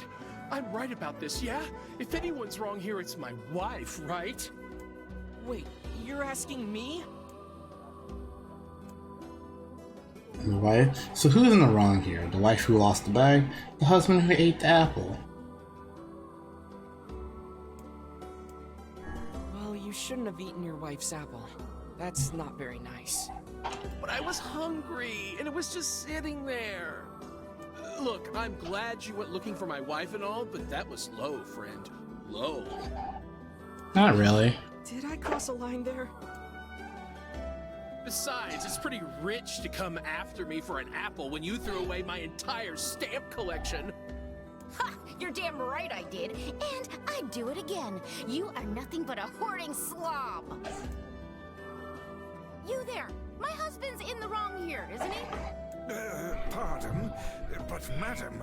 I'm right about this, yeah? If anyone's wrong here, it's my wife, right? Wait, you're asking me? The wife? So who's in the wrong here? The wife who lost the bag? The husband who ate the apple? Well, you shouldn't have eaten your wife's apple. That's not very nice. But I was hungry, and it was just sitting there. Look, I'm glad you went looking for my wife and all, but that was low, friend. Low. Not really. Did I cross a line there? Besides, it's pretty rich to come after me for an apple when you threw away my entire stamp collection. Ha! You're damn right I did, and I'd do it again. You are nothing but a hoarding slob. You there! My husband's in the wrong here, isn't he? Pardon, but madam,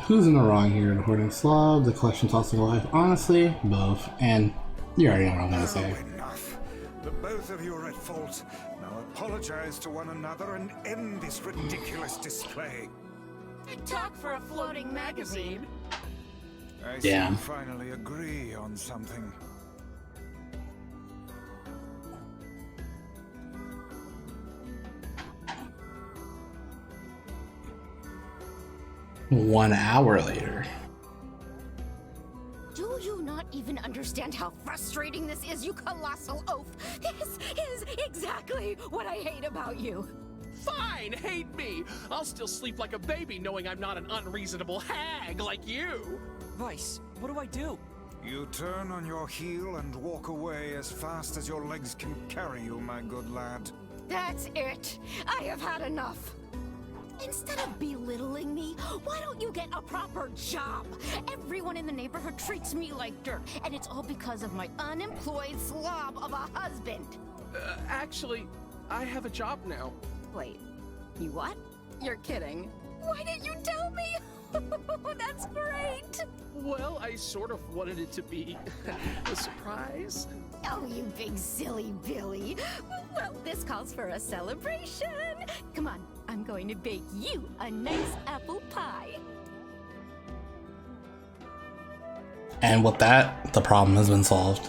Who's in the wrong here? The hoarding slob, the collection tossing wife? Honestly, both. And you already know what I'm gonna say. enough. The both of you are at fault. Now apologize to one another and end this ridiculous display. Talk for a floating magazine. I see Yeah. you finally agree on something. One hour later. Do you not even understand how frustrating this is, you colossal oaf? This is exactly what I hate about you. Fine, hate me. I'll still sleep like a baby knowing I'm not an unreasonable hag like you. Vice, what do I do? You turn on your heel and walk away as fast as your legs can carry you, my good lad. That's it. I have had enough. Instead of belittling me, why don't you get a proper job? Everyone in the neighborhood treats me like dirt, and it's all because of my unemployed slob of a husband. Actually, I have a job now. Wait, you what? You're kidding. Why didn't you tell me? That's great. Well, I sort of wanted it to be a surprise. Oh, you big silly Billy. Well, this calls for a celebration. Come on, I'm going to bake you a nice apple pie. And with that, the problem has been solved.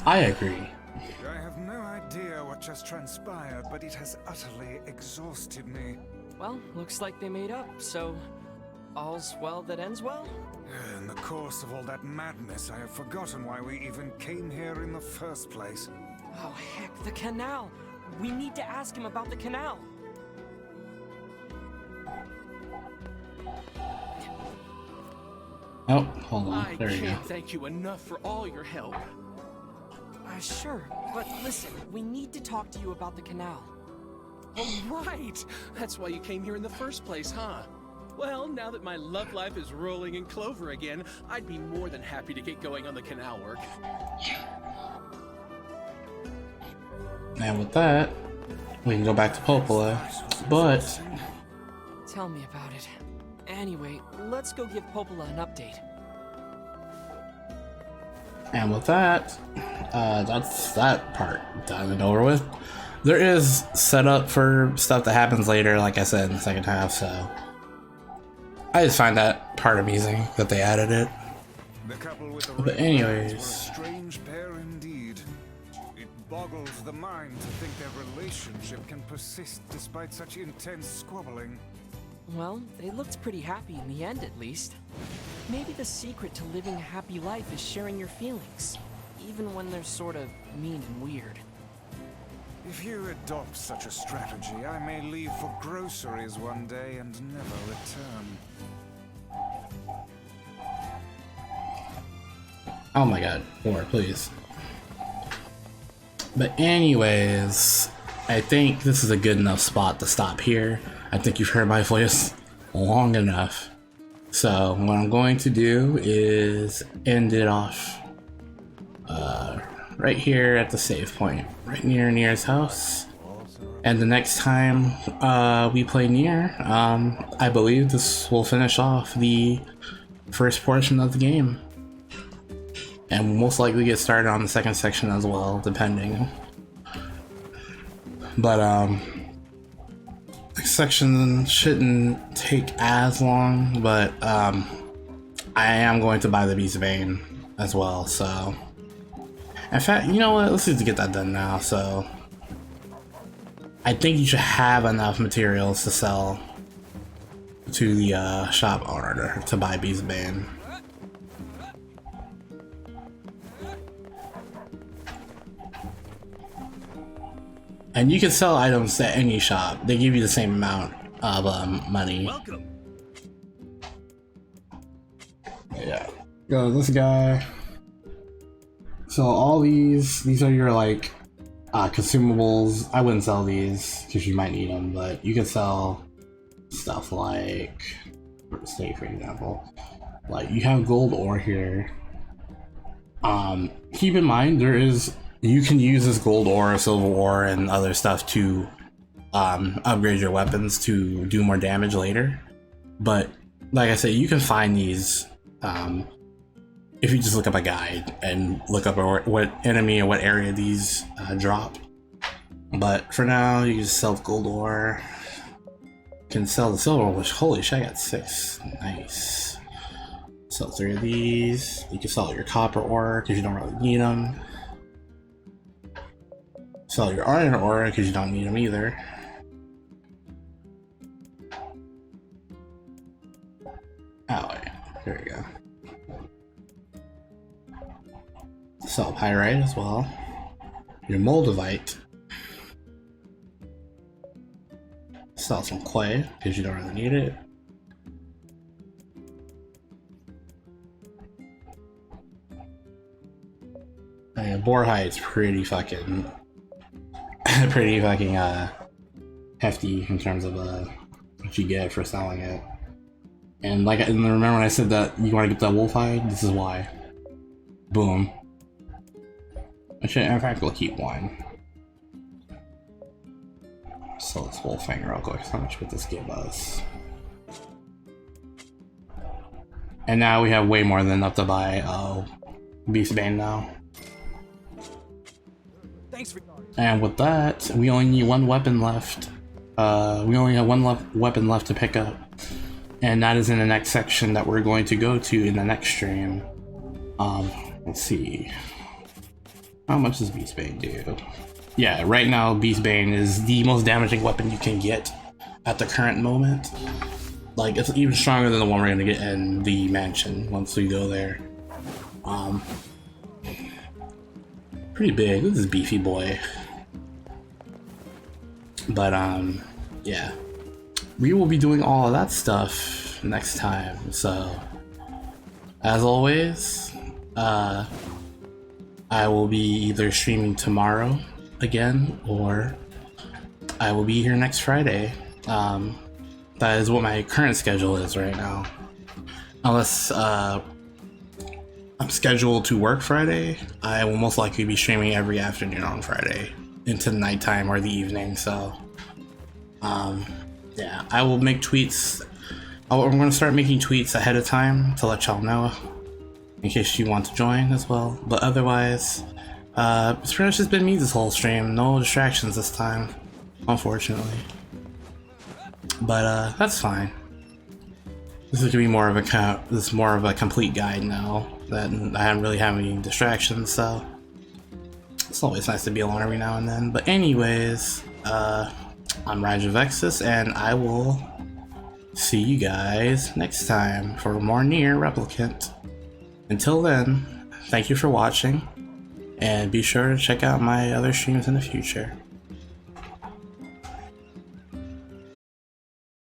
I agree. I have no idea what just transpired, but it has utterly exhausted me. Well, looks like they made up, so all's well that ends well? In the course of all that madness, I have forgotten why we even came here in the first place. Oh, heck, the canal. We need to ask him about the canal. Oh, hold on. I There you go. can't thank you enough for all your help. Sure, but listen, we need to talk to you about the canal. Oh, right! That's why you came here in the first place, huh? Well, now that my love life is rolling in clover again, I'd be more than happy to get going on the canal work. And with that, we can go back to Popola. But Tell me about it. Anyway, let's go give Popola an update. And with that, that's that part done and over with. There is setup for stuff that happens later, like I said, in the second half, so I just find that part amusing that they added it. The couple with the But red flags were a anyways, strange pair indeed. It boggles the mind to think their relationship can persist despite such intense squabbling. Well, they looked pretty happy in the end, at least. Maybe the secret to living a happy life is sharing your feelings, even when they're sort of mean and weird. If you adopt such a strategy, I may leave for groceries one day and never return. Oh my god, more, please. But anyways, I think this is a good enough spot to stop here. I think you've heard my voice long enough. So what I'm going to do is end it off right here at the save point, right near NieR's house. And the next time we play NieR, I believe this will finish off the first portion of the game. And we'll most likely get started on the second section as well, depending. But this section shouldn't take as long, but I am going to buy the Beast Vein as well, so. In fact, you know what, let's just get that done now. So I think you should have enough materials to sell to the shop owner to buy Beast Vein. And you can sell items at any shop. They give you the same amount of money. Welcome. Yeah. Go this guy. So all these are your like consumables. I wouldn't sell these because you might need them, but you can sell stuff like, say for example, like you have gold ore here. Keep in mind you can use this gold ore, silver ore, and other stuff to upgrade your weapons to do more damage later. But like I said, you can find these if you just look up a guide and look up what enemy and what area these drop. But for now, you can just sell gold ore. You can sell the silver, which holy shit, I got 6. Nice. Sell 3 of these. You can sell your copper ore because you don't really need them. Sell your iron ore because you don't need them either. Oh yeah, there we go. Sell pyrite as well. Your moldavite. Sell some clay because you don't really need it. And borehite's pretty fucking hefty in terms of what you get for selling it. And remember when I said that you want to get that wolf hide? This is why. Boom. In fact, we'll keep one. So this wolf thing real quick. How much would this give us? And now we have way more than enough to buy Beast Bane now. Thanks for. And with that, we only need one weapon left. We only have one weapon left to pick up. And that is in the next section that we're going to go to in the next stream. Let's see. How much does Beast Bane do? Yeah, right now Beast Bane is the most damaging weapon you can get at the current moment. Like, it's even stronger than the one we're gonna get in the mansion once we go there. Pretty big. Look at this beefy boy. But yeah, we will be doing all of that stuff next time. So as always, I will be either streaming tomorrow again, or I will be here next Friday. That is what my current schedule is right now, unless I'm scheduled to work Friday. I will most likely be streaming every afternoon on Friday into the nighttime or the evening. So yeah, I will make tweets. I'm going to start making tweets ahead of time to let y'all know in case you want to join as well. But otherwise, it's pretty much just been me this whole stream. No distractions this time, unfortunately. But that's fine. This is gonna be more of a complete guide now that I haven't really had any distractions. So It's always nice to be alone every now and then. But anyways, I'm RaijinVexis, and I will see you guys next time for more NieR Replicant. Until then, thank you for watching, and be sure to check out my other streams in the future.